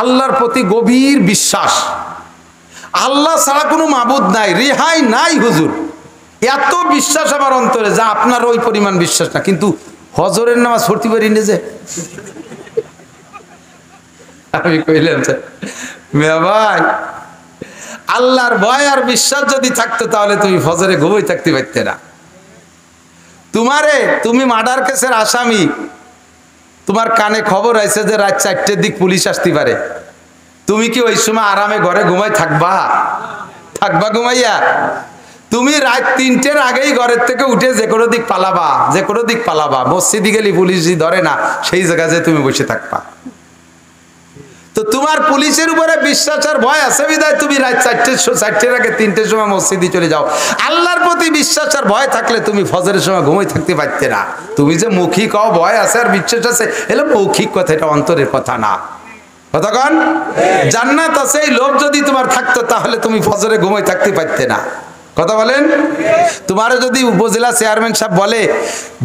আল্লাহর প্রতি গভীর বিশ্বাস, আল্লাহ ছাড়া কোনো মাবুদ নাই, রেহাই নাই হুজুর, এত বিশ্বাস আমার অন্তরে যা আপনার ওই পরিমাণ বিশ্বাস না। কিন্তু হজরের নামাজ পড়তে পারি না যে। আমি কইলাম মিয়া ভাই, আল্লাহর ভয় আর বিশ্বাস যদি থাকতো তাহলে তুমি ফজরে ঘুমিয়ে থাকতে পারতে না। তুমি মার্ডার কেসের আসামি, তোমার কানে খবর আছে যে রাত 4টের দিক পুলিশ আসতে পারে, তুমি কি ওই সময় আরামে ঘরে ঘুমাই থাকবা? ঘুমাইয়া? তুমি রাত 3টের আগেই ঘরের থেকে উঠে যে কোনো দিক পালাবা, মসজিদে গেলে পুলিশ ধরে না, সেই জায়গায় যে তুমি বসে থাকবা। তো তোমার পুলিশের উপরে বিশ্বাস আর ভয় আছে বিধায় তুমি রাত 4টের আগে 3টের সময় মসজিদে চলে যাও। আল্লাহর প্রতি বিশ্বাস আর ভয় থাকলে তুমি ফজরের সময় ঘুমাই থাকতে পারতে না। তুমি যে মুখী কও ভয় আছে আর বিশ্বাস আছে, এলো মৌখিক কথা, এটা অন্তরের কথা না। কতক্ষণ জান্নাত আছে এই লোভ যদি তোমার থাকতো তাহলে তুমি ফজরে ঘুমাই থাকতে পারতে না। কথা বলেন? তোমার যদি উপজেলা চেয়ারম্যান সাহেব বলে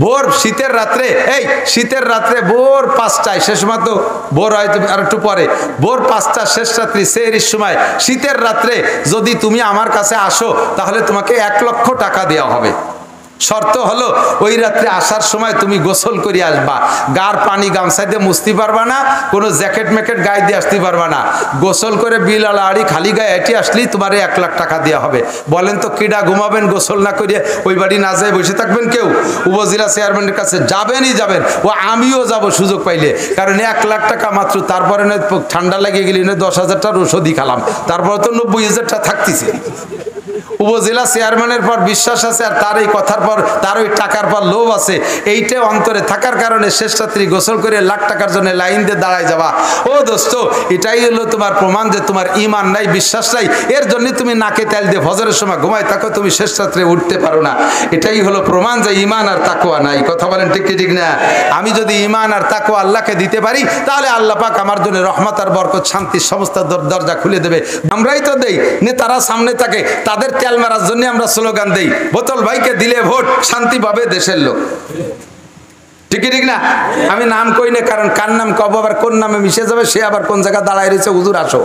ভোর শীতের রাত্রে ভোর 5টায়, শেষ মাত্র ভোর হয়তো আর একটু পরে, ভোর 5টা শেষ রাত্রি সেহরির সময় শীতের রাত্রে যদি তুমি আমার কাছে আসো তাহলে তোমাকে 1 লক্ষ টাকা দেওয়া হবে। শর্ত হলো ওই রাত্রে আসার সময় তুমি গোসল করে আসবা, গার পানি গামছা দিয়ে মুছতে পারবা না, কোনো জ্যাকেট ম্যাকেট গায়ে দিয়ে আসতে পারবা না, গোসল করে বিল আড়ি খালি গায়ে হেঁটে আসলেই তোমার 1 লাখ টাকা দেওয়া হবে। বলেন তো কিডা ঘুমাবেন গোসল না করিয়ে? ওই বাড়ি না যায় বসে থাকবেন কেউ? উপজেলা চেয়ারম্যানের কাছে যাবেন, ও আমিও যাব সুযোগ পাইলে, কারণ 1 লাখ টাকা মাত্র। তারপরে ঠান্ডা লাগিয়ে গেলি 10,000 টাকার ওষুধই খালাম, তারপরে তো 90,000 টাকা থাকতেছে। উপজেলা চেয়ারম্যানের পর বিশ্বাস আছে আর তার এই কথার পর, তার ওই টাকার পর লোভ আছে, এইটা অন্তরে থাকার কারণে শেষ রাত্রি গোসল করে 1 লাখ টাকার জন্য লাইন দিয়ে দাঁড়ায় যাবা। ও দোস্ত, এটাই হলো তোমার প্রমাণ যে তোমার ঈমান নাই, বিশ্বাস নাই। এর জন্য তুমি নাকে তেল দিয়ে ফজরের সময় ঘুমায় থাকো, তুমি শেষ রাত্রে উঠতে পারো না। এটাই হলো প্রমাণ যে ঈমান আর তাকওয়া নাই। কথা বলেন ঠিক কি ঠিক না? আমি যদি ঈমান আর তাকওয়া আল্লাহকে দিতে পারি তাহলে আল্লাহ পাক আমার জন্য রহমত আর বরকত, শান্তির সমস্ত দরজা খুলে দেবে। আমরাই তো দেই, নেতারা সামনে থাকে, তাদের তেল মারার জন্য আমরা স্লোগান দেই, বোতল ভাইকে দিলে ভোট, শান্তি পাবে দেশের লোক। ঠিক ঠিক না? আমি নাম কই না, কারণ কার নাম কব আবার কোন নামে মিশে যাবে, সে আবার কোন জায়গায় দাঁড়ায় রয়েছে, হুজুর আসো।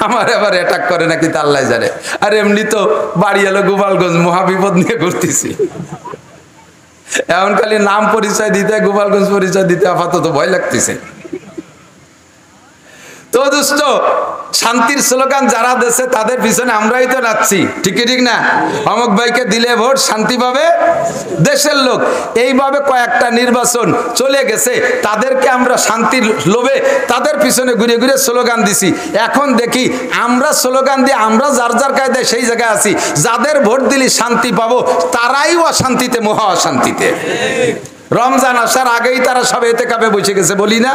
আমার আবার অ্যাটাক করে নাকি তা আল্লাহ জানে। আর এমনি তো বাড়ি এলো গোপালগঞ্জ, মহাবিপদ নিয়ে ঘুরতেছি। এমন খালি নাম পরিচয় দিতে, গোপালগঞ্জ পরিচয় দিতে আপাতত ভয় লাগতেছে। তো দোস্ত, শান্তির স্লোগান যারা দেশে তাদের পিছনে আমরাই তো নাচছি। ঠিক ঠিক না? অমুক ভাইকে দিলে ভোট, শান্তি পাবে দেশের লোক। এইভাবে কয়েকটা নির্বাচন চলে গেছে, তাদেরকে আমরা শান্তির লোভে তাদের পিছনে ঘুরে ঘুরে স্লোগান দিছি। এখন দেখি আমরা স্লোগান দিয়ে আমরা যার যার কায়দায় সেই জায়গায় আছি, যাদের ভোট দিলি শান্তি পাবো তারাই অশান্তিতে, মহা অশান্তিতে। রমজান আসার আগেই তারা সব এতেকাফে বসে গেছে, বলি না?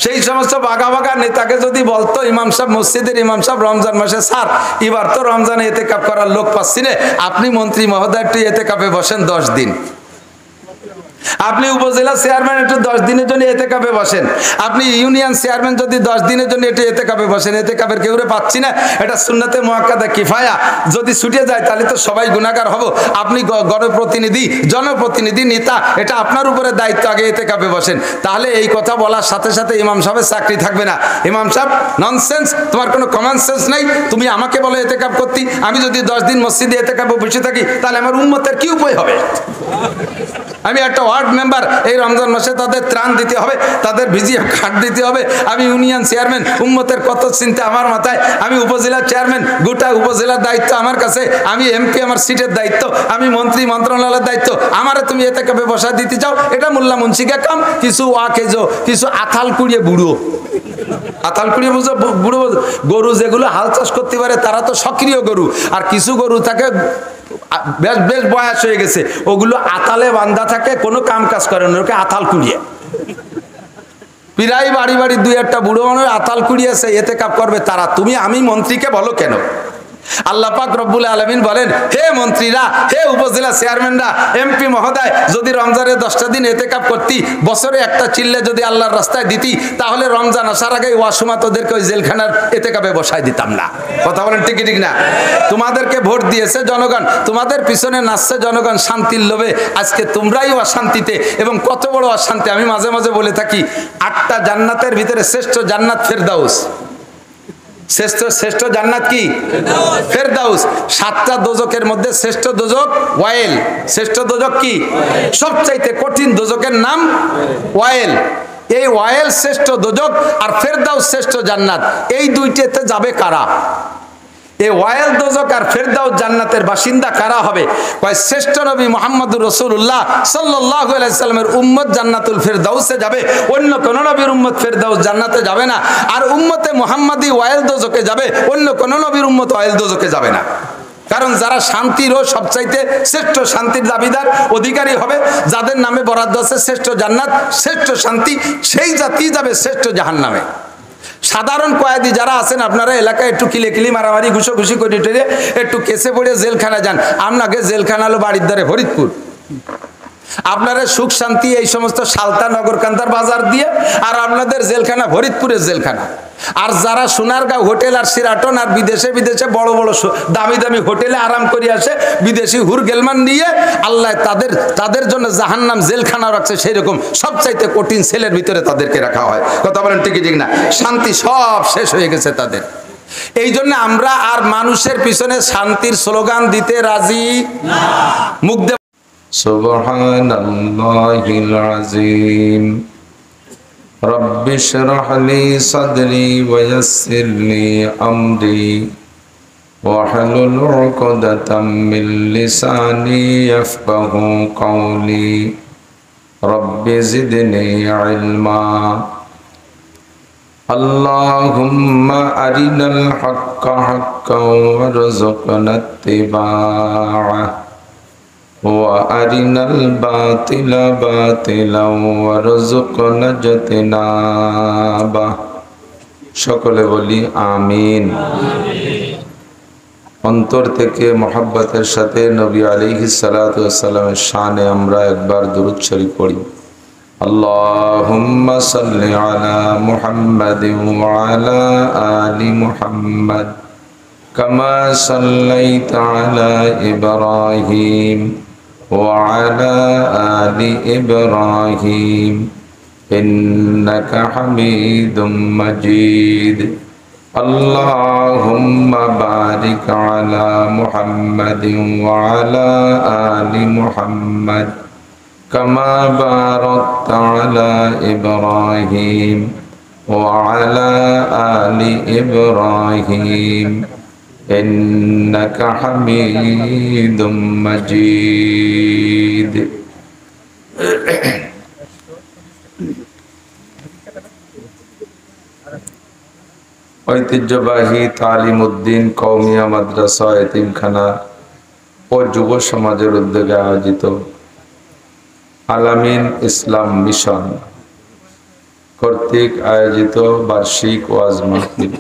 সেই সমস্ত বাঘা বাঘা নেতাকে যদি বলতো ইমাম সাহেব, মসজিদের ইমাম সাহেব, রমজান মাসে স্যার এবার তো রমজানে এতেকাফ করার লোক পাচ্ছি না, আপনি মন্ত্রী মহোদয় একটু এতেকাফে বসেন 10 দিন, আপনি উপজেলা চেয়ারম্যান একটু 10 দিনের জন্য এতেকাফে বসেন, আপনি ইউনিয়ন চেয়ারম্যান যদি 10 দিনের জন্য একটু এতেকাফে বসেন, এতেকাফের কেউরে পাচ্ছি না, এটা সুন্নাতে মুআক্কাদা কিফায়া, যদি ছুটে যায় তাহলে তো সবাই গুনাহগার হব। আপনি গণপ্রতিনিধি, জনপ্রতিনিধি, নেতা, এটা আপনার উপরে দায়িত্ব, আগে এতেকাফে বসেন। তাহলে এই কথা বলার সাথে সাথে ইমাম সাহেবের চাকরি থাকবে না। ইমাম সাহেব ননসেন্স, তোমার কোনো কমন সেন্স নাই, তুমি আমাকে বলো এতেকাফ করতে, আমি যদি 10 দিন মসজিদে এতেকাফে বসে থাকি তাহলে আমার উম্মতের কি উপায় হবে? আমি একটা ওয়ার্ড মেম্বার, এই রমজান মাসে তাদের ত্রাণ দিতে হবে, তাদের ভিজিয়ে কার্ড দিতে হবে। আমি ইউনিয়ন চেয়ারম্যান, উম্মতের কত চিন্তা আমার মাথায়। আমি উপজেলা চেয়ারম্যান, গোটা উপজেলার দায়িত্ব আমার কাছে। আমি এমপি, আমার সিটের দায়িত্ব। আমি মন্ত্রী, মন্ত্রণালয়ের দায়িত্ব। আমারে তুমি এতেকাফে বসা দিতে চাও, এটা মোল্লা মুন্সিকে কাম। কিছু ওয়াকেজো, কিছু আথাল কুড়িয়ে বুড়ো, আথাল কুড়িয়ে বুঝো, বুড়ো গরু যেগুলো হাল চাষ করতে পারে তারা তো সক্রিয় গরু, আর কিছু গরু থাকে বেশ বেশ বয়স হয়ে গেছে, ওগুলো আতালে বান্ধা থাকে, কোনো কাম কাজ করে না, ওকে আতাল কুড়িয়ে। প্রায় বাড়ি বাড়ি 2-1টা বুড়ো মানুষ আতাল কুড়িয়েছে, এতেকাফ করবে তারা। তুমি আমি মন্ত্রীকে বলো কেন? আল্লাহ পাক রব্বুল আলামিন বলেন, হে মন্ত্রীরা, হে উপজেলা চেয়ারম্যানরা, এমপি মহোদয়, যদি রমজানের 10টা দিন ইতিকাফ করতি, বছরে একটা চিল্লে যদি আল্লাহর রাস্তায় দিতি, তাহলে রমজান আসার আগে ওয়াসমা তোদেরকে ওই জেলখানার ইতিকাফে বসাই দিতাম না। কথা বলেন ঠিক ঠিক না? তোমাদেরকে ভোট দিয়েছে জনগণ, তোমাদের পিছনে নাচছে জনগণ শান্তির লোভে, আজকে তোমরাই অশান্তিতে। এবং কত বড় অশান্তি, আমি মাঝে মাঝে বলে থাকি, 8টা জান্নাতের ভিতরে শ্রেষ্ঠ জান্নাত ফেরদাউস। শ্রেষ্ঠ জান্নাত কি? ফেরদাউস। 7টা দোজকের মধ্যে শ্রেষ্ঠ দোজক ওয়াইল। শ্রেষ্ঠ দোজক কি? সবচাইতে কঠিন দোজকের নাম ওয়াইল। এই ওয়াইল শ্রেষ্ঠ দোজক আর ফেরদাউস শ্রেষ্ঠ জান্নাত, এই দুইটাতে যাবে কারা? এই ওয়াইল দোজক আর ফেরদাউস জান্নাতের বাসিন্দা কারা হবে? কয় শ্রেষ্ঠ নবী মুহাম্মদুর রাসূলুল্লাহ সাল্লাল্লাহু আলাইহি সাল্লামের উম্মত জান্নাতুল ফেরদাউসে যাবে, অন্য কোন নবীর উম্মত ফেরদাউস জান্নাতে যাবে না। আর উম্মতে মুহাম্মাদি ওয়াইল দোজকে যাবে, অন্য কোন নবীর উম্মত ওয়াইল দোজকে যাবে না। কারণ যারা শান্তিরও সবচাইতে শ্রেষ্ঠ শান্তির দাবিদার অধিকারী হবে, যাদের নামে বরাদ্দ আছে শ্রেষ্ঠ জান্নাত, শ্রেষ্ঠ শান্তি, সেই জাতি যাবে শ্রেষ্ঠ জাহান্নামে। সাধারণ কয়েদি যারা আছেন, আপনারা এলাকায় একটু কিলে মারামারি ঘুষোঘুষি করে টেরে একটু কেসে পড়ে জেলখানা যান, আপনাকে জেলখানা হলো বাড়ির দ্বারে ফরিদপুর। আপনারা সুখ শান্তি এই সমস্ত সালতা নগরকান্দার বাজার দিয়ে, আর আপনাদের জেলখানা ফরিদপুরের জেলখানা। আর যারা সোনারগাঁও হোটেল আর সিরাটন আর বিদেশে বড় বড় দামি দামি হোটেলে আরাম করে আসে, বিদেশি হুর গেলমান নিয়ে, আল্লাহ তাদের জন্য জাহান্নাম জেলখানা রাখছে, সেই রকম সবচাইতে কঠিন সেলের ভিতরে তাদেরকে রাখা হয়। কথা বলেন ঠিক ঠিক না? শান্তি সব শেষ হয়ে গেছে তাদের। এই জন্য আমরা আর মানুষের পিছনে শান্তির স্লোগান দিতে রাজি না। মুখ দে সুবহানাল্লাহিল আযীম। রব্বি শরহ লি সাদরি ওয়া ইয়াসসির লি আমরি ওয়াহলুল উকদাতাম মিন লিসানি ইয়াফকাহু কওলি। রব্বি জিদনি ইলমা। আল্লাহুম্মা আরিনাল হাক্কা হাক্কাও ওয়ারযুকনা ইত্তিবাআহ ওয়া আরিনাল বাতিলা বাতিলাও ওয়ারযুকনা ইজতিনাবাহ। সকলে বলি আমিন। অন্তর থেকে মহব্বতের সাথে নবী আলাইহিস সালাতু ওয়াস সালামের শানে আমরা একবার দুরূদ শরীফ পড়ি। আল্লাহুম্মা সাল্লি আলা মুহাম্মাদিন ওয়া আলা আলি মুহাম্মাদ কামা সাল্লাইতা আলা ইব্রাহিম ওয়া আলা আলি ইব্রাহিম ইন্নাকা হামিদুম মাজিদ। আল্লাহুম্মা বারিক আলা মুহাম্মাদিন ওয়া আলা আলি মুহাম্মাদ কামা বারাকতা আলা ইব্রাহিম ওয়া আলা আলি ইব্রাহিম ইন্নাকা হামিদুম মাজিদ। ঐতিহ্যবাহী তালিম উদ্দিন কওমিয়া মাদ্রাসা এতিমখানা ও যুব সমাজের উদ্যোগে আয়োজিত আলামিন ইসলাম মিশন কর্তৃক আয়োজিত বার্ষিক ওয়াজ মাহফিল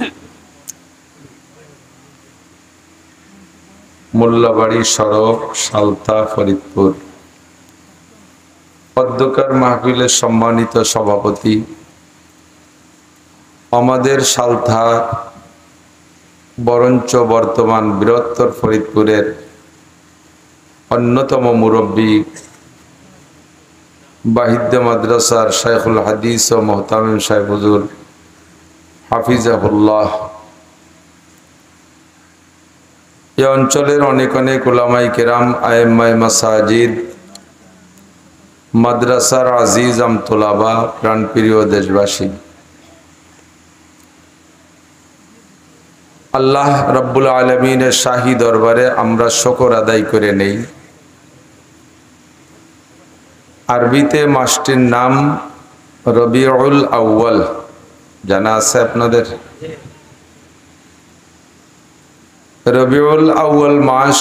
মোল্লাবাড়ি সড়ক, সালতা, ফরিদপুর। অধ্যক্ষর মাহফিলের সম্মানিত সভাপতি, আমাদের সালথা বরঞ্চ বর্তমান বৃহত্তর ফরিদপুরের অন্যতম মুরব্বী বাহিদ্য মাদ্রাসার শাইখুল হাদিস ও মোহতামিম সাহেব হুজুর হাফিজাহুল্লাহ, এই অঞ্চলের অনেক অনেক উলামায়ে কেরাম, আয়েম্মায়ে মাসাজিদ, মাদ্রাসার আজিজ আমতোলাবা, প্রাণপ্রিয় দেশবাসী, আল্লাহ রব্বুল আলামিনের শাহী দরবারে আমরা শুকর আদায় করে নেই। আরবিতে মাসটির নাম রবিউল আউয়াল, জানা আছে আপনাদের? রবিউল আউয়াল মাস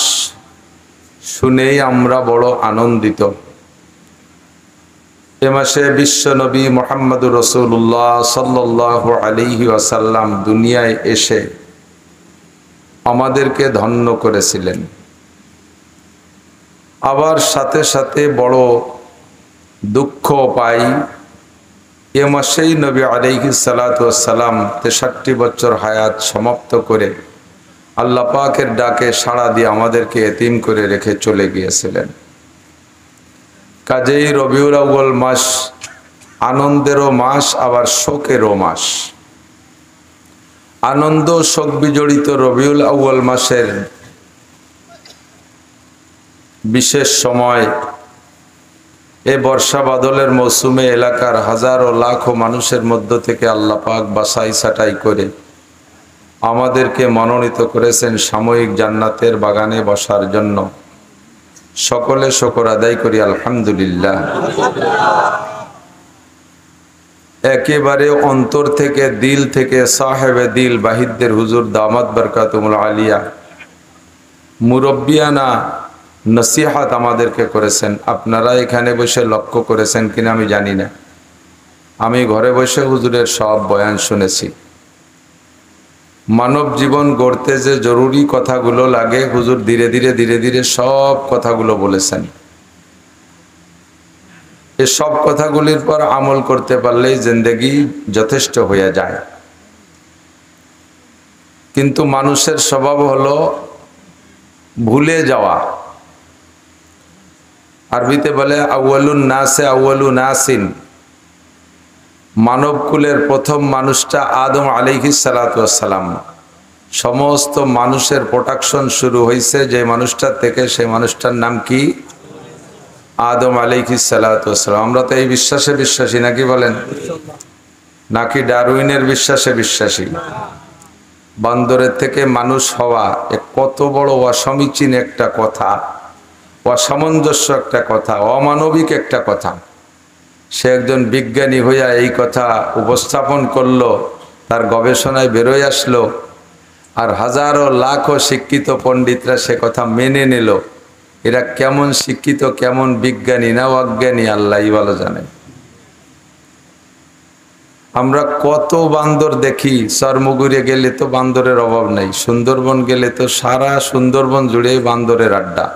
শুনেই আমরা বড় আনন্দিত। এ মাসে বিশ্ব নবী মুহাম্মদুর রাসূলুল্লাহ সাল্লাল্লাহু আলাইহি ওয়াসাল্লাম দুনিয়ায় এসে আমাদেরকে ধন্য করেছিলেন। আবার সাথে সাথে বড় দুঃখ পাই, এ মাসেই নবী আলাইহিস সালাতু ওয়াস সালাম 63 বছর হায়াত সমাপ্ত করে আল্লাহ পাকের ডাকে সাড়া দিয়ে আমাদেরকে এতিম করে রেখে চলে গিয়েছিলেন। কাজেই রবিউল আউয়াল মাস আনন্দেরও মাস, আবার শোকেরও মাস। আনন্দ শোক বিজড়িত রবিউল আউয়াল মাসের বিশেষ সময় এ বর্ষা বাদলের মৌসুমে এলাকার হাজারো লাখো মানুষের মধ্য থেকে আল্লাহ পাক বাছাই ছাঁটাই করে আমাদেরকে মনোনীত করেছেন সাময়িক জান্নাতের বাগানে বসার জন্য। সকলে শুকর আদায় করি আলহামদুলিল্লাহ। একেবারে অন্তর থেকে, দিল থেকে সাহেবে দিল বাহিদদের হুজুর দামাত বরকাতুল আলিয়া মুরব্বিয়ানা নসিহাত আমাদেরকে করেছেন। আপনারা এখানে বসে লক্ষ্য করেছেন কিনা আমি জানি না, আমি ঘরে বসে হুজুরের সব বয়ান শুনেছি। মানব জীবন গড়তে যে জরুরি কথাগুলো লাগে হুজুর ধীরে ধীরে ধীরে ধীরে সব কথাগুলো বলেছেন। এই সব কথাগুলির পর আমল করতে পারলেই জিন্দেগি যথেষ্ট হয়ে যায়। কিন্তু মানুষের স্বভাব হলো ভুলে যাওয়া। আরবিতে বলে আউয়ালুন নাসে আউয়ালু নাসিন, মানব কুলের প্রথম মানুষটা আদম আলাইহিস সালাতু ওয়াস সালাম। সমস্ত মানুষের প্রোডাকশন শুরু হয়েছে যে মানুষটার থেকে, সেই মানুষটার নাম কি? আদম আলাইহিস সালাতু ওয়াস সালাম। আমরা তো এই বিশ্বাসে বিশ্বাসী নাকি বলেন? নাকি ডারউইনের বিশ্বাসে বিশ্বাসী? বান্দরের থেকে মানুষ হওয়া এ কত বড় অসমীচীন একটা কথা, অসামঞ্জস্য একটা কথা, অমানবিক একটা কথা। সে একজন বিজ্ঞানী হইয়া এই কথা উপস্থাপন করলো, তার গবেষণায় বেরোয় আসলো, আর হাজারো লাখো শিক্ষিত পণ্ডিতরা সে কথা মেনে নিল। এরা কেমন শিক্ষিত, কেমন বিজ্ঞানী না অজ্ঞানী আল্লাহই ভালো জানে। আমরা কত বান্দর দেখি, চরমুগুরে গেলে তো বান্দরের অভাব নাই, সুন্দরবন গেলে তো সারা সুন্দরবন জুড়ে বান্দরের আড্ডা।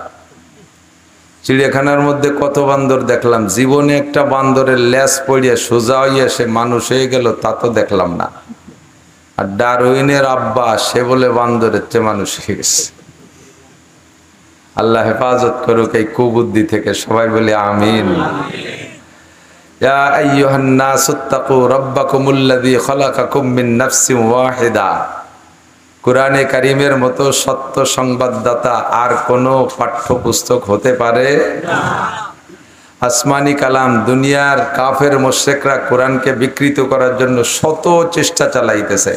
চিড়িয়াখানার মধ্যে কত বান্দর দেখলাম, জীবনে একটা বান্দরের ল্যাস পড়িয়া সোজা হইয়া সে মানুষ হয়ে গেল তা তো দেখলাম না। আর ডারউইনের আব্বা সে বলে বান্দরের চেয়ে মানুষ হয়ে গেছে। আল্লাহ হেফাজত করুক এই কুবুদ্ধি থেকে, সবাই বলে আমিন। ইয়া আইয়ুহান নাসুত্তাকু রাব্বাকুমুল্লাযী খালাকাকুম মিন নাফসিন ওয়াহিদা। কুরআনে কারীমের মতো সত্য সংবাদদাতা আর কোনো পাঠ্যপুস্তক হতে পারে না। আসমানি কালাম, দুনিয়ার কাফের মুশরিকরা কোরআনকে বিকৃত করার জন্য শত চেষ্টা চালাইতেছে,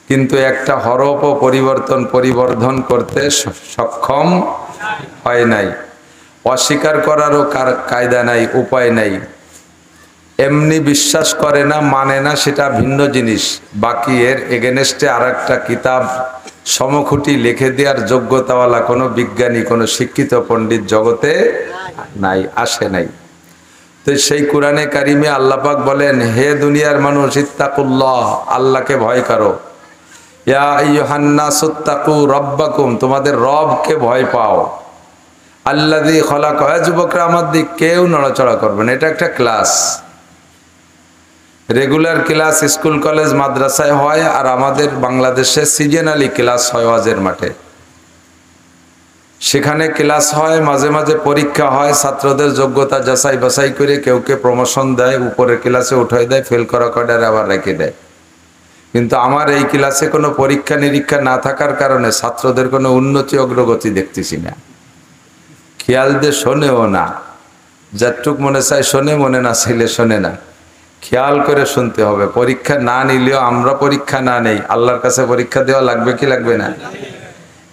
কিন্তু একটা হরফ পরিবর্ধন করতে সক্ষম হয় নাই। অস্বীকার করারও কায়দা নাই, উপায় নাই। এমনি বিশ্বাস করে না, মানে না, সেটা ভিন্ন জিনিস। বাকি এর এগেনস্টে আর একটা কিতাব সমখুটি লিখে দেওয়ার যোগ্যতাওয়ালা কোনো বিজ্ঞানী, কোনো শিক্ষিত পণ্ডিত জগতে নাই, আসে নাই। তো সেই কোরআনে কারিমে আল্লাহ পাক বলেন, হে দুনিয়ার মানুষ, ইত্তাকুল্লাহ, আল্লাহকে ভয় করো। ইয়া আইয়ুহান নাসুত্তাকু রাব্বাকুম, তোমাদের রবকে ভয় পাও। আল্লাযী খালাকা, যুবকরা আমার দিক কেউ নড়াচড়া করবে না, এটা একটা class, regular class school college মাদ্রাসায় হয়, আর আমাদের বাংলাদেশে সিজনালি ক্লাস হয় ওয়াজের মাঠে। সেখানে ক্লাস হয়, মাঝে মাঝে পরীক্ষা হয়, ছাত্রদের যোগ্যতা যাচাই বাছাই করে কেউকে প্রমোশন দেয়, উপরের ক্লাসে উঠাই দেয়, ফেল করা কয়টারে আবার রেখে দেয়। কিন্তু আমার এই ক্লাসে কোনো পরীক্ষা নিরীক্ষা না থাকার কারণে ছাত্রদের কোনো উন্নতি অগ্রগতি দেখতেছি না। খেয়াল দিয়ে শোনেও না, যতটুক মনে চায় শোনে, মনে না চাইলে শোনে না। খেয়াল করে শুনতে হবে। পরীক্ষা না নিলেও আমরা পরীক্ষা না নেই, আল্লাহর কাছে পরীক্ষা দেওয়া লাগবে কি লাগবে না?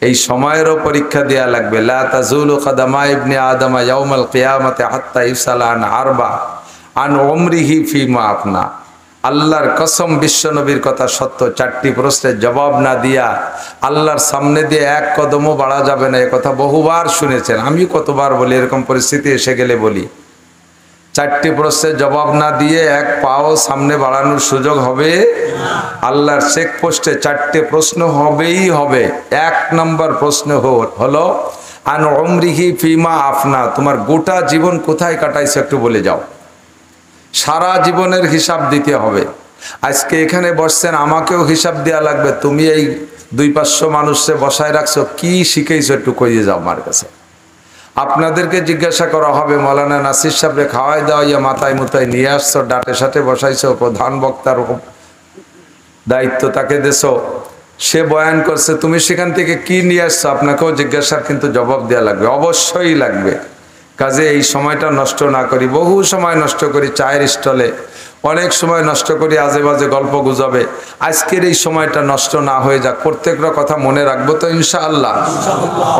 এই সময়েরও পরীক্ষা দেওয়া লাগবে। লা তাজুলু কদামা ইবনে আদম ইয়াউমাল কিয়ামাতি হাত্তা ইউসালা আন আরবা আন উমরিহি ফিমা আপনা। আল্লাহর কসম, বিশ্বনবীর কথা সত্য, 4টি প্রশ্নের জবাব না দিয়া আল্লাহর সামনে দিয়ে এক কদমও বাড়া যাবে না। এ কথা বহুবার শুনেছেন, আমি কতবার বলি, এরকম পরিস্থিতি এসে গেলে বলি। চারটি প্রশ্নের জবাব না দিয়ে এক পাও সামনে বাড়ানোর সুযোগ হবে আল্লাহর চেকপোস্টে চারটে প্রশ্ন হবেই হবে। এক নম্বর প্রশ্ন হলো আন উমরিহি ফিমা আফনা, তোমার গোটা জীবন কোথায় কাটাইছো একটু বলে যাও। সারা জীবনের হিসাব দিতে হবে। আজকে এখানে বসছেন, আমাকেও হিসাব দেওয়া লাগবে। তুমি এই 200-500 মানুষকে বসায় রাখছো, কি শিখেছো একটু কইয়ে যাও আমার কাছে। আপনাদেরকে জিজ্ঞাসা করা হবে, মৌলানা নাসির সাহেবরে খাওয়াই দেওয়া ইয়া মাথায় মুথায় নিয়ে আসছো, ডাটে সাথে বসাইছো, প্রধান বক্তার দায়িত্ব তাকে দেছো, সে বয়ান করছে, তুমি সেখান থেকে কি নিয়ে আসছো আপনাকেও জিজ্ঞাসার কিন্তু জবাব দেওয়া লাগবে, অবশ্যই লাগবে। কাজে এই সময়টা নষ্ট না করি। বহু সময় নষ্ট করি চায়ের স্টলে, অনেক সময় নষ্ট করি আজে বাজে গল্প গুজবে। আজকের এই সময়টা নষ্ট না হয়ে যাক, প্রত্যেকটা কথা মনে রাখবো তো ইনশাআল্লাহ।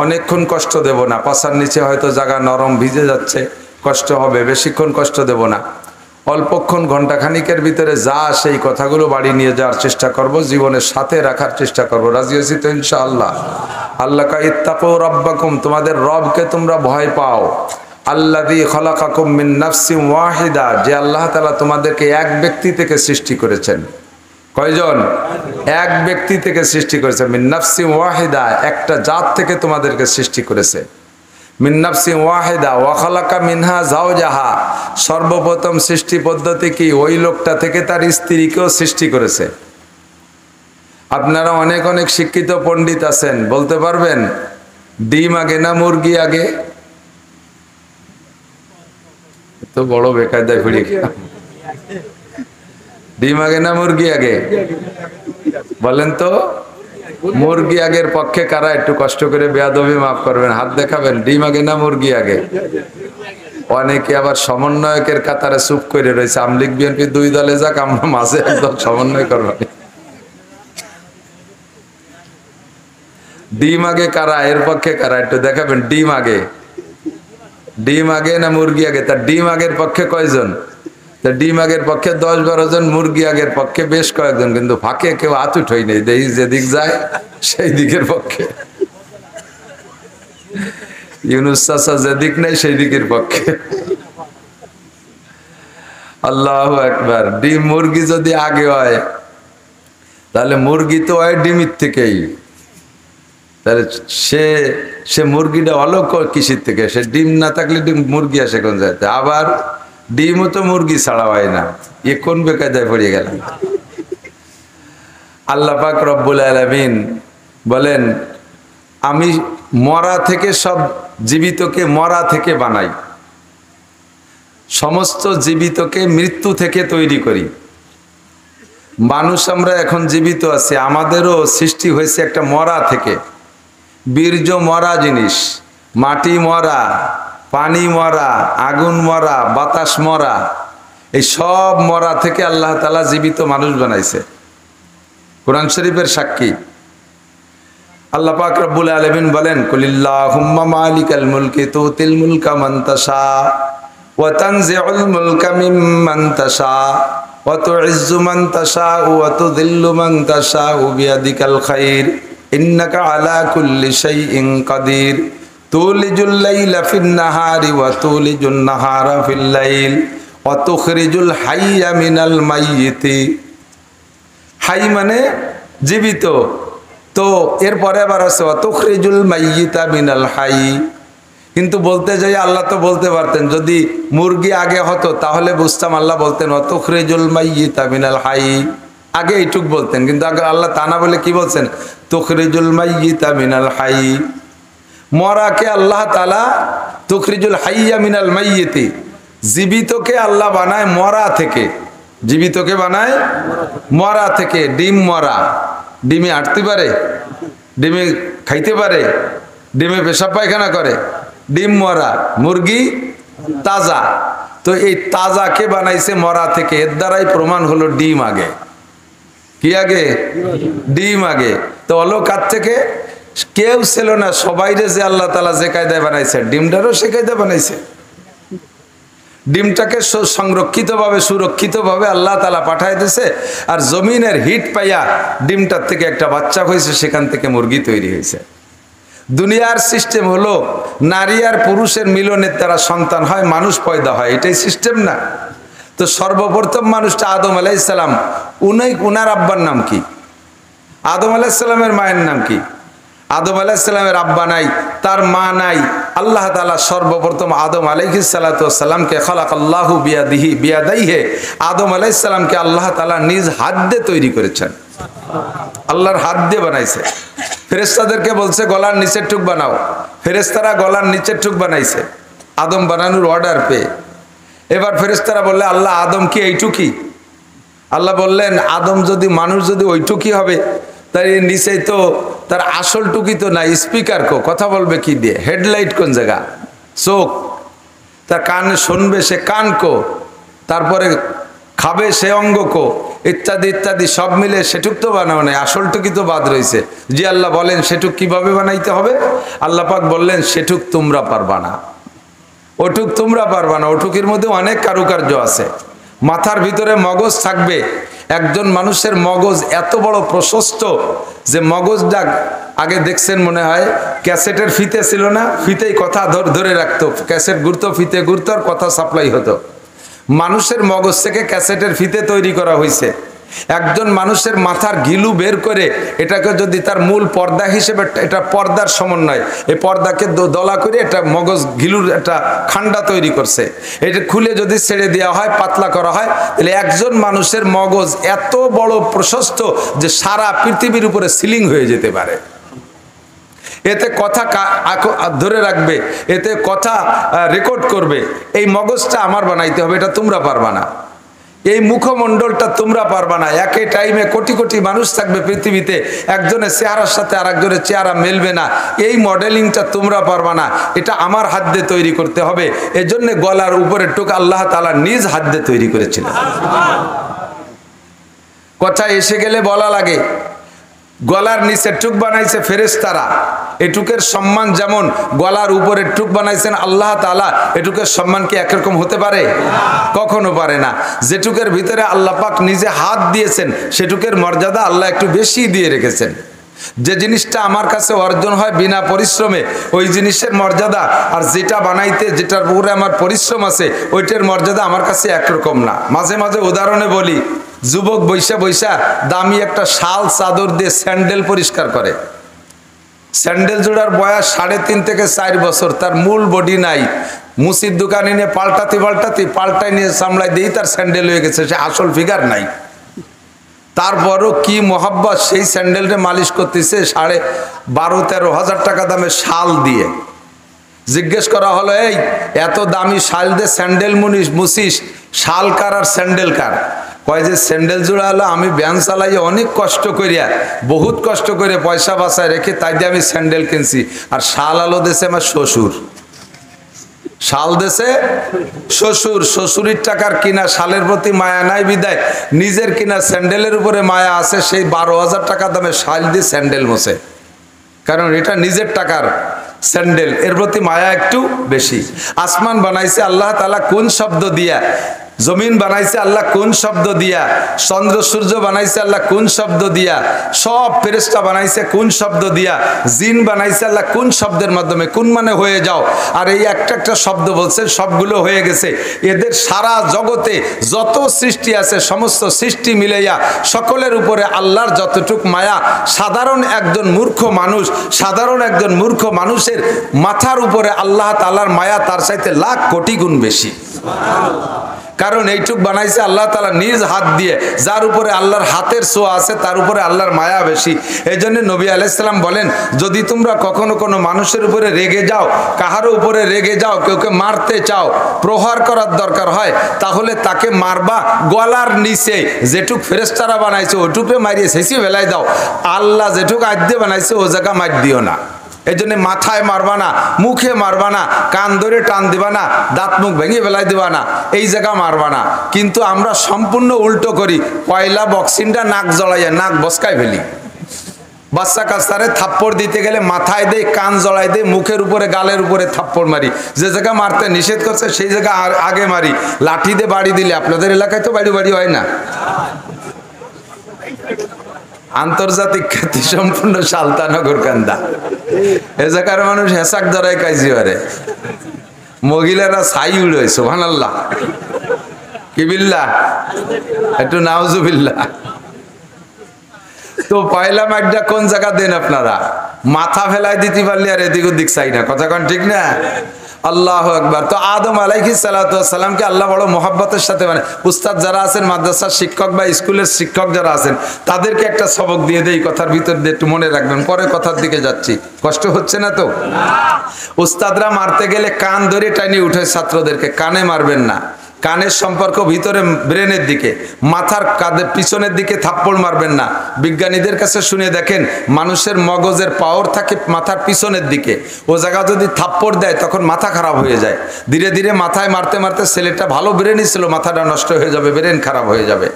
অনেকক্ষণ কষ্ট দেব না, পাশার নিচে হয়তো জায়গা নরম ভিজে যাচ্ছে, কষ্ট হবে, বেশিক্ষণ কষ্ট দেব না। অল্পক্ষণ ঘন্টাখানিকের ভিতরে যা সেই কথাগুলো বাড়ি নিয়ে যাওয়ার চেষ্টা করব, জীবনের সাথে রাখার চেষ্টা করব। রাজি আছি তো ইনশাআল্লাহ। আল্লাহ কা ইত্তাকু রাব্বাকুম, তোমাদের রবকে তোমরা ভয় পাও। আল্লাযী খালাকাকুম মিন নাফসিন ওয়াহিদা, যে আল্লাহ তাআলা তোমাদেরকে এক ব্যক্তি থেকে সৃষ্টি করেছেন। কয়জন? এক ব্যক্তি থেকে সৃষ্টি করেছে। মিন নাফসিন ওয়াহিদা, একটা জাত থেকে তোমাদেরকে সৃষ্টি করেছে। মিন নাফসিন ওয়াহিদা ওয়া খালাকা মিনহা যাওজাহা, সর্বপ্রথম সৃষ্টি পদ্ধতি কি? ওই লোকটা থেকে তার স্ত্রীকেও সৃষ্টি করেছে। আপনারা অনেক অনেক শিক্ষিত পণ্ডিত আছেন, বলতে পারবেন ডিম আগে না মুরগি আগে? তো বড় বেকায়দায় পড়ে গেলাম। ডিম আগে না মুরগি আগে? বলেন তো, মুরগি আগের পক্ষে কারা? একটু কষ্ট করে বেয়াদবি মাফ করবেন, হাত দেখাবেন। ডিম আগে না মুরগি আগে? অনেকে আবার সমন্বয়কের কাতারে চুপ করে রয়েছে। আমলিগ বিএনপি দুই দলে যাক, আমরা মাঝে একদম সমন্বয় করব। ডিম আগে কারা, এর পক্ষে কারা একটু দেখাবেন। ডিম আগে, ডিম আগে না মুরগি আগে? তার ডিম আগের পক্ষে কয়জন? ডিম আগের পক্ষে 10-12 জন, মুরগি আগের পক্ষে বেশ কয়েকজন, কিন্তু ফাঁকে কেউ আতুট হই নেই। দেখি যেদিক যায় সেই দিকের পক্ষে। ইউনুস চাচা যেদিক নেই সেই দিকের পক্ষে। আল্লাহু আকবার। ডিম মুরগি যদি আগে হয়, তাহলে মুরগি তো হয় ডিমের থেকেই। তাহলে সে মুরগিটা হলো কিসের থেকে? সে ডিম না থাকলে ডিম মুরগি আসে কোন জায়গাতে? আবার ডিমও তো মুরগি ছাড়া হয় না। এ কোন বেকায়দায় পড়ে গেল? আল্লাহ পাক রব্বুল আলামিন বলেন, আমি মরা থেকে, সব জীবিতকে মরা থেকে বানাই, সমস্ত জীবিতকে মৃত্যু থেকে তৈরি করি। মানুষ আমরা এখন জীবিত আছি, আমাদেরও সৃষ্টি হয়েছে একটা মরা থেকে। বীর্য মরা জিনিস, মাটি মরা, পানি মরা, আগুন মরা, বাতাস মরা, এই সব মরা থেকে আল্লাহ তাআলা জীবিত মানুষ বানাইছে। কোরআন শরীফের সাক্ষী। আল্লাহ পাক রব্বুল আলামিন বলেন, কুলিল্লাহুম্মা মালিকাল মুলকি তুতিল মুলকা মান তাশা ওয়া তানজিউল মুলকা মিম্মান তাশা ওয়া তুইজ্জু মান তাশা ওয়া তুযিল্লু মান তাশা বিয়াদিকাল খায়র ইন্নাকা আলা কুল্লি শাইইন কাদির তুলিজুল লাইলা ফিন নাহারি ওয়া তুলিজুন নাহারা ফিল লাইল ওয়া তুখরিজুল হাইয়া মিনাল মাইয়িতি। হাই মানে জীবিত, তো এরপরে আবার আছে ওয়া তুখরিজুল মাইয়িতা মিনাল হাই। কিন্তু বলতে যাই আল্লাহ তো বলতে পারতেন, যদি মুরগি আগে হতো তাহলে বুঝতাম আল্লাহ বলতেন ওয়া তুখরিজুল মাইয়িতা মিনাল হাই, আগে এইটুক বলতেন। কিন্তু আগে আল্লাহ তা না বলে কি বলছেন? তুখরিজুল মাইয়িতা মিনাল হাই। মরাকে আল্লাহ তাআলা তুখরিজুল হাইয়া মিনাল মাইয়িতি, জীবিতকে আল্লাহ বানায় মরা থেকে। জীবিতকে বানায় মরা থেকে। ডিম মরা, ডিমে হাঁটতে পারে, ডিমে খাইতে পারে, ডিমে পেশাব পায়খানা করে, ডিম মরা। মুরগি তাজা, তো এই তাজাকে বানাইছে মরা থেকে। এর দ্বারাই প্রমাণ হলো ডিম আগে। কি আগে? ডিম আগে। তো হলো কার থেকে? কেউ ছিল না, সবাইরে যে আল্লাহ তাআলা যে কায়দায় বানাইছে, ডিমটারও সে কায়দায় বানাইছে। ডিমটাকে সংরক্ষিতভাবে, সুরক্ষিতভাবে আল্লাহ তাআলা পাঠাই দিয়েছে। আর জমিনের হিট পাইয়া ডিমটার থেকে একটা বাচ্চা হয়েছে, সেখান থেকে মুরগি তৈরি হয়েছে। দুনিয়ার সিস্টেম হলো নারী আর পুরুষের মিলনের দ্বারা সন্তান হয়, মানুষ পয়দা হয়, এটাই সিস্টেম না? তো সর্বপ্রথম মানুষটা আদম আলাইহিস সালাম, উনার আব্বার নাম কি? আদম আলাইহিস সালামের মায়ের নাম কি? আদম আলাইহিস সালামের আব্বা নাই, তার মা নাই। আল্লাহ তাআলা সর্বপ্রথম আদম আলাইহিস সালাতু ওয়াস সালামকে খলাকাল্লাহু বিয়াদাইহি, আদম আলাইহিস সালামকে আল্লাহ তাআলা নিজ হাত দিয়ে তৈরি করেছেন, আল্লাহর হাত দিয়ে বানাইছে। ফেরেশতাদেরকে বলছে গলার নিচের টুক বানাও, ফেরেশতারা গলার নিচের টুক বানাইছে আদম বানানোর অর্ডার পেয়ে। এবার ফেরেশতারা বললে আল্লাহ আদম কি এইটুকি? আল্লাহ বললেন আদম যদি মানুষ যদি ওইটুকি হবে, তার নিচেই তো তার আসল টুকি তো নাই, স্পিকার কো কথা বলবে কি দিয়ে, হেডলাইট কোন জায়গা, চোখ, তার কানে শুনবে সে কান কো, তারপরে খাবে সে অঙ্গ কো, ইত্যাদি ইত্যাদি সব মিলে সেটুক তো বানাও নাই, আসল টুকি তো বাদ রয়েছে। জি আল্লাহ বলেন সেটুক কিভাবে বানাইতে হবে? আল্লাহ পাক বললেন সেটুক তোমরা পারবা না, ওটুক তোমরা পারবা না, ওটুকির মধ্যে অনেক কারুকার্য আছে। মাথার ভিতরে মগজ থাকবে, একজন মানুষের মগজ এত বড় প্রশস্ত যে মগজটা আগে দেখছেন মনে হয় ক্যাসেটের ফিতে ছিল না, ফিতেই কথা ধরে রাখতো, ক্যাসেট ঘুরতো, ফিতে ঘুরতো আর কথা সাপ্লাই হতো। মানুষের মগজ থেকে ক্যাসেটের ফিতে তৈরি করা হয়েছে। একজন মানুষের মাথার ঘিলু বের করে এটাকে যদি তার মূল পর্দা হিসেবে, এটা পর্দার সমন্বয়, এই পর্দাকে দলা করে এটা মগজ ঘিলুর একটা খান্ডা তৈরি করছে, এটা খুলে যদি ছেড়ে দেওয়া হয়, পাতলা করা হয়, তাহলে একজন মানুষের মগজ এত বড় প্রশস্ত যে সারা পৃথিবীর উপরে সিলিং হয়ে যেতে পারে। এতে কথা ধরে রাখবে, এতে কথা রেকর্ড করবে। এই মগজটা আমার বানাইতে হবে, এটা তোমরা পারবা না। এই মুখমণ্ডলটা তোমরা পারবা না। একই টাইমে কোটি কোটি মানুষ থাকবে পৃথিবীতে, একজনের চেহারার সাথে আর একজনের চেহারা মেলবে না, এই মডেলিংটা তোমরা পারবা না, এটা আমার হাত দিয়ে তৈরি করতে হবে। এজন্য গলার উপরে টুক আল্লাহ তাআলা নিজ হাত দিয়ে তৈরি করেছিলেন। কথা এসে গেলে বলা লাগে, গলার নিচে টুক বানাইছে ফেরেশতারা, এটুকের সম্মান যেমন গলার উপরে টুক বানাইছেন আল্লাহ তাআলা, এটুকের সম্মান কি একরকম হতে পারে? কখনো পারে না। যেটুকের ভিতরে আল্লাহ পাক নিজে হাত দিয়েছেন সেটুকের মর্যাদা আল্লাহ একটু বেশি দিয়ে রেখেছেন। যে জিনিসটা আমার কাছে অর্জন হয় বিনা পরিশ্রমে, ওই জিনিসের মর্যাদা আর যেটা বানাইতে যেটার উপরে আমার পরিশ্রম আছে ওইটার মর্যাদা আমার কাছে একরকম না। মাঝে মাঝে উদাহরণে বলি, যুবক বৈশা বৈশা দামি একটা শাল চাদর দিয়ে স্যান্ডেল পরিষ্কার করে, স্যান্ডেল জোড়ার বয়স 3.5 থেকে 4 বছর, তার মূল বডি নাই, মুসির দোকানে নিয়ে পাল্টাই নিয়ে সামলাই দিয়ে তার স্যান্ডেল হয়ে গেছে, সে আসল ফিগার নাই। তারপরও কি মোহাব্বত, সেই স্যান্ডেলটা মালিশ করতেছে 12-13 হাজার টাকা দামে শাল দিয়ে। জিজ্ঞেস করা হলো, এই এত দামি শাল দিয়ে স্যান্ডেল মুছিস, শাল কার আর স্যান্ডেল কার? কয় যে স্যান্ডেল জোড়া হলো আমি ব্যান চালাই অনেক কষ্ট করিয়া, বহুত কষ্ট করে পয়সা বাঁচায় রেখে তাই দিয়ে আমি স্যান্ডেল কিনছি, আর শাল আলো দেশে আমার শ্বশুর, শাল দেশে শ্বশুর, শ্বশুরের টাকার কিনা শালের প্রতি মায়া নাই বিদায় নিজের কিনা স্যান্ডেলের উপরে মায়া আছে, সেই 12,000 টাকা দামে শাল দিয়ে স্যান্ডেল মোছে, কারণ এটা নিজের টাকার স্যান্ডেল, এর প্রতি মায়া একটু বেশি। আসমান বানাইছে আল্লাহ তাআলা কোন শব্দ দিয়া, জমিন বানাইছে আল্লাহ কোন শব্দ দিয়া, চন্দ্র সূর্য বানাইছে আল্লাহ কোন শব্দ দিয়া, সব ফেরেশতা বানাইছে কোন শব্দ দিয়া, জিন বানাইছে আল্লাহ কোন শব্দের মাধ্যমে, কোন মানে হয়ে যাও। আর এই একটা একটা শব্দ বলছে, সবগুলো হয়ে গেছে। এদের সারা জগতে যত সৃষ্টি আছে সমস্ত সৃষ্টি মিলাইয়া সকলের উপরে আল্লাহর যতটুক মায়া, সাধারণ একজন মূর্খ মানুষের মাথার উপরে আল্লাহ তাআলার মায়া তার চাইতে লাখ কোটি গুণ বেশি। কারণ এইটুক বানাইছে আল্লাহ তাআলা নিজ হাত দিয়ে, যার উপরে আল্লাহর হাতের ছোঁয়া আছে তার উপরে আল্লাহর মায়া বেশি। এই জন্য নবী আলাইহিস সালাম বলেন, যদি তোমরা কখনো কোনো মানুষের উপরে রেগে যাও, কাহারও উপরে রেগে যাও, কেউকে মারতে চাও, প্রহার করার দরকার হয়, তাহলে তাকে মারবা গলার নিচে যেটুক ফেরেশতারা বানাইছে ওটুকে মারিয়ে শেষি বেলায় দাও, আল্লাহ যেটুক আদ্যে বানাইছে ও জায়গা মার দিও না। এই জন্য মাথায় মারবা না, মুখে মারবা না, কান ধরে টান দিবা না, দাঁত মুখ ভেঙে ফেলাই দিবা না, এই জায়গা মারবা না। কিন্তু আমরা সম্পূর্ণ উল্টো করি, পয়লা বক্সিংটা নাক জড়াইয়া নাক বসকায় ফেলি। বাচ্চা কাচ্চারে থাপ্পড় দিতে গেলে মাথায় দেয়, কান জড়াই দেয়, মুখের উপরে গালের উপরে থাপ্পড় মারি। যে জায়গা মারতে নিষেধ করছে সেই জায়গা আগে মারি। লাঠি দিয়ে বাড়ি দিলে, আপনাদের এলাকায় তো বাড়ি বাড়ি হয় না, আন্তর্জাতিক খ্যাতি সম্পূর্ণ সালতানগর কান্দা। এ জায়গার মানুষ হেসাক ধরায় কাইজি পারে, মহিলারা ছাই উড়ে। সুবহানাল্লাহ, কি বিল্লাহ, একটু নাউজুবিল্লাহ। তো পয়লা মাইডটা কোন জায়গা দেন আপনারা? মাথা ফেলাই দিতে পারলে আর এদিক ওদিক চাই না, কথা কোন ঠিক না? আল্লাহু আকবার। তো আদম আলাইহিস সালাতু ওয়াস সালামকে আল্লাহ বড় মোহাব্বতের সাথে, মানে উস্তাদ যারা আছেন, মাদ্রাসার শিক্ষক বা স্কুলের শিক্ষক যারা আছেন, তাদেরকে একটা সবক দিয়ে দেই কথার ভিতর দিয়ে, একটু মনে রাখবেন। পরে কথার দিকে যাচ্ছি, কষ্ট হচ্ছে না তো? উস্তাদরা মারতে গেলে কান ধরে টাইনি উঠে ছাত্রদেরকে, কানে মারবেন না। কানের সম্পর্ক ভিতরে ব্রেনের দিকে, মাথার কাঁধের পিছনের দিকে থাপ্পড় মারবেন না। বিজ্ঞানীদের কাছে শুনে দেখেন, মানুষের মগজের পাওয়ার থাকে মাথার পিছনের দিকে। ও জায়গা যদি থাপ্পড় দেয় তখন মাথা খারাপ হয়ে যায়। ধীরে ধীরে মাথায় মারতে মারতে ছেলেটা ভালো ব্রেনই ছিল, মাথাটা নষ্ট হয়ে যাবে, ব্রেন খারাপ হয়ে যাবে।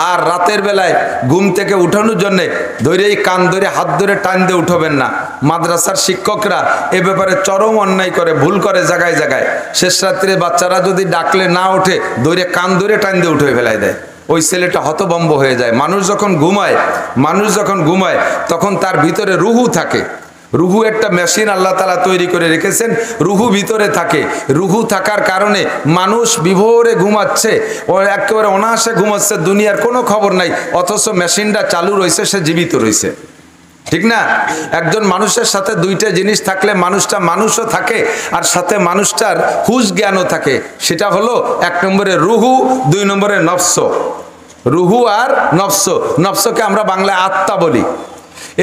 আর রাতের বেলায় ঘুম থেকে উঠানোর জন্য ধরেই কান ধরে হাত ধরে টান দিয়ে উঠবেন না। মাদ্রাসার শিক্ষকরা এ ব্যাপারে চরম অন্যায় করে, ভুল করে জায়গায় জায়গায়। শেষ রাত্রে বাচ্চারা যদি ডাকলে না ওঠে, ধরে কান ধরে টান দিয়ে উঠে ফেলাই দেয়। ওই ছেলেটা হতভম্ব হয়ে যায়। মানুষ যখন ঘুমায় তখন তার ভিতরে রুহু থাকে। রুহু একটা মেশিন আল্লাহ তাআলা তৈরি করে রেখেছেন, রুহু ভিতরে থাকে। রুহু থাকার কারণে মানুষ বিভোরে ঘুমাচ্ছে, ও একেবারে অনায়াসে ঘুমাচ্ছে, দুনিয়ার কোনো খবর নাই, অথচ মেশিনটা চালু রয়েছে, সে জীবিত রয়েছে, ঠিক না? একজন মানুষের সাথে দুইটা জিনিস থাকলে মানুষটা মানুষও থাকে, আর সাথে মানুষটার হুশ জ্ঞানও থাকে। সেটা হলো 1 নম্বরে রুহু, 2 নম্বরে নফস। রুহু আর নফস, নফসকে আমরা বাংলায় আত্মা বলি।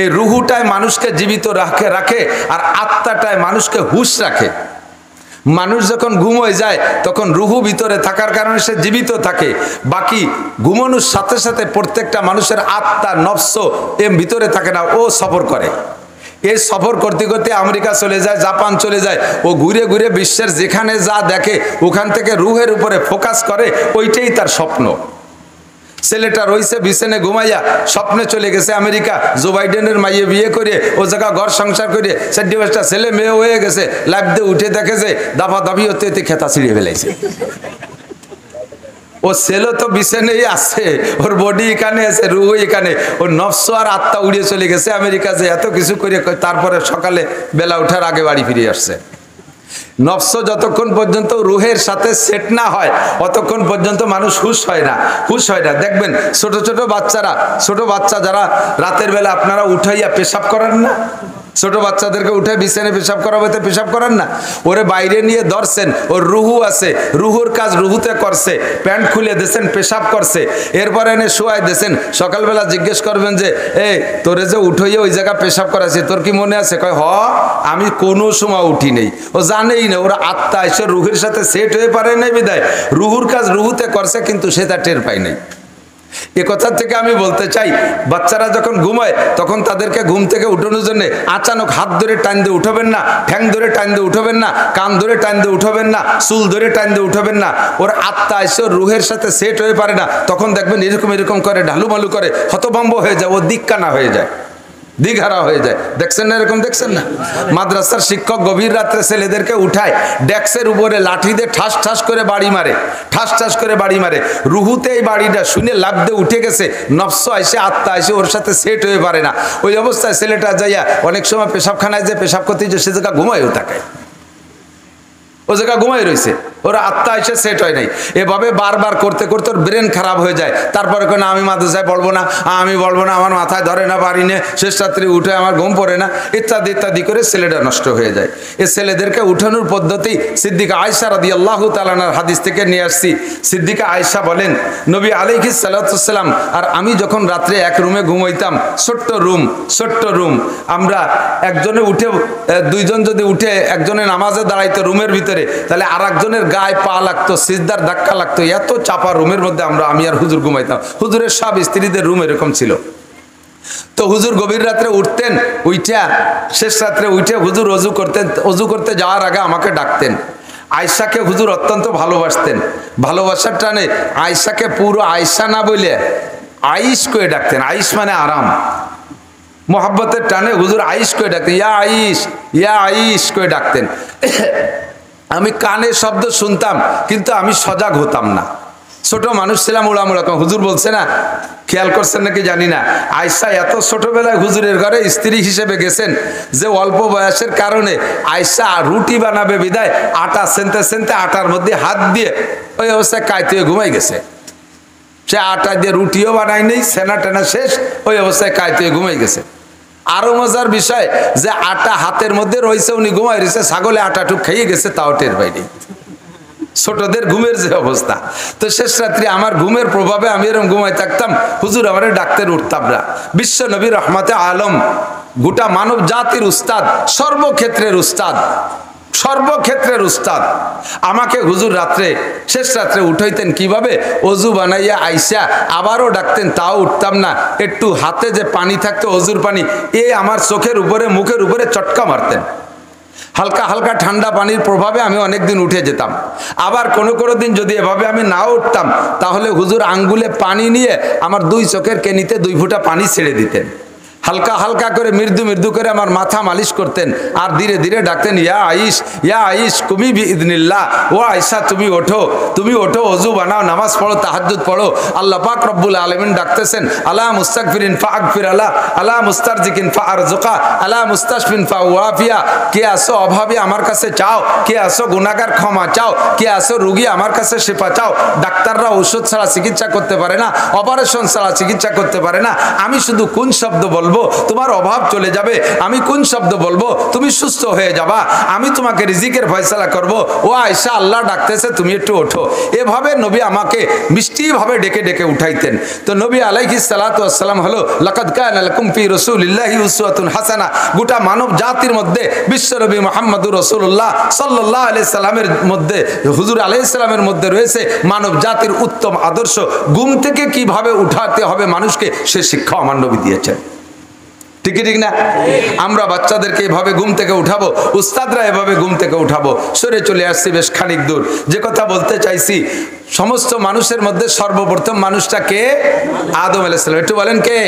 এই রুহুটায় মানুষকে জীবিত রাখে আর আত্মাটায় মানুষকে হুশ রাখে। মানুষ যখন ঘুম হয়ে যায় তখন রুহু ভিতরে থাকার কারণে সে জীবিত থাকে। বাকি ঘুমানোর সাথে সাথে প্রত্যেকটা মানুষের আত্মা নফস ভিতরে থাকে না, ও সফর করে। এই সফর করতে করতে আমেরিকা চলে যায়, জাপান চলে যায়, ও ঘুরে ঘুরে বিশ্বের যেখানে যা দেখে ওখান থেকে রুহের উপরে ফোকাস করে, ওইটাই তার স্বপ্ন। ছেলেটা রয়েছে বিছানে ঘুমাইয়া, স্বপ্নে চলে গেছে আমেরিকা, জো বাইডেনের মাইয়ে বিয়ে করে ও জায়গা ঘর সংসার করে 4-5টা ছেলে মেয়ে হয়ে গেছে। লাইফ দিয়ে উঠে দেখে যে দাফা দাবি হতে হতে খেতা ছিঁড়ে ফেলাইছে। ও ছেলে তো বিছানেই আছে, ওর বডি এখানে আছে, রুহ এখানে, ওর নফস আর আত্মা উড়িয়ে চলে গেছে আমেরিকা, যে এত কিছু করে তারপরে সকালে বেলা ওঠার আগে বাড়ি ফিরে আসছে। নফস যতক্ষণ পর্যন্ত রুহের সাথে সেট না হয় অতক্ষণ পর্যন্ত মানুষ হুশ হয় না। দেখবেন ছোট বাচ্চা যারা রাতের বেলা আপনারা উঠাইয়া পেশাব করেন না, ছোট বাচ্চাদেরকে উঠে বিছানে পেশাব করাবেতে পেশাব করেন না, ওরে বাইরে নিয়ে ধরছেন, ওর রুহু আছে, রুহুর কাজ রুহুতে করছে, প্যান্ট খুলে দিয়েছেন, পেশাব করছে, এরপর এনে শোয়াই দিয়েছেন। সকালবেলা জিজ্ঞেস করবেন যে তোরে যে উঠাইয়া ওই জায়গা পেশাব করাছে, তোর কি মনে আছে? কয় আমি কোনো সময় উঠি নেই। ও জানেই না, ওরা আত্মা এসে রুহের সাথে সেট হয়ে পারে নাই বিদায় রুহুর কাজ রুহুতে করছে, কিন্তু সে তা টের পায় নাই। এ কথা থেকে আমি বলতে চাই, বাচ্চারা যখন ঘুমায় তখন তাদেরকে ঘুম থেকে উঠানোর জন্য আচানক হাত ধরে টান দিয়ে উঠবেন না, ঠ্যাং ধরে টান দিয়ে উঠবেন না, কান ধরে টান দিয়ে উঠবেন না, চুল ধরে টান দিয়ে উঠবেন না। ওর আত্মা এসে রুহের সাথে সেট হয়ে পারে না, তখন দেখবেন এরকম করে ঢালুমালু করে হতভম্ব হয়ে যায়, ও দিককানা হয়ে যায়, দিঘারা হয়ে যায়। দেখছেন না এরকম? দেখছেন না? মাদ্রাসার শিক্ষক গভীর রাত্রে ছেলেদেরকে উঠায়, ডেস্কের উপরে লাঠি দিয়ে ঠাস ঠাস করে বাড়ি মারে। রুহুতে এই বাড়িটা শুনে লাফ দিয়ে উঠে গেছে, নফস আসে, আত্মা আসে, ওর সাথে সেট হয়ে পারে না। ওই অবস্থায় ছেলেটা যাইয়া অনেক সময় পেশাবখানায় যে পেশাব করতে যে সে জায়গা ঘুমায়ও থাকে, ও জায়গা ঘুমাই রয়েছে, ওরা আত্মা এসে সেট হয় নাই। এভাবে বারবার করতে করতে ওর ব্রেন খারাপ হয়ে যায়। তারপরে কেন আমি মাদ্রাসায় পড়বো না, আমার মাথায় ধরে না, পারি না, শেষ রাত্রি উঠে আমার ঘুম পড়ে না, ইত্যাদি করে ছেলেটা নষ্ট হয়ে যায়। এই ছেলেদেরকে উঠানোর পদ্ধতি সিদ্দিকা আয়েশা রাদিয়াল্লাহু তাআলার হাদিস থেকে নিয়ে আসছি। সিদ্দিকা আয়েশা বলেন, নবী আলাইহিস সালাতু ওয়াসসালাম আর আমি যখন রাত্রে এক রুমে ঘুমাইতাম, ছোট্ট রুম, আমরা একজনে উঠে, দুইজন যদি উঠে একজনে নামাজে দাঁড়াইতো রুমের ভিতরে, তাহলে আর একজনের গায়ে পা লাগতো, সিজদার ধাক্কা লাগতো, এত চাপা রুমের মধ্যে আমি আর হুজুর ঘুমাইতাম। হুজুরের সব স্ত্রীদের রুম এরকম ছিল। তো হুজুর গভীর রাত্রে উঠতেন, শেষ রাত্রে উঠে হুজুর অজু করতে যাওয়ার আগে আমাকে ডাকতেন। আয়েশাকে হুজুর অত্যন্ত ভালোবাসতেন, ভালোবাসার টানে আয়েশাকে পুরো আয়েশা না বলে আইস করে ডাকতেন। আইস মানে আরাম, মোহাব্বতের টানে হুজুর আইস করে ডাকতেন, ইয়া আইস করে ডাকতেন। আমি কানে শব্দ শুনতাম কিন্তু আমি সজাগ হতাম না। ছোট মানুষ ছিলাম, উড়ামুড়া হুজুর বলছে না, খেয়াল করছেন নাকি জানি না, আয়েশা এত ছোটবেলায় হুজুরের ঘরে স্ত্রী হিসেবে গেছেন যে অল্প বয়সের কারণে আয়েশা রুটি বানাবে বিদায় আটা সেনতে সেনতে আটার মধ্যে হাত দিয়ে ওই অবস্থায় কাইতে ঘুমাই গেছে। সে আটা দিয়ে রুটিও বানাই নেই, সেনা টেনা শেষ, ওই অবস্থায় কাইতে ঘুমাই গেছে। আরো মজার বিষয় যে আটা হাতের মধ্যে রয়েছে, উনি ঘুমাই রয়েছে, ছাগলে আটাটুক খেয়ে গেছে, তাও টের পাইনি। ছোটদের ঘুমের যে অবস্থা। তো শেষ রাত্রি আমার ঘুমের প্রভাবে আমি এরকম ঘুমাই থাকতাম, হুজুর আমারে ডাকতে উঠতাম না। বিশ্ব নবী রহমতে আলম, গোটা মানব জাতির উস্তাদ, সর্বক্ষেত্রের উস্তাদ, সর্বক্ষেত্রের উস্তাদ, আমাকে হুজুর রাত্রে শেষ রাত্রে উঠাইতেন কিভাবে, অজু বানাইয়া আইসা আবারও ডাকতেন, তাও উঠতাম না। একটু হাতে যে পানি থাকতো অজুর পানি, এ আমার চোখের উপরে মুখের উপরে চটকা মারতেন। হালকা হালকা ঠান্ডা পানির প্রভাবে আমি অনেকদিন উঠে যেতাম। আবার কোনো কোনো দিন যদি এভাবে আমি নাও উঠতাম, তাহলে হুজুর আঙ্গুলে পানি নিয়ে আমার দুই চোখের কেনিতে 2 ফোঁটা পানি ছেড়ে দিতেন। হালকা হালকা করে মৃদু মৃদু করে আমার মাথা মালিশ করতেন, আর ধীরে ধীরে ডাকতেন, ইয়া আইস কুমি বিইذনিল্লাহ, ও আয়েশা তুমি ওঠো, তুমি ওঠো, ওযু বানাও, নামাজ পড়ো, তাহাজ্জুদ পড়ো। আল্লাহ পাক রব্বুল আলামিন ডাকতেছেন, আলা মুস্তাগফিরিন ফাগফির আলা, আলা মুস্তারজিকিন ফারজুকা, আলা মুস্তাশফিন ফাওয়াফিয়া। কে আসো অভাবী আমার কাছে চাও, কে আসো গুনাহগার ক্ষমা চাও, কে আসো রোগী আমার কাছে শিফা চাও। ডাক্তাররা ঔষধ ছাড়া চিকিৎসা করতে পারে না, অপারেশন ছাড়া চিকিৎসা করতে পারে না। আমি শুধু কোন শব্দ বলবো তোমার অভাব চলে যাবে, আমি কোন শব্দ বলবো তুমি সুস্থ হয়ে যাবা, আমি তোমাকে রিজিকের ফয়সালা করব। ও আয়েশা, আল্লাহ ডাকতেছে, তুমি একটু ওঠো। এভাবে নবী আমাকে মিষ্টি ভাবে ডেকে ডেকে উঠাইতেন। তো নবী আলাইহিস সালাতু ওয়াস সালাম হলো লাকাদ কানা লাকুম ফি রাসূলিল্লাহি উসওয়াতুন হাসানা। গোটা মানব জাতির মধ্যে বিশ্ব নবী মুহাম্মদুর রাসূলুল্লাহ সাল্লাল্লাহু আলাইহি সাল্লামের মধ্যে, হুজুর আলাইহিস সালামের মধ্যে রয়েছে মানব জাতির উত্তম আদর্শ। ঘুম থেকে কিভাবে উঠাতে হবে মানুষকে, সে শিক্ষা আমার নবী দিয়েছেন। ঠিক ঠিক না? আমরা বাচ্চাদেরকে এভাবে ঘুম থেকে উঠাবো, উস্তাদরা এভাবে ঘুম থেকে উঠাবো। সরে চলে আসছি বেশ খানিক দূর। যে কথা বলতে চাইছি, সমস্ত মানুষের মধ্যে সর্বপ্রথম মানুষটা কে? আদম আলাইহিস সালাম। একটু বলেন কে?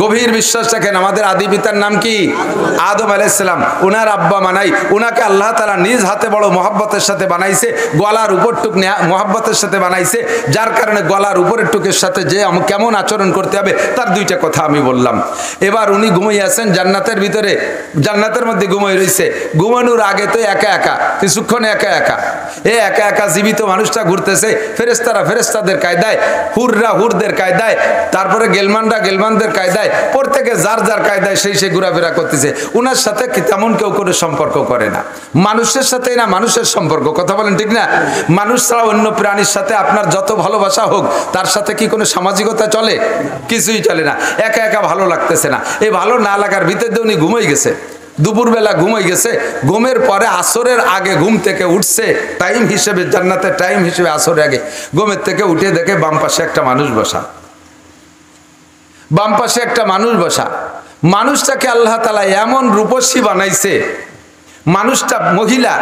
গভীর বিশ্বাস রাখেন, আমাদের আদি পিতার নাম কি? আদম আলাইহিস সালাম। উনার আব্বা মানাই, উনাকে আল্লাহ তাআলা নিজ হাতে বড় মহব্বতের সাথে বানাইছে, গলার উপর টুক মহব্বতের সাথে বানাইছে, যার কারণে গলার উপরের টুকের সাথে যে কেমন আচরণ করতে হবে তার 2টা কথা আমি বললাম। এবার উনি ঘুমিয়ে আছেন জান্নাতের ভিতরে, জান্নাতের মধ্যে ঘুমিয়ে রয়েছে। ঘুমানোর আগে তো একা একা, কিছুক্ষণ একা একা, একা একা জীবিত মানুষটা ঘুরতেছে। ফেরেশতারা ফেরেশতাদের কায়দায়, হুররা হুরদের কায়দায়, তারপরে গেলমানরা গেলমানদের কায়দায়, প্রত্যেকে যার যার কায়দায় সেই ঘোরাফেরা করতেছে। উনার সাথে তেমন কেউ কোনো সম্পর্ক করে না, মানুষের সাথে না মানুষের সম্পর্ক। কথা বলেন ঠিক না? মানুষ ছাড়া অন্য প্রাণীর সাথে আপনার যত ভালোবাসা হোক, তার সাথে কি কোনো সামাজিকতা চলে? কিছুই চলে না। একা একা ভালো লাগতেছে না, এই ভালো না লাগার ভিতরে উনি ঘুমাই গেছে। দুপুরবেলা ঘুমাই গেছে, ঘুমের পরে আসরের আগে ঘুম থেকে উঠছে, টাইম হিসেবে, জান্নাতের টাইম হিসেবে আসরের আগে ঘুমের থেকে উঠে দেখে বাম পাশে একটা মানুষ বসা, বাম পাশে একটা মানুষ বসা। মানুষটাকে আল্লাহ তাআলা এমন রূপসী বানাইছে, মানুষটা মহিলা,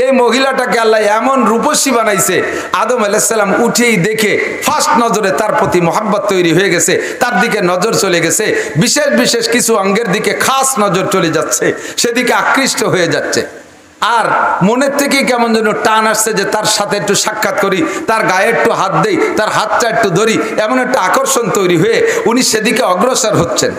এই মহিলাটাকে আল্লাহ এমন রূপসী বানাইছে, আদম আলাইহিস সালাম উঠেই দেখে ফার্স্ট নজরে তার প্রতি মহব্বত তৈরি হয়ে গেছে, তার দিকে নজর চলে গেছে। বিশেষ বিশেষ কিছু অঙ্গের দিকে খাস নজর চলে যাচ্ছে, সেদিকে আকৃষ্ট হয়ে যাচ্ছে। আর মনের থেকে কেমন যেন টান আসছে যে তার সাথে একটু সাক্ষাৎ করি, তার গায়ে একটু হাত দেই, তার হাতটা একটু ধরি, এমন একটা আকর্ষণ তৈরি হয়ে উনি সেদিকে অগ্রসর হচ্ছেন।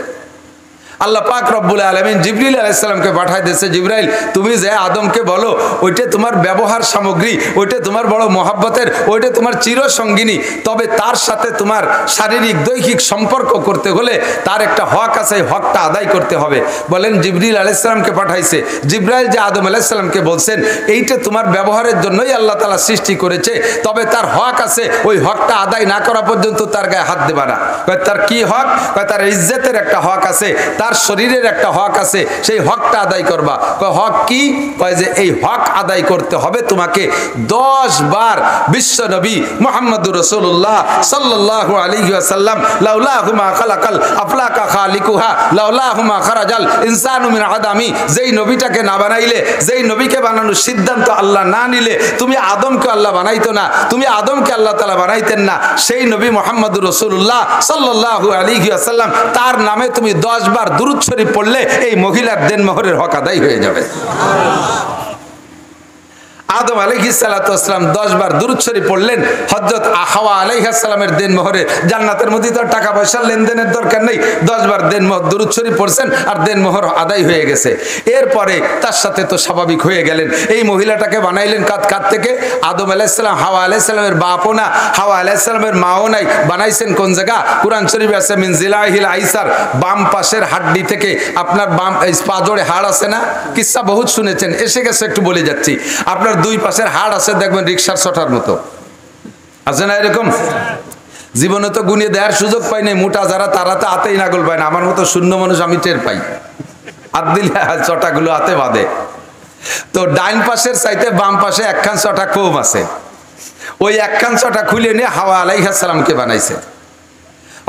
আল্লাহ পাক রব্বুল আলামিন জিবরিল আলাইহিস সালামকে পাঠায় দিয়েছে, জিবরাইল তুমি যে আদমকে বলো, ওইটা তোমার ব্যবহার সামগ্রী, ওইটা তোমার বড় মহব্বতের, ওইটা তোমার চিরসঙ্গিনী, তবে তার সাথে তোমার শারীরিক দৈহিক সম্পর্ক করতে হলে তার একটা হক আছে, হকটা আদায় করতে হবে। বলেন জিবরিল আলাইহিস সালামকে পাঠাইছে, জিবরাইল যে আদম আলাইহিস সালামকে বলছেন এইটা তোমার ব্যবহারের জন্যই আল্লাহ তাআলা সৃষ্টি করেছে, তবে তার হক আছে, ওই হকটা আদায় না করা পর্যন্ত তার গায়ে হাত দেবা না। কয় তার কি হক? কয় তার ইজ্জতের একটা হক আছে, তার শরীরের একটা হক আছে, সেই হকটা আদায় করবা। কয় হক কি? কয় যে এই হক আদায় করতে হবে তোমাকে 10 বার বিশ্ব নবী মুহাম্মদুর রাসূলুল্লাহ সাল্লাল্লাহু আলাইহি ওয়াসাল্লাম লাউলাহু মা খালাকাল আফলাকা খালিকুহা লাউলাহু মা খারাজাল ইনসানু মিন আদামি, যেই নবীটাকে না বানাইলে, যেই নবীকে বানানোর সিদ্ধান্ত আল্লাহ না নিলে তুমি আদমকে আল্লাহ বানাইতো না, তুমি আদমকে আল্লাহ তাআলা বানাইতেন না। সেই নবী মুহাম্মদুর রাসূলুল্লাহ সাল্লাল্লাহু আলাইহি ওয়াসাল্লাম তার নামে তুমি 10 বার দুরূদ শরীফ পড়লে এই মহিলার দেনমোহরের হক আদায় হয়ে যাবে। আদম আলাইহিস সালাতু ওয়াস সালাম 10 বার দুরূদ শরীফ পড়লেন। হযরত হাওয়া আলাইহিস সালামের দেনমোহরে, জান্নাতের মধ্যে তো টাকা পয়সা লেনদেনের দরকার নেই, 10 বার দেনমোহর দুরূদ শরীফ পড়ছেন আর দেনমোহর আদায় হয়ে গেছে। এরপরে তার সাথে তো স্বাভাবিক হয়ে গেলেন। এই মহিলাটাকে বানাইলেন কাত থেকে? আদম আলাইহিস সালাম হাওয়া আলাইহিস সালামের বাপও না, হাওয়া আলাইহিস সালামের মাও নাই। বানাইছেন কোন জায়গা? কুরআন শরীফে আছে মিন জিলাহিল আইসার, বাম পাশের হাড্ডি থেকে। আপনার বাম পা জোড়ে হাড় আছে না? কিসসা বহুত শুনেছেন, এসে গেছে একটু বলে যাচ্ছি। আপনার দুই পাশের হাড় আছে, দেখবেন রিকশার ছটার মতো আছে না এরকম? জীবনে তো গুনিয়ে দেওয়ার সুযোগ পাই নাই। মোটা যারা তারা তো হাতেই নাগল পায় না, আমার মতো শূন্য মানুষ আমি টের পাই। হাত দিলে চটাগুলো হাতে বাঁধে। তো ডাইন পাশের চাইতে বাম পাশে একখান চটা কম আছে। ওই একখান চটা খুলে নিয়ে হাওয়া আলাইহিস সালামকে বানাইছে।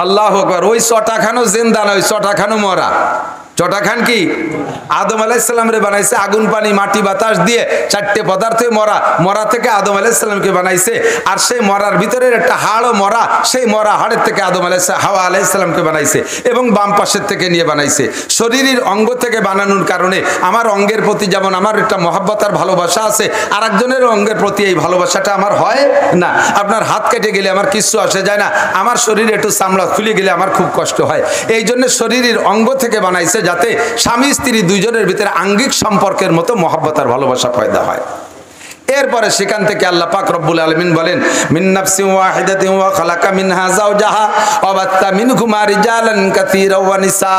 আল্লাহু আকবার। ওই চটাখানো জিন্দা না, ওই চটাখানো মরা। চটাখান কি? আদম আলাইহিস সালামরে বানাইছে আগুন পানি মাটি বাতাস দিয়ে, চারটে পদার্থে মরা। মরা থেকে আদম আলাইহিস সালামকে বানাইছে। আর সেই মরার ভিতরের একটা হাড়ও মরা, সেই মরা হাড়ের থেকে হাওয়া আলাইহিস সালামকে বানাইছে এবং বাম পাশের থেকে নিয়ে বানাইছে। শরীরের অঙ্গ থেকে বানানোর কারণে আমার অঙ্গের প্রতি যেমন আমার একটা মহব্বত আর ভালোবাসা আছে, আর একজনের অঙ্গের প্রতি এই ভালোবাসাটা আমার হয় না। আপনার হাত কেটে গেলে আমার কিচ্ছু আসে যায় না, আমার শরীরে একটু চামড়া খুলে গেলে আমার খুব কষ্ট হয়। এই জন্য শরীরের অঙ্গ থেকে বানাইছে যাতে স্বামী স্ত্রী দুইজনের ভিতরে আঙ্গিক সম্পর্কের মতো মহব্বত আর ভালোবাসা পয়দা হয়। এরপরে সেখান থেকে আল্লাহ পাক রব্বুল আলামিন বলেন মিন নাফসিন ওয়াহিদাতিন ওয়া খালাকা মিনহা যাওজাহা ওয়া বাত্তা মিনহুমা রিজালান কাসীরা ওয়া নিসা।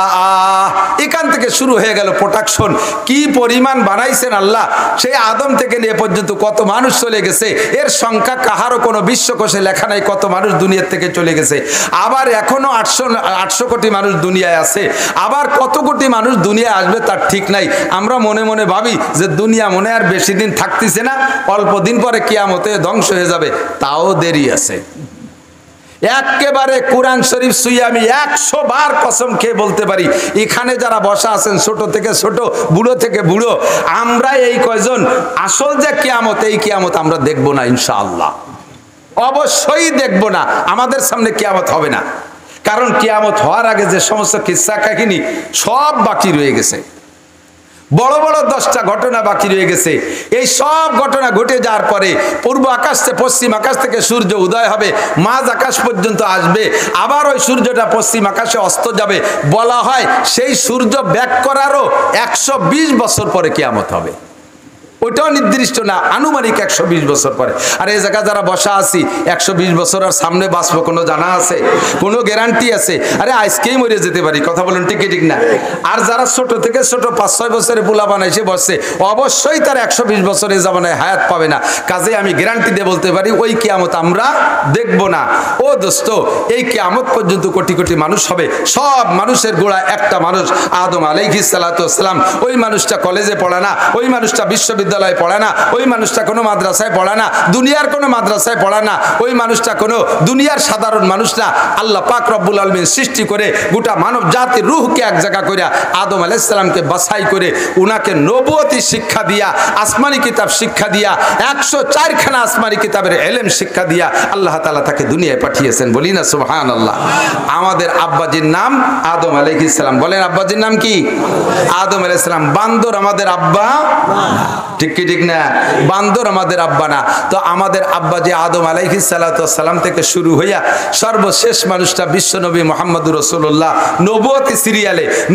এখান থেকে শুরু হয়ে গেল প্রোডাকশন। কি পরিমাণ বানাইছেন আল্লাহ! সেই আদম থেকে নিয়ে পর্যন্ত কত মানুষ চলে গেছে, এর সংখ্যা কাহারও কোনো বিশ্বকোষে লেখা নাই কত মানুষ দুনিয়ার থেকে চলে গেছে। আবার এখনো 800 কোটি মানুষ দুনিয়ায় আছে। আবার কত কোটি মানুষ দুনিয়ায় আসবে তার ঠিক নাই। আমরা মনে মনে ভাবি যে দুনিয়া মনে আর বেশি দিন থাকতেছে না, অল্প দিন পরে কিয়ামতে ধ্বংস হয়ে যাবে। তাও দেরি আছে। একেবারে কোরআন শরীফ ছুঁয়ে আমি 100 বার কসম খেয়ে বলতে পারি, এখানে যারা বসা আছেন ছোট থেকে ছোট, বুড়ো থেকে বুড়ো, আমরা এই কয়জন আসল যে কিয়ামত, এই কিয়ামত আমরা দেখব না ইনশাআল্লাহ। অবশ্যই দেখব না। আমাদের সামনে কিয়ামত হবে না, কারণ কিয়ামত হওয়ার আগে যে সমস্ত কিসসা কাহিনী সব বাকি রয়ে গেছে। বড় বড় 10টা ঘটনা বাকি রয়ে গেছে। এই সব ঘটনা ঘটে যাওয়ার পরে পূর্ব আকাশ থেকে পশ্চিম আকাশ থেকে সূর্য উদয় হবে, মাঝ আকাশ পর্যন্ত আসবে, আবার ওই সূর্যটা পশ্চিম আকাশে অস্ত যাবে। বলা হয় সেই সূর্য ব্যাক করারও 120 বছর পরে কিয়ামত হবে। ওইটাও নির্দিষ্ট না, আনুমানিক 120 বছর পরে। আর এই জায়গা যারা বসা আছি 120 বছর আর সামনে বাঁচবো কোনো জানা আছে? কোনো গ্যারান্টি আছে? আরে আজকেই মরে যেতে পারি, কথা বলেন ঠিক ঠিক না? আর যারা ছোট থেকে ছোট 5-6 বছরে পোলা বানাইছে বসছে, অবশ্যই তার 120 বছরে জামানায় হায়াত পাবে না। কাজে আমি গ্যারান্টি দিয়ে বলতে পারি ওই কিয়ামত আমরা দেখব না। ও দোস্ত, এই কিয়ামত পর্যন্ত কোটি কোটি মানুষ হবে। সব মানুষের গোড়া একটা মানুষ, আদম আলাইহিস সালাতু ওয়াস সালাম। ওই মানুষটা কলেজে পড়ে না, ওই মানুষটা বিশ্ববিদ্যালয়ে পড়ে না, ওই মানুষটা কোনো মাদ্রাসায় পড়ে না, দুনিয়ার কোনো মাদ্রাসায় পড়ে না, ওই মানুষটা কোনো দুনিয়ার সাধারণ মানুষ না। আল্লাহ পাক রব্বুল আলামিন সৃষ্টি করে গোটা মানব জাতির রূহকে এক জায়গা করে আদম আলাইহিস সালামকে বাছাই করে উনাকে নবুয়তি শিক্ষা দিয়া, আসমানি কিতাব শিক্ষা দিয়া, 104 খানা আসমানি কিতাবের ইলম শিক্ষা দিয়া আল্লাহ তাআলা তাকে দুনিয়ায় পাঠিয়েছেন। বলি না সুবহানাল্লাহ। আমাদের আব্বাজির নাম আদম আলাইহিস সালাম। বলেন আব্বাজির নাম কি? আদম আলাইহিস সালাম। বান্দর আমাদের আব্বা ঠিক কি ঠিক না? বান্দর আমাদের আব্বা না। তো আমাদের আব্বা যে আদম আলাইহিস সালাতু ওয়াস সালাম থেকে শুরু হইয়া সর্বশেষ মানুষটা বিশ্বনবী মুহাম্মদুর রাসূলুল্লাহ,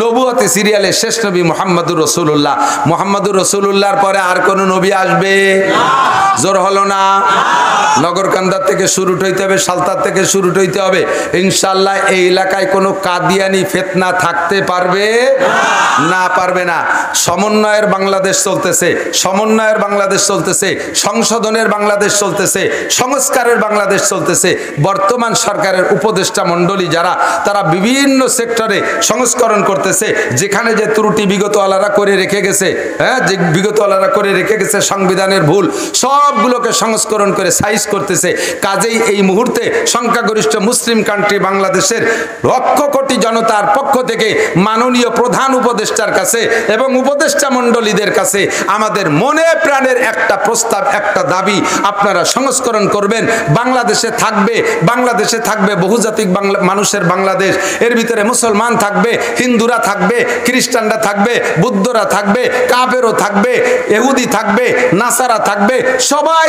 নবুয়তি সিরিয়ালে শেষ নবী মুহাম্মদুর রাসূলুল্লাহ। মুহাম্মদুর রাসূলুল্লাহর পরে আর কোন নবী আসবে? জোর হলো না? নগরকান্দার থেকে শুরু হইতে হবে, সালতার থেকে শুরু হইতে হবে। ইনশাআল্লাহ এই এলাকায় কোনো কাদিয়ানি ফিতনা থাকতে পারবে না, পারবে না। সমন্বয়ের বাংলাদেশ চলতেছে, সমন্বয়ের বাংলাদেশ চলতেছে, সংশোধনের বাংলাদেশ চলতেছে, সংস্কারের বাংলাদেশ চলতেছে। বর্তমান সরকারের উপদেষ্টা মণ্ডলী যারা, তারা বিভিন্ন সেক্টরে সংস্করণ করতেছে। যেখানে যে ত্রুটি বিগত আলারা করে রেখে গেছে, যে বিগত আলারা করে রেখে গেছে সংবিধানের ভুল, সবগুলোকে সংস্করণ করে সাইজ করতেছে। কাজেই এই মুহূর্তে সংখ্যাগরিষ্ঠ মুসলিম কান্ট্রি বাংলাদেশের লক্ষ কোটি জনতার পক্ষ থেকে মাননীয় প্রধান উপদেষ্টার কাছে এবং উপদেষ্টা মণ্ডলীদের কাছে আমাদের মনে প্রাণের একটা প্রস্তাব, একটা দাবি, আপনারা সংস্করণ করবেন। বাংলাদেশে থাকবে বহুজাতিক মানুষের বাংলাদেশ। এর ভিতরে মুসলমান থাকবে, হিন্দুরা থাকবে, খ্রিস্টানরা থাকবে, বুদ্ধরা থাকবে, কাফেরও থাকবে, ইহুদি থাকবে, নাসারা থাকবে, সবাই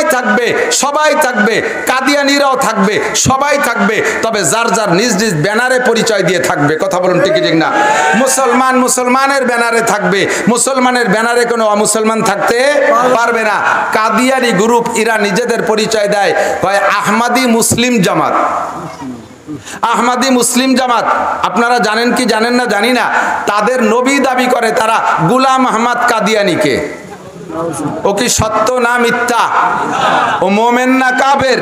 থাকবে, কাদিয়ানিরাও থাকবে, সবাই থাকবে। তবে যার যার নিজ নিজ ব্যানারে পরিচয় দিয়ে থাকবে। কথা বলুন ঠিক ঠিক না? মুসলমানের ব্যানারে থাকবে, মুসলমানের ব্যানারে কোনো অমুসলমান থাকতে পারবে না। কাদিয়ানি গ্রুপ এরা নিজেদের পরিচয় দেয় কয় আহমাদি মুসলিম জামাত। আহমাদি মুসলিম জামাত আপনারা জানেন কি জানেন না জানি না, তাদের নবী দাবি করে তারা গোলাম আহমদ কাদিয়ানিকে। ও কি সত্য না মিথ্যা? ও মোমেন না কাফের?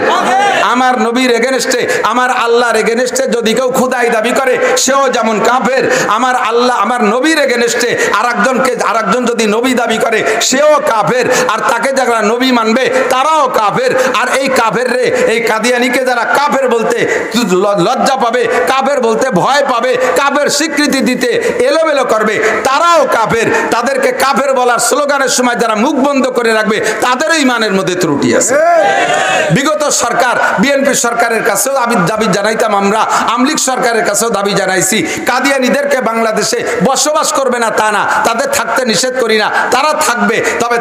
আমার নবীর এগেনস্টে, আমার আল্লাহর এগেনস্টে যদি কেউ খুদাই দাবি করে সেও যেমন কাফের। আমার আল্লাহ, আমার নবীর এগেনস্টে আরেকজন যদি নবী দাবি করে সেও কাফের। আর তাকে যারা নবী মানবে তারাও কাফের। আর এই কাফের রে, এই কাদিয়ানিকে যারা কাফের বলতে লজ্জা পাবে, কাফের বলতে ভয় পাবে, কাফের স্বীকৃতি দিতে এলোমেলো করবে, তারাও কাফের। তাদেরকে কাফের বলার স্লোগানের সময় যারা মুখ বন্ধ করে রাখবে তাদের ইমানের মধ্যে ত্রুটি আছে। বিগত সরকার, বিএনপি সরকারের কাছেও দাবি জানাইতাম আমরা, আমলিক সরকারের কাছেও দাবি জানাইছি, কাদিয়ানীদেরকে বাংলাদেশে বসবাস করবে না তা না, তাদের থাকতে নিষেধ করি না, তারা থাকবে। তবে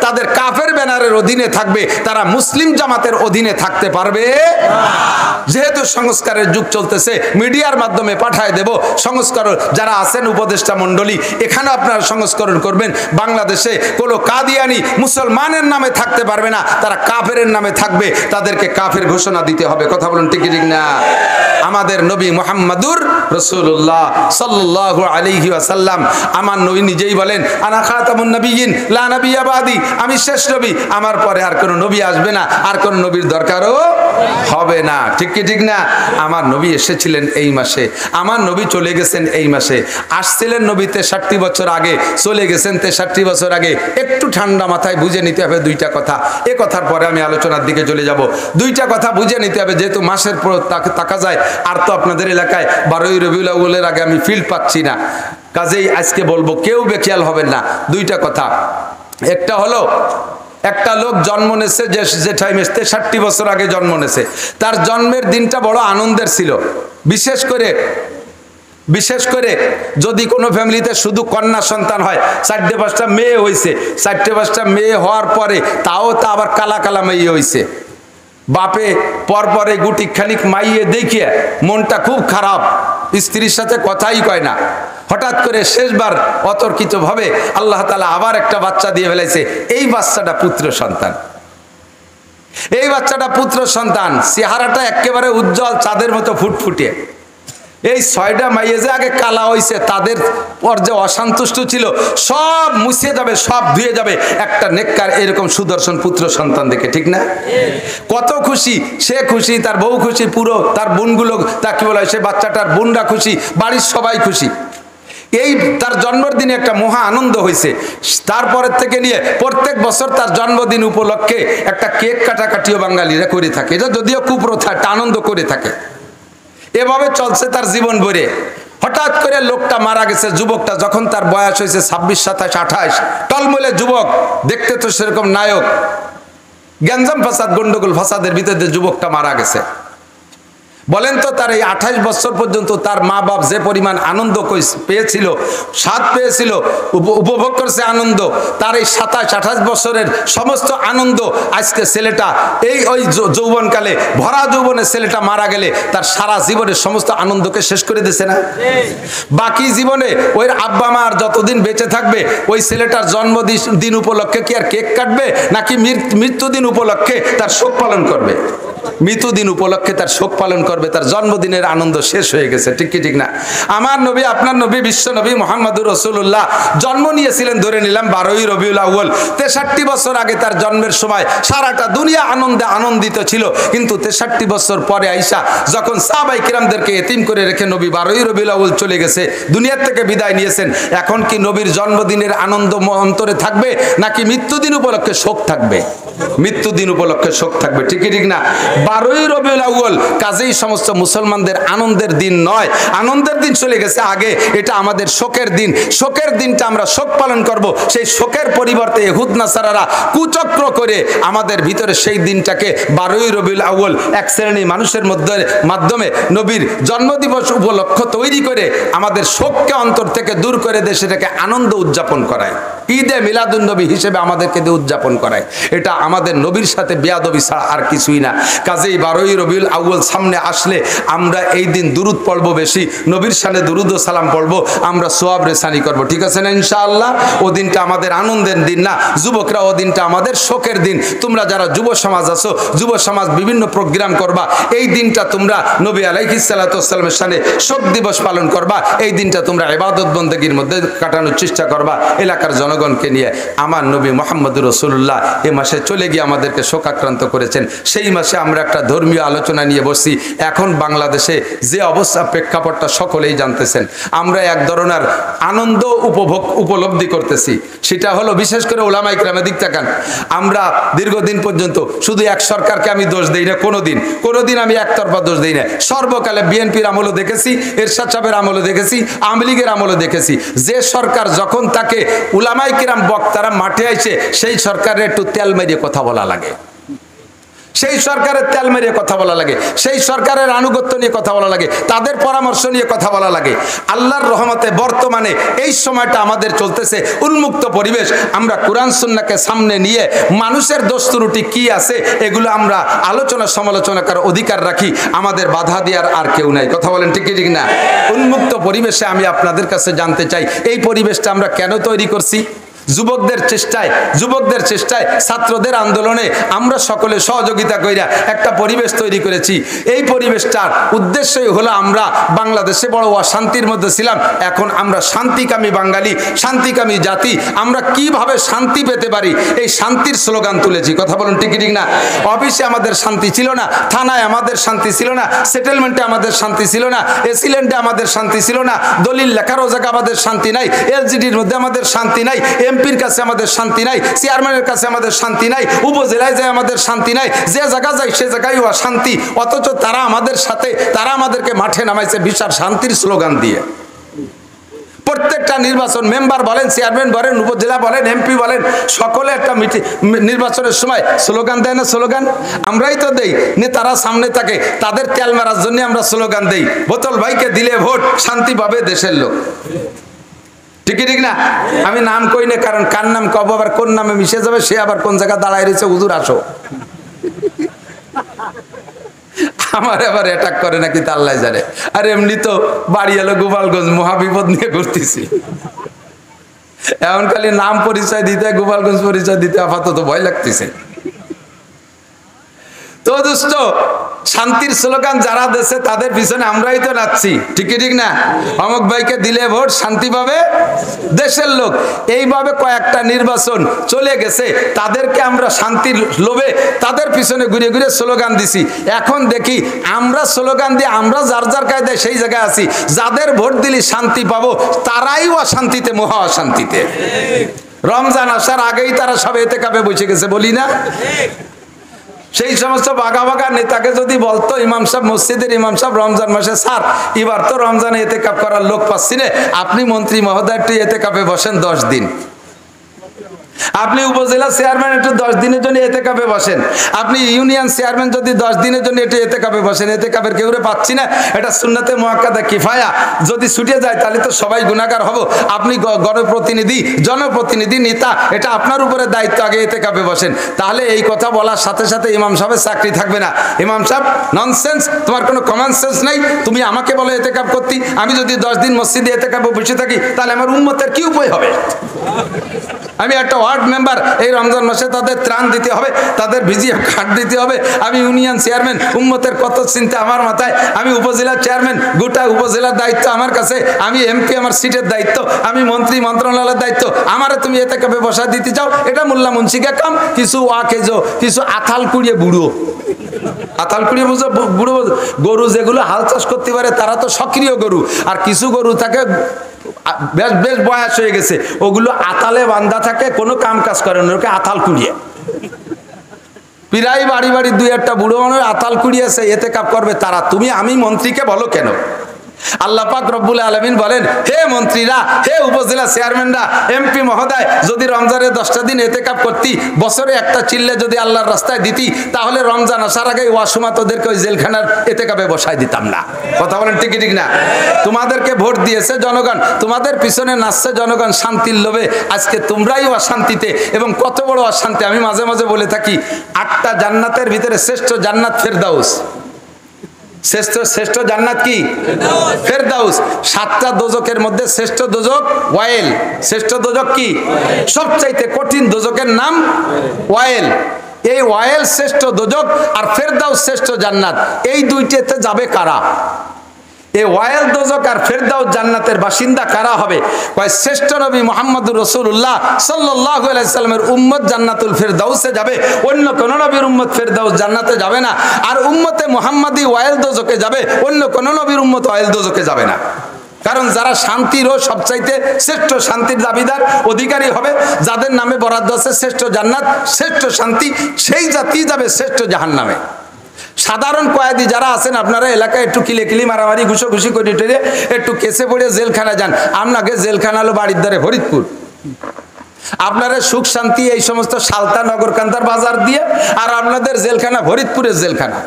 তাদের কাফের ব্যানারের অধীনে থাকবে, তারা মুসলিম জামাতের অধীনে থাকতে পারবে। যেহেতু সংস্কারের যুগ চলতেছে, মিডিয়ার মাধ্যমে পাঠায় দেব সংস্করণ। যারা আছেন উপদেষ্টা মণ্ডলী, এখানে আপনারা সংস্করণ করবেন। বাংলাদেশে কোনো কাদিয়ানি মুসলমানের নামে থাকতে পারবে না, তারা কাফেরের নামে থাকবে, তাদেরকে কাফের ঘোষণা দিতে হবে। কথা বলুন ঠিক ঠিক না? আমাদের নবী মুহাম্মাদুর রাসূলুল্লাহ সাল্লাল্লাহু আলাইহি ওয়াসাল্লাম, আমার নবী নিজেই বলেন আনা খাতামুন নবিয়্যিন লা নাবিয়্যা বাদি, আমি শেষ নবী, আমার পরে আর কোনো নবী আসবে না, আর কোনো নবীর দরকারও হবে না। ঠিক কি ঠিক না? আমার নবী এসেছিলেন এই মাসে, আমার নবী চলে গেছেন এই মাসে। আসছিলেন নবী 63 বছর আগে, চলে গেছেন 63 বছর আগে। একটু ঠান্ডা মাথায় বুঝে নিতে হবে দুইটা কথা। এ কথার পরে আমি আলোচনার দিকে চলে যাব। দুইটা কথা বুঝে নিতে হবে, যেহেতু মাসের পর তাকা যায়। আর তো আপনাদের এলাকায় 12ই রবিউল আউয়ালের আগে আমি ফিল পাচ্ছি না, কাজেই আজকে বলবো, কেউ বেখেয়াল হবেন না। দুইটা কথা, একটা হলো একটা লোক জন্ম নেছে যে টাইমে 63 বছর আগে জন্ম নেছে, তার জন্মের দিনটা বড় আনন্দের ছিল। বিশেষ করে যদি কোনো ফ্যামিলিতে শুধু কন্যা সন্তান হয়, 4-5টা মেয়ে হয়েছে, 4-5টা মেয়ে হওয়ার পরে তাও তা আবার কালা কালা মেয়ে হয়েছে, বাপে পরপরে গুটি খানিক মাইয়ে দেখিয়ে মনটা খুব খারাপ, স্ত্রীর সাথে কথাই কয় না। হঠাৎ করে শেষবার অতর্কিতভাবে আল্লাহ তাআলা আবার একটা বাচ্চা দিয়ে ফেলেছে। এই বাচ্চাটা পুত্র সন্তান, এই বাচ্চাটা পুত্র সন্তান, চেহারাটা একেবারে উজ্জ্বল, চাঁদের মতো ফুটফুটে। এই 6টা মাইয়ে যে আগে কালা হয়েছে, তাদের পর যে অসন্তুষ্ট ছিল সব মুছে যাবে, সব ধুয়ে যাবে একটা নেককার এরকম সুদর্শন পুত্র সন্তান দেখে। ঠিক না? কত খুশি সে, খুশি তার বউ খুশি, পুরো তার বোনগুলো, তা কি বলা হয়, সে বাচ্চাটার বোনরা খুশি, বাড়ির সবাই খুশি। এই তার জন্মদিনে একটা মহা আনন্দ হয়েছে। তারপরের থেকে নিয়ে প্রত্যেক বছর তার জন্মদিন উপলক্ষে একটা কেক কাটাকাটিও বাঙালিরা করে থাকে। এটা যদিও কুপ্রথা, একটা আনন্দ করে থাকে। এভাবে চলছে তার জীবন ভরে। হঠাৎ করে লোকটা মারা গেছে, যুবকটা, যখন তার বয়স হয়েছে 26, 27, 28, টলমলে যুবক, দেখতে তো সেরকম নায়ক। গ্যাঞ্জাম ফাসাদ, গন্ডগোল ফাসাদের ভিতরে যুবকটা মারা গেছে। বলেন তো, তার এই 28 বছর পর্যন্ত তার মা বাপ যে পরিমাণ আনন্দ পেয়েছিল, স্বাদ পেয়েছিল, উপভোগ করছে আনন্দ, তার এই 27-28 বছরের সমস্ত আনন্দ আজকে ছেলেটা ওই যৌবনকালে, ভরা যৌবনে ছেলেটা মারা গেলে তার সারা জীবনের সমস্ত আনন্দকে শেষ করে দিয়েছে না? বাকি জীবনে ওই আব্বা মা আর যতদিন বেঁচে থাকবে, ওই ছেলেটার জন্মদিন উপলক্ষে কি আর কেক কাটবে, নাকি মৃত্যুদিন উপলক্ষে তার শোক পালন করবে? মৃত্যুদিন উপলক্ষে তার শোক পালন করবে, তার জন্মদিনের আনন্দ শেষ হয়ে গেছে। ঠিক কি ঠিক না? আমার নবী, আপনার নবী, বিশ্ব নবী মুহাম্মদুর রাসূলুল্লাহ জন্ম নিয়েছিলেন ধরে নিলাম 12ই রবিউল আউয়াল। 63 বছর আগে তার জন্মের সময় সারাটা দুনিয়া আনন্দে আনন্দিত ছিল। কিন্তু 63 বছর পরে আইসা যখন সাহাবায়ে কিরামদেরকে এতিম করে রেখে নবী 12ই রবিউল আউয়াল চলে গেছে, দুনিয়ার থেকে বিদায় নিয়েছেন, এখন কি নবীর জন্মদিনের আনন্দ অন্তরে থাকবে, নাকি মৃত্যুদিন উপলক্ষে শোক থাকবে? মৃত্যুদিন উপলক্ষে শোক থাকবে। ঠিক ঠিক না? 12ই রবিউল আউয়াল, কাজেই সমস্ত মুসলমানদের আনন্দের দিন নয়, আনন্দের দিন চলে গেছে আগে, এটা আমাদের শোকের দিন। শোকের দিনটা আমরা শোক পালন করব। সেই শোকের পরিবর্তে ইহুদ নাসারারা কুচক্র করে আমাদের ভিতরে সেই দিনটাকে 12ই রবিউল আউয়াল এক শ্রেণী মানুষের মাধ্যমে নবীর জন্মদিবস উপলক্ষ তৈরি করে আমাদের শোককে অন্তর থেকে দূর করে দেয়, সেটাকে আনন্দ উদযাপন করায়, ঈদে মিলাদুন নবী হিসেবে আমাদেরকে দিয়ে উদযাপন করায়। এটা আমাদের নবীর সাথে বেয়াদবি ছাড়া আর কিছুই না। কাজেই 12ই রবিউল আউয়াল সামনে আসলে আমরা এই দিন দুরুদ পড়বো, বেশি নবীর সামনে দুরুদ ও সালাম পড়বো, আমরা সোয়াব রেসানি করবো, ঠিক আছে না ইনশাআল্লাহ? ও দিনটা আমাদের আনন্দের দিন না যুবকরা, ও দিনটা আমাদের শোকের দিন। তোমরা যারা যুব সমাজ আছো, যুব সমাজ বিভিন্ন প্রোগ্রাম করবা, এই দিনটা তোমরা নবী আলাইহিস সালাতু ওয়াস সালামের সামনে শোক দিবস পালন করবা, এই দিনটা তোমরা ইবাদত বন্দেগীর মধ্যে কাটানোর চেষ্টা করবা এলাকার জনগণকে নিয়ে। আমার নবী মুহাম্মদুর রাসূলুল্লাহ এই মাসে চলে গিয়ে আমাদেরকে শোকাক্রান্ত করেছেন। সেই মাসে আমরা একটা ধর্মীয় আলোচনা নিয়ে বসছি। এখন বাংলাদেশে যে অবস্থা, প্রেক্ষাপটটা সকলেই জানতেছেন। আমরা এক ধরনের আনন্দ উপলব্ধি করতেছি, সেটা হলো বিশেষ করে উলামা ইকরামের দিক তাকান। আমরা দীর্ঘদিন পর্যন্ত শুধু এক সরকারকে আমি দোষ দেই না, কোনোদিন আমি একতরফা দোষ দেই না। সর্বকালে বিএনপির আমলও দেখেছি, এরশাদ সাহেবের আমলও দেখেছি, আওয়ামী লীগের আমলও দেখেছি। যে সরকার যখন তাকে উলামায়ে কিরাম বক্তারা মাঠে আইছে, সেই সরকারের একটু তেল মেরিয়ে কথা বলা লাগে, সেই সরকারের তেল মেরিয়ে কথা বলা লাগে, সেই সরকারের আনুগত্য নিয়ে কথা বলা লাগে, তাদের পরামর্শ নিয়ে কথা বলা লাগে। আল্লাহর রহমতে বর্তমানে এই সময়টা আমাদের চলতেছে উন্মুক্ত পরিবেশ। আমরা কোরআন সুন্নাহকে সামনে নিয়ে মানুষের দোষ ত্রুটি কি আছে এগুলো আমরা আলোচনা সমালোচনা করার অধিকার রাখি, আমাদের বাধা দেওয়ার আর কেউ নাই। কথা বলেন ঠিক ঠিক না? উন্মুক্ত পরিবেশে আমি আপনাদের কাছে জানতে চাই, এই পরিবেশটা আমরা কেন তৈরি করছি? যুবকদের চেষ্টায় ছাত্রদের আন্দোলনে আমরা সকলে সহযোগিতা কইরা একটা পরিবেশ তৈরি করেছি। এই পরিবেশটার উদ্দেশ্যই হলো আমরা বাংলাদেশে বড় অশান্তির মধ্যে ছিলাম, এখন আমরা শান্তিকামী বাঙালি, শান্তিকামী জাতি, আমরা কিভাবে শান্তি পেতে পারি এই শান্তির স্লোগান তুলেছি। কথা বলুন ঠিক ঠিক না? অফিসে আমাদের শান্তি ছিল না, থানায় আমাদের শান্তি ছিল না, সেটেলমেন্টে আমাদের শান্তি ছিল না, এসিল্যান্ডে আমাদের শান্তি ছিল না, দলিল লেখারও জায়গা আমাদের শান্তি নাই, এলজিডির মধ্যে আমাদের শান্তি নাই, এমপির কাছে আমাদের শান্তি নাই, চেয়ারম্যানের কাছে আমাদের শান্তি নাই, উপজেলায় যায় আমাদের শান্তি নাই, যে জায়গা যায় সে জায়গায় শান্তি। অথচ তারা আমাদের সাথে, তারা আমাদেরকে মাঠে নামাইছে বিশাল শান্তির স্লোগান দিয়ে। প্রত্যেকটা নির্বাচন, মেম্বার বলেন, চেয়ারম্যান বলেন, উপজেলা বলেন, এমপি বলেন, সকলে একটা নির্বাচনের সময় স্লোগান দেয় না? স্লোগান আমরাই তো দেই, নেতারা সামনে থাকে, তাদের তেল মারার জন্য আমরা স্লোগান দেই, বোতল ভাইকে দিলে ভোট, শান্তি পাবে দেশের লোক, ঠিক না? আমি নাম কই না, কারণ কার নাম কব আবার কোন নামে মিশে যাবে, সে আবার কোন জায়গায় দাঁড়ায় রয়েছে, হুজুর আসো, আমার আবার অ্যাটাক করে নাকি তা আল্লাহ জানে। আর এমনি তো বাড়ি এলো গোপালগঞ্জ, মহাবিপদ নিয়ে ঘুরতেছি, এমন খালি নাম পরিচয় দিতে, গোপালগঞ্জ পরিচয় দিতে আপাতত ভয় লাগতেছে। তো দুষ্ট শান্তির স্লোগান যারা দেশে, তাদের পিছনে আমরাই তো নাচছি, ঠিক না? অমুক ভাইকে দিলে ভোট, শান্তি পাবে দেশের লোক। এইভাবে কয়েকটা নির্বাচন চলে গেছে, তাদেরকে আমরা শান্তির লোভে তাদের পিছনে ঘুরে ঘুরে স্লোগান দিছি। এখন দেখি আমরা স্লোগান দিয়ে আমরা যার যার কায়দায় সেই জায়গায় আছি, যাদের ভোট দিলি শান্তি পাবো, তারাই অশান্তিতে, মহা অশান্তিতে। রমজান আসার আগেই তারা সব এতেকাফে বসে গেছে, বলি না? সেই সমস্ত বাঘা বাঘা নেতাকে যদি বলতো, ইমাম সাহেব, মসজিদের ইমাম সাহেব, রমজান মাসে স্যার এবার তো রমজানে এতেকাফ করার লোক পাচ্ছি না, আপনি মন্ত্রী মহোদয় একটু এতেকাফে বসেন 10 দিন, আপনি উপজেলা চেয়ারম্যান একটু 10 দিনের জন্য এতেকাফে বসেন, আপনি ইউনিয়ন চেয়ারম্যান যদি 10 দিনের জন্য একটু এতেকাফে বসেন, এতেকাফের কেউরে পাচ্ছি না, এটা সুন্নাতে মুআক্কাদা কিফায়া, যদি ছুটে যায় তাহলে তো সবাই গুনাহগার হব। আপনি গণপ্রতিনিধি, জনপ্রতিনিধি, নেতা, এটা আপনার উপরে দায়িত্ব, আগে এতেকাফে বসেন। তাহলে এই কথা বলার সাথে সাথে ইমাম সাহেবের চাকরি থাকবে না। ইমাম সাহেব ননসেন্স, তোমার কোনো কমন সেন্স নাই, তুমি আমাকে বলো এতেকাফ করতে, আমি যদি 10 দিন মসজিদে এতেকাফে বসে থাকি, তাহলে আমার উম্মতের কি উপায় হবে? আমি একটা ওয়ার্ড মেম্বার, এই রমজান মাসে তাদের ত্রাণ দিতে হবে, তাদের ভিজিএ কার্ড দিতে হবে, আমি ইউনিয়ন চেয়ারম্যান, উম্মতের কত চিন্তা আমার মাথায়, আমি উপজেলা চেয়ারম্যান, গোটা উপজেলার দায়িত্ব আমার কাছে, আমি এমপি, আমার সিটের দায়িত্ব, আমি মন্ত্রী, মন্ত্রণালয়ের দায়িত্ব, আমারে তুমি এতেকাফে বসা দিতে চাও, এটা মোল্লা মুন্সিকে কাম। কিছু ওয়াকেজো, কিছু আথাল কুড়িয়ে বুড়ো, আথাল কুড়িয়ে বুঝো, বুড়ো গরু যেগুলো হাল চাষ করতে পারে তারা তো সক্রিয় গরু, আর কিছু গরু থাকে বেশ বেশ বয়স হয়ে গেছে, ওগুলো আতালে বান্ধা থাকে, কোনো কাম কাজ করে না, ওকে আতাল কুড়িয়ে। প্রায় বাড়ি বাড়ি দুই একটা বুড়ো মানুষ আতাল কুড়িয়েছে এতেকাপ করবে তারা, তুমি আমি মন্ত্রীকে বলো কেন? আল্লাহ পাক রব্বুল আলামিন বলেন, হে মন্ত্রীরা, হে উপজেলা চেয়ারম্যানরা, এমপি মহোদয়, যদি রমজানের 10টা দিন এতেকাপ করতি, বছরে একটা চিল্লে যদি আল্লাহর রাস্তায় দিতি, তাহলে রমজান আসার আগে ওয়াসমা তোদেরকে ওই জেলখানার এতেকাপে বসাই দিতাম না। কথা বলেন ঠিক ঠিক না? তোমাদেরকে ভোট দিয়েছে জনগণ, তোমাদের পিছনে নাচছে জনগণ শান্তির লোভে, আজকে তোমরাই অশান্তিতে। এবং কত বড় অশান্তি, আমি মাঝে মাঝে বলে থাকি, 8টা জান্নাতের ভিতরে শ্রেষ্ঠ জান্নাত ফেরদাউস। শ্রেষ্ঠ জান্নাত কি? ফেরদাউস। 7টা দোজকের মধ্যে শ্রেষ্ঠ দোজক ওয়াইল। শ্রেষ্ঠ দোজক কি? সবচাইতে কঠিন দোজকের নাম ওয়াইল। এই ওয়াইল শ্রেষ্ঠ দোজক আর ফেরদাউস শ্রেষ্ঠ জান্নাত, এই দুইটাতে যাবে কারা? এই ওয়াইল দোজক আর ফেরদাউস জান্নাতের বাসিন্দা কারা হবে? কয় শ্রেষ্ঠ নবী মুহাম্মদুর রাসূলুল্লাহ সাল্লাল্লাহু আলাইহি সাল্লামের উম্মত জান্নাতুল ফেরদাউসে যাবে, অন্য কোন নবীর উম্মত ফেরদাউস জান্নাতে যাবে না। আর উম্মতে মুহাম্মাদি ওয়াইল দোজকে যাবে, অন্য কোন নবীর উম্মত ওয়াইল দোজকে যাবে না। কারণ যারা শান্তিরও সবচাইতে শ্রেষ্ঠ শান্তির দাবিদার অধিকারী হবে, যাদের নামে বরাদ্দ আছে শ্রেষ্ঠ জান্নাত, শ্রেষ্ঠ শান্তি, সেই জাতি যাবে শ্রেষ্ঠ জাহান্নামে। সাধারণ কয়েদি যারা আছেন আপনারা এলাকায় একটু কিলি মারামারি ঘুষোঘুষি করে টেরে একটু কেসে পড়ে জেলখানা যান, আপনাকে জেলখানা হলো বাড়ির দ্বারে ফরিদপুর। আপনারা সুখ শান্তি এই সমস্ত সালতা নগরকান্দার বাজার দিয়ে, আর আপনাদের জেলখানা ফরিদপুরের জেলখানা।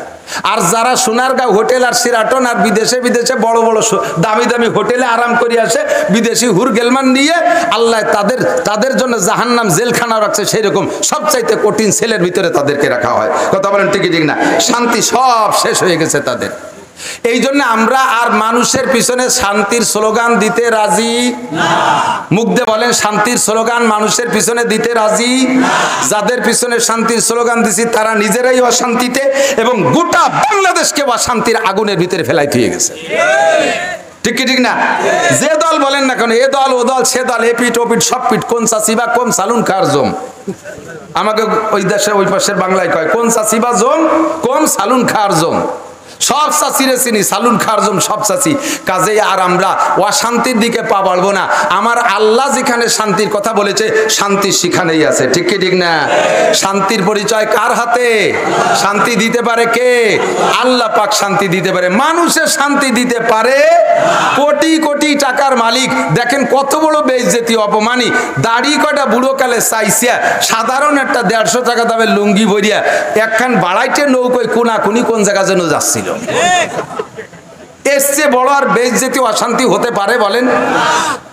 আর যারা সোনারগাঁও হোটেল আর সিরাটন আর বিদেশে বিদেশে বড় বড় দামি দামি হোটেলে আরাম করে আসে, বিদেশি হুর গেলমান নিয়ে, আল্লাহ তাদের জন্য জাহান্নাম জেলখানা রাখছে, সেই রকম সবচাইতে কঠিন সেলের ভিতরে তাদেরকে রাখা হয়। কথা বলেন ঠিক ঠিক না? শান্তি সব শেষ হয়ে গেছে তাদের। এই জন্য আমরা আর মানুষের পিছনে শান্তির স্লোগান দিতে রাজি না। মুখ দিয়ে বলেন, শান্তির স্লোগান মানুষের পিছনে দিতে রাজি না। যাদের পিছনে শান্তির স্লোগান দিছি তারা নিজেরাই অশান্তিতে এবং গোটা বাংলাদেশকে অশান্তির আগুনের ভিতরে ফেলাই দিয়ে গেছে। ঠিক কি ঠিক না? যে দল বলেন না কেন, এ দল ও দল সে দল, এপিট ওপিট সব পিট, কোন চাষিবা কোন সালুন খার জম। আমাকে ওই দেশে ওই পাশের বাংলায় কয়, কোন চাষিবা জম কোন সালুন খার জম। সব চাষিরে চিনি, সালুন খারজম সব চাষি। কাজেই আর আমরা অশান্তির দিকে পা বাড়বো না। আমার আল্লাহ যেখানে শান্তির কথা বলেছে, শান্তি সেখানেই আছে। ঠিক কি ঠিক না? শান্তির পরিচয় কার হাতে? শান্তি দিতে পারে কে? আল্লাহ পাক শান্তি দিতে পারে। মানুষের শান্তি দিতে পারে কোটি কোটি টাকার মালিক। দেখেন কত বড় বেইজ্জতি অপমানি, দাড়ি কটা বুড়ো কালে চাইছিয়া সাধারণ একটা 150 টাকা দামের লুঙ্গি ভরিয়া একখান বাড়াইতে নৌকোয় কোনাকুনি কোন জায়গা যেন যাচ্ছিল। এসছে বড় আর বেইজ্জতি অশান্তি হতে পারে বলেন?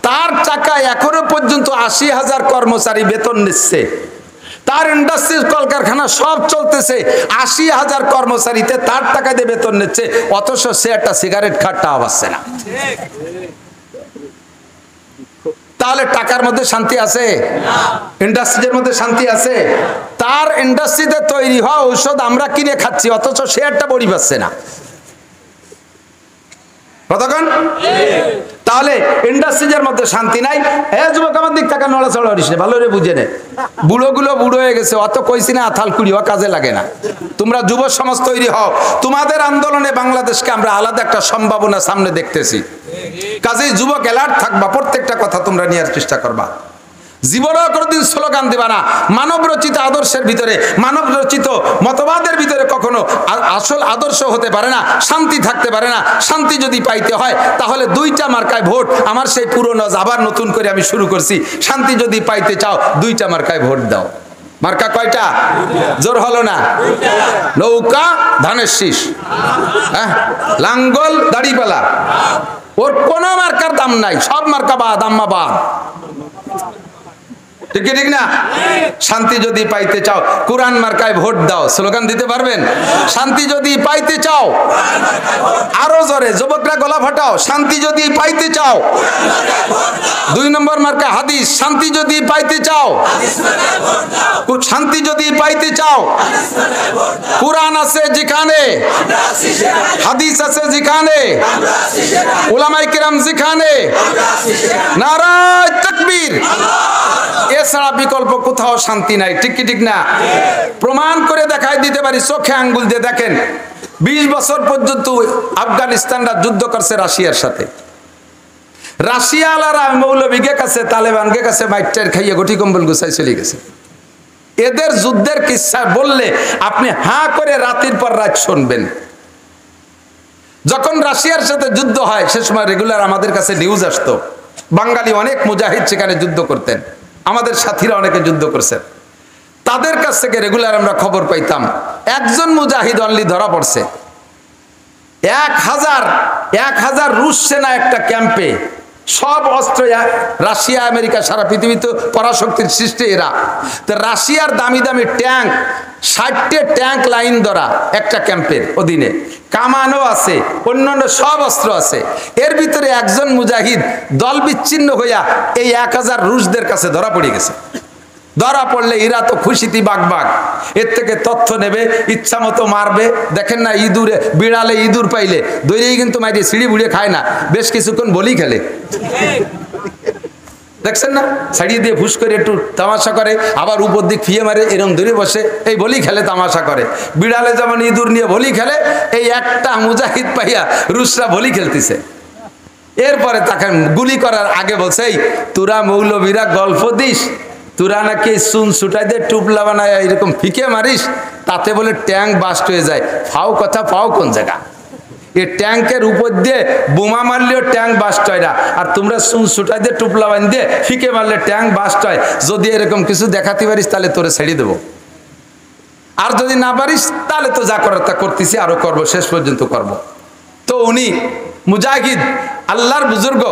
তার টাকায় এখনো পর্যন্ত 80,000 কর্মচারী বেতন নিচ্ছে, তার ইন্ডাস্ট্রি কলকারখানা সব চলতেছে, 80,000 কর্মচারীতে তার টাকা দিয়ে বেতন নিচ্ছে, অথচ সে একটা সিগারেট খাটটা পাচ্ছে না। তাহলে টাকার মধ্যে শান্তি আছে? ইন্ডাস্ট্রির মধ্যে শান্তি আছে? তার ইন্ডাস্ট্রিতে তৈরি হওয়া ঔষধ আমরা কিনে খাচ্ছি, অথচ সে একটা বড়ি পাচ্ছে না। কতক্ষণ? তাহলে ইন্ডাস্ট্রিজের মধ্যে শান্তি নাই। যুবক আমার দিক টাকা নড়াচড়া করিস না, ভালো রে বুঝে নে। বুড়োগুলো বুড়ো হয়ে গেছে, অত কইছি না আথাল কুড়ি হওয়া কাজে লাগে না। তোমরা যুব সমাজ তৈরি হও, তোমাদের আন্দোলনে বাংলাদেশকে আমরা আলাদা একটা সম্ভাবনা সামনে দেখতেছি। কাজেই যুবক অ্যালার্ট থাকবা, প্রত্যেকটা কথা তোমরা নেওয়ার চেষ্টা করবা। জীবনেও কোনোদিন স্লোগান দিবা না। মানব রচিত আদর্শের ভিতরে, মানব রচিত মতবাদের ভিতরে কখনো আসল আদর্শ হতে পারে না, শান্তি থাকতে পারে না। শান্তি যদি পাইতে হয় তাহলে 2টা মার্কায় ভোট। আমার সেই পুরনো আবার নতুন করে আমি শুরু করছি, শান্তি যদি পাইতে চাও 2টা মার্কায় ভোট দাও। মার্কা কয়টা? জোর হলো না? নৌকা ধানের শীষ, হ্যাঁ, লাঙ্গল দাড়িপালা, ওর কোন মার্কার দাম নাই, সব মার্কা বাদ, আম্মা বাদ। ঠিক ঠিক না? শান্তি যদি পাইতে চাও কোরআন মার্কায় ভোট দাও। স্লোগান দিতে পারবেন? শান্তি যদি পাইতে চাও, আরো জোরে যুবকরা গলা ফাটাও, শান্তি যদি পাইতে চাও 2 নম্বর মার্কা হাদিস। শান্তি যদি পাইতে চাও, শান্তি যদি পাইতে চাও, কোরআন আছে যেখানে, হাদিস আছে যেখানে, উলামায়ে কেরাম যেখানে, নারায়ে তাকবীর, এছাড়া বিকল্প কোথাও শান্তি নাই। ঠিক কি ঠিক না? প্রমাণ করে দেখাই দিতে পারি, চোখে আঙ্গুল দিয়ে দেখেন। 20 বছর পর্যন্ত আফগানিস্তানরা যুদ্ধ করছে রাশিয়ার সাথে। রাশিয়ালারা মৌলবীকে কাছে, তালেবানকে কাছে মাইটার খাইয়ে গটি কম্বল গুছাই চলে গেছে। এদের যুদ্ধের কিস্সা বললে আপনি হাঁ করে রাতের পর রাত শুনবেন। যখন রাশিয়ার সাথে যুদ্ধ হয় সে সময় রেগুলার আমাদের কাছে নিউজ আসতো, বাঙালি অনেক মুজাহিদ সেখানে যুদ্ধ করতেন, আমাদের সাথীরা অনেকে যুদ্ধ করছেন, তাদের কাছ থেকে রেগুলার আমরা খবর পাইতাম একজন মুজাহিদ অনলি ধরা পড়ছে। 1000 রুশ সেনা একটা ক্যাম্পে, সব অস্ত্র রাশিয়া আমেরিকা সারা পৃথিবীতে পরাশক্তির সৃষ্টি এরা। তো রাশিয়ার দামি দামি ট্যাঙ্ক, 60টে ট্যাঙ্ক লাইন ধরা একটা ক্যাম্পের অধীনে, কামানও আছে, অন্যান্য সব অস্ত্র আছে। এর ভিতরে একজন মুজাহিদ দল বিচ্ছিন্ন হইয়া এই 1000 রুশদের কাছে ধরা পড়ে গেছে। ধরা পড়লে এরা তো খুশিতে বাগবাগ, এর থেকে তথ্য নেবে, ইচ্ছা মতো মারবে। দেখেন না ইঁদুরে, বিড়ালে ইঁদুর পাইলে দৈরেই কিন্তু মাইরে সিঁড়ি বুড়ে খায় না, বেশ কিছুক্ষণ বলি খেলে, দেখছেন না, ছাড়িয়ে দিয়ে ফুস করে একটু তামাশা করে, আবার উপর দিক ফিয়ে মারে, এরম ধরে বসে এই বলি খেলে, তামাশা করে। বিড়ালে যেমন ইঁদুর নিয়ে বলি খেলে, এই একটা মুজাহিদ পাইয়া রুশরা বলি খেলতেছে। এরপরে তাকে গুলি করার আগে বলছে, এই তোরা মৌলবীরা গল্প দিস, তোরা নাকি চুন ছুটাই দিয়ে টুপলা বানায় এরকম ফিকে মারিস, তাতে বলে ট্যাঙ্ক বাস্ট হয়ে যায়। ফাও কথা, পাও কোন জায়গা? এই ট্যাঙ্কের উপর দিয়ে বোমা মারলেও ট্যাঙ্ক বাস্ট হয় না, আর তোমরা চুন ছুটাই দিয়ে টুপলা বান দিয়ে ফিকে মারলে ট্যাঙ্ক বাস্ট হয়। যদি এরকম কিছু দেখাতে পারিস তাহলে তোরে ছেড়ে দেবো, আর যদি না পারিস তাহলে তো যা করার তা করতেছি, আরো করবো, শেষ পর্যন্ত করব। তো উনি মুজাহিদ আল্লাহর বুজুর্গ,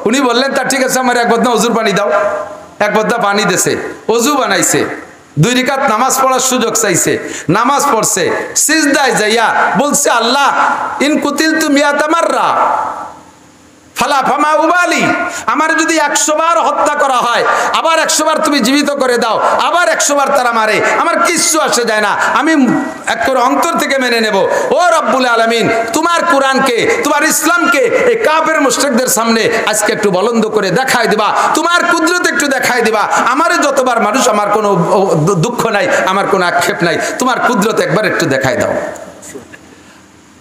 উনি বললেন তা ঠিক আছে, আমার এক বদনা অজুর পানি দাও। এক বদনা পানি দিয়েছে, অজু বানাইছে, 2 রাকাত নামাজ পড়ার সুযোগ চাইছে, নামাজ পড়ছে, সিজদায় যাইয়া বলছে, আল্লাহ ইন কুতিলতু মিয়াতা মাররা ফালা ফামা উবালি, আমার যদি 100 বার হত্যা করা হয়, আবার 100 বার তুমি জীবিত করে দাও, আবার 100 বার তারা মারে, আমার কিচ্ছু আসে যায় না, আমি এক করে অন্তর থেকে মেনে নেব। ও রব্বুল আলামিন, তোমার কোরআনকে, তোমার ইসলামকে এই কাফের মুশরিকদের সামনে আজকে একটু বলন্দ করে দেখায় দিবা, তোমার কুদরত একটু দেখায় দিবা। আমারে যতবার মানুষ, আমার কোনো দুঃখ নাই, আমার কোনো আক্ষেপ নাই, তোমার কুদরত একবার একটু দেখায় দাও।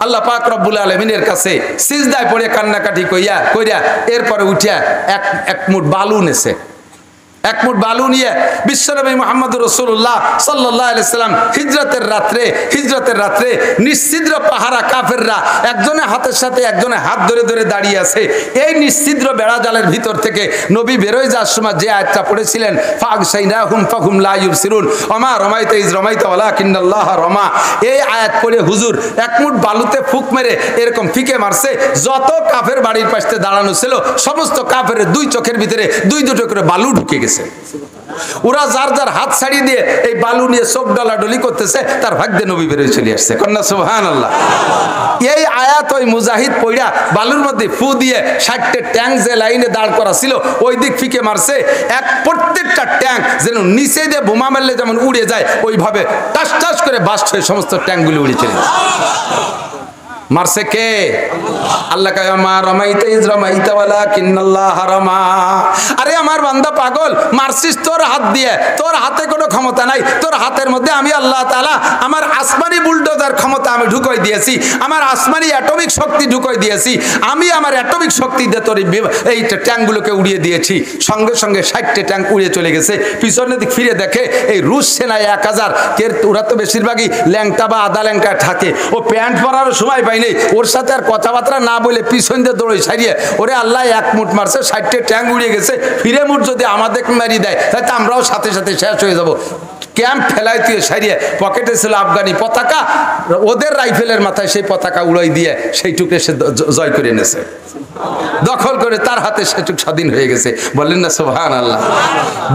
আল্লাহ পাক রব্বুল আলামিনের কাছে সিজদায় পড়ে কান্নাকাটি কইরা এরপরে উঠিয়া এক মুঠ বালু নেছে, এক মুঠ বালু নিয়ে বিশ্বনবী মুহাম্মদুর রাসূলুল্লাহ সাল্লাল্লাহু আলাইহি সাল্লাম হিজরতের রাত্রে নিশ্চিদ্র পাহারা কাফেররা একজনে হাতের সাথে একজনে হাত ধরে ধরে দাঁড়িয়ে আছে। এই নিশ্চিদ্র বেড়া জালের ভিতর থেকে নবী বেরোয় যাওয়ার সময় যে আয়াতটা পড়েছিলেন, ফাগশাইনাহুম ফাহুম লা ইউবসিরুন ওমা রমাইতা ইজ রমাইতা ওয়ালাকিন্নাল্লাহ রমা, এই আয়াত পড়ে হুজুর এক মুঠ বালুতে ফুক মেরে এরকম ফিকে মারছে, যত কাফের বাড়ির পাশে দাঁড়ানো ছিল সমস্ত কাফের 2 চোখের ভিতরে 2 করে বালু ঢুকে গেছে। ওরা যার যার হাত ছাড়িয়ে দিয়ে এই বালু নিয়ে চোখ ডলাডলি করতেছে, তার ভাগ্যে নবী বেরোয় চলে আসছে। কন্যা সুবহানাল্লাহ। এই আয়াত ওই মুজাহিদ পইড়া বালুর মধ্যে ফু দিয়ে 60টে ট্যাঙ্ক যে লাইনে দাঁড় করা ছিল ওই দিক ফিকে মারছে, প্রত্যেকটা ট্যাঙ্ক যেন নিচে দিয়ে বোমা মারলে যেমন উড়ে যায় ওইভাবে টাস টাস করে বাস্ট হয়ে সমস্ত ট্যাঙ্কগুলো উড়ে চলে গেছে। মারছে কে? আল্লাহ কয় মা রমাইতা ইজ রমাইতা ওয়ালাকিন্নাল্লাহ রমা। আরে আমার বান্দা পাগল, মারছিস তোর হাত দিয়ে, তোর হাতে কোনো ক্ষমতা নাই, তোর হাতের মধ্যে আমি আল্লাহ তাআলা আমার আসমানি বুলডোজার ক্ষমতা আমি ঢুকাই দিয়েছি, আমার আসমানি অ্যাটমিক শক্তি ঢুকাই দিয়েছি, আমি আমার অ্যাটমিক শক্তি দিয়ে তোর এই ট্যাঙ্কগুলোকে উড়িয়ে দিয়েছি। সঙ্গে সঙ্গে 60টে ট্যাঙ্ক উড়ে চলে গেছে। পিছনে দিক ফিরে দেখে এই রুশ সেনায় 1000, ওরা তো বেশিরভাগই ল্যাংটা বা আদা ল্যাংটা থাকে, ও প্যান্ট পরারও সময় পাই নেই, ওর সাথে আর কথাবার্তা না বলে পিছন দিয়ে দৌড়ে সারিয়ে ওরে আল্লাহ এক মুঠ মারছে, 60টে ট্যাঙ্ক উড়িয়ে গেছে। ফিরে মুঠ যদি আমাদের মারি দেয় তাহলে আমরাও সাথে সাথে শেষ হয়ে যাব। ক্যাম্প ফেলাই দিয়ে সারিয়ে পকেটে ছিল আফগানি পতাকা, ওদের রাইফেলের মাথায় সেই পতাকা উড়াই দিয়ে সেইটুকে সে জয় করে এনেছে, দখল করে তার হাতে সেটুক স্বাধীন হয়ে গেছে। বললেন না সুবহানাল্লাহ।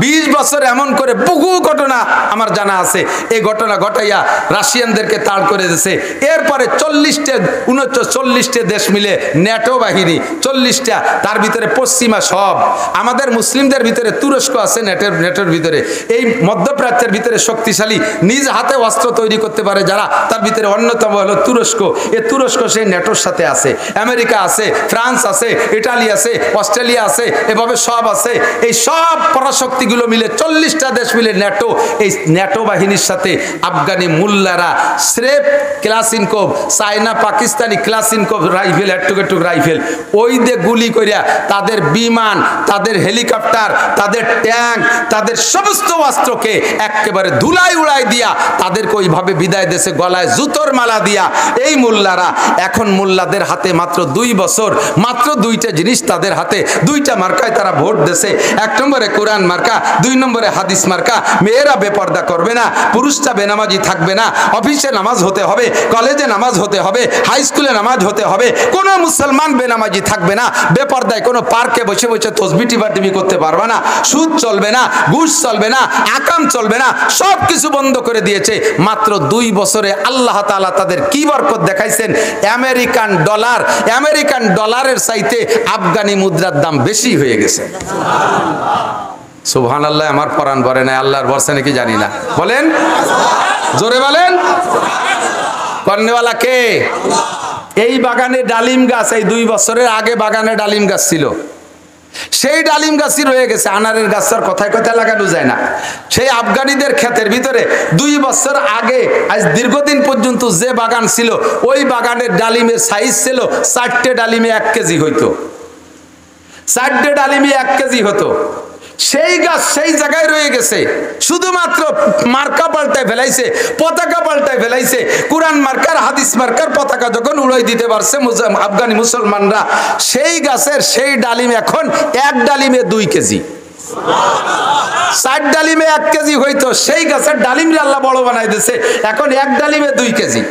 20 বছর এমন করে বহু ঘটনা আমার জানা আছে। এই ঘটনা ঘটাইয়া রাশিয়ানদেরকে তাড় করে দিয়েছে। এরপরে 39 দেশ মিলে ন্যাটো বাহিনী, 40টা, তার ভিতরে পশ্চিমা সব, আমাদের মুসলিমদের ভিতরে তুরস্ক আছে নেটোর ভিতরে, এই মধ্যপ্রাচ্যের ভিতরে শক্তিশালী নিজ হাতে অস্ত্র তৈরি করতে পারে যারা, তার ভিতরে অন্যতম হলো তুরস্ক। এই তুরস্ক সেই নেটোর সাথে আছে, আমেরিকা আছে, ফ্রান্স আছে, ইটালি আছে, অস্ট্রেলিয়া আছে, এভাবে সব আছে। এই সব পরাশক্তিগুলো মিলে 40টা দেশ মিলে ন্যাটো, এই ন্যাটো বাহিনীর সাথে আফগানি মুল্লারা স্রেফ ক্লাসিনকোভ, চায়না পাকিস্তানি ক্লাসিনকোভ রাইফেল, এটুক রাইফেল, ওই দিয়ে গুলি করিয়া তাদের বিমান, তাদের হেলিকপ্টার, তাদের ট্যাঙ্ক, তাদের সমস্ত অস্ত্রকে একেবারে একেবারে ধুলাই উড়াই দিয়া তাদেরকে ওইভাবে বিদায় দেশে গলায় জুতোর মালা দিয়া এই মোল্লারা এখন মোল্লাদের হাতে মাত্র 2 বছর, মাত্র 2টা জিনিস তাদের হাতে, 2টা মার্কায় তারা ভোট দেশে। 1 নম্বরে কোরআন মার্কা, 2 নম্বরে হাদিস মার্কা। মেয়েরা বেপর্দা করবে না, পুরুষটা বেনামাজি থাকবে না, অফিসে নামাজ হতে হবে, কলেজে নামাজ হতে হবে, হাই স্কুলে নামাজ হতে হবে, কোনো মুসলমান বেনামাজি থাকবে না, বেপর্দায় কোনো পার্কে বসে বসে তসবিহ টিপাটিপি করতে পারবে না, সুদ চলবে না, ঘুষ চলবে না, আকাম চলবে না, সব কিছু বন্ধ করে দিয়েছে। মাত্র 2 বছরে আল্লাহ তাআলা তাদের কি বরকত দেখাইছেন। আমেরিকান ডলারের চাইতে আফগানি মুদ্রার দাম বেশি হয়ে গেছে। সুবহানাল্লাহ। আমার পরাণ ভরে নাই, আল্লাহর বর্ষা নাকি জানি না, বলেন জোরে বলেন। কর্নেওয়ালা কে? এই বাগানে ডালিম গাছ, এই 2 বছরের আগে বাগানে ডালিম গাছ ছিল, সেই ডালিম গাছই রয়ে গেছে। আনারের গাছের কথায় কথায় লাগানো যায় না। সেই আফগানিদের ক্ষেতের ভিতরে 2 বছর আগে আজ দীর্ঘদিন পর্যন্ত যে বাগান ছিল, ওই বাগানের ডালিমের সাইজ ছিল 4টে ডালিমে 1 কেজি হইতো, 4টে ডালিমে 1 কেজি হতো। সেই গাছ সেই জায়গায় রয়ে গেছে, শুধুমাত্র মার্কা পাল্টায় ফেলাইছে, পতাকা পাল্টায় ফেলাইছে। কোরআন মার্কার হাদিস মার্কার পতাকা যখন উড়াই দিতে পারছে আফগানি মুসলমানরা, সেই গাছের সেই ডালিম এখন 1 ডালিমে 2 কেজি। 4 ডালিমে 1 কেজি হইতো, সেই গাছের ডালিম আল্লাহ বড় বানাই দিয়েছে, এখন 1 ডালিমে 2 কেজি।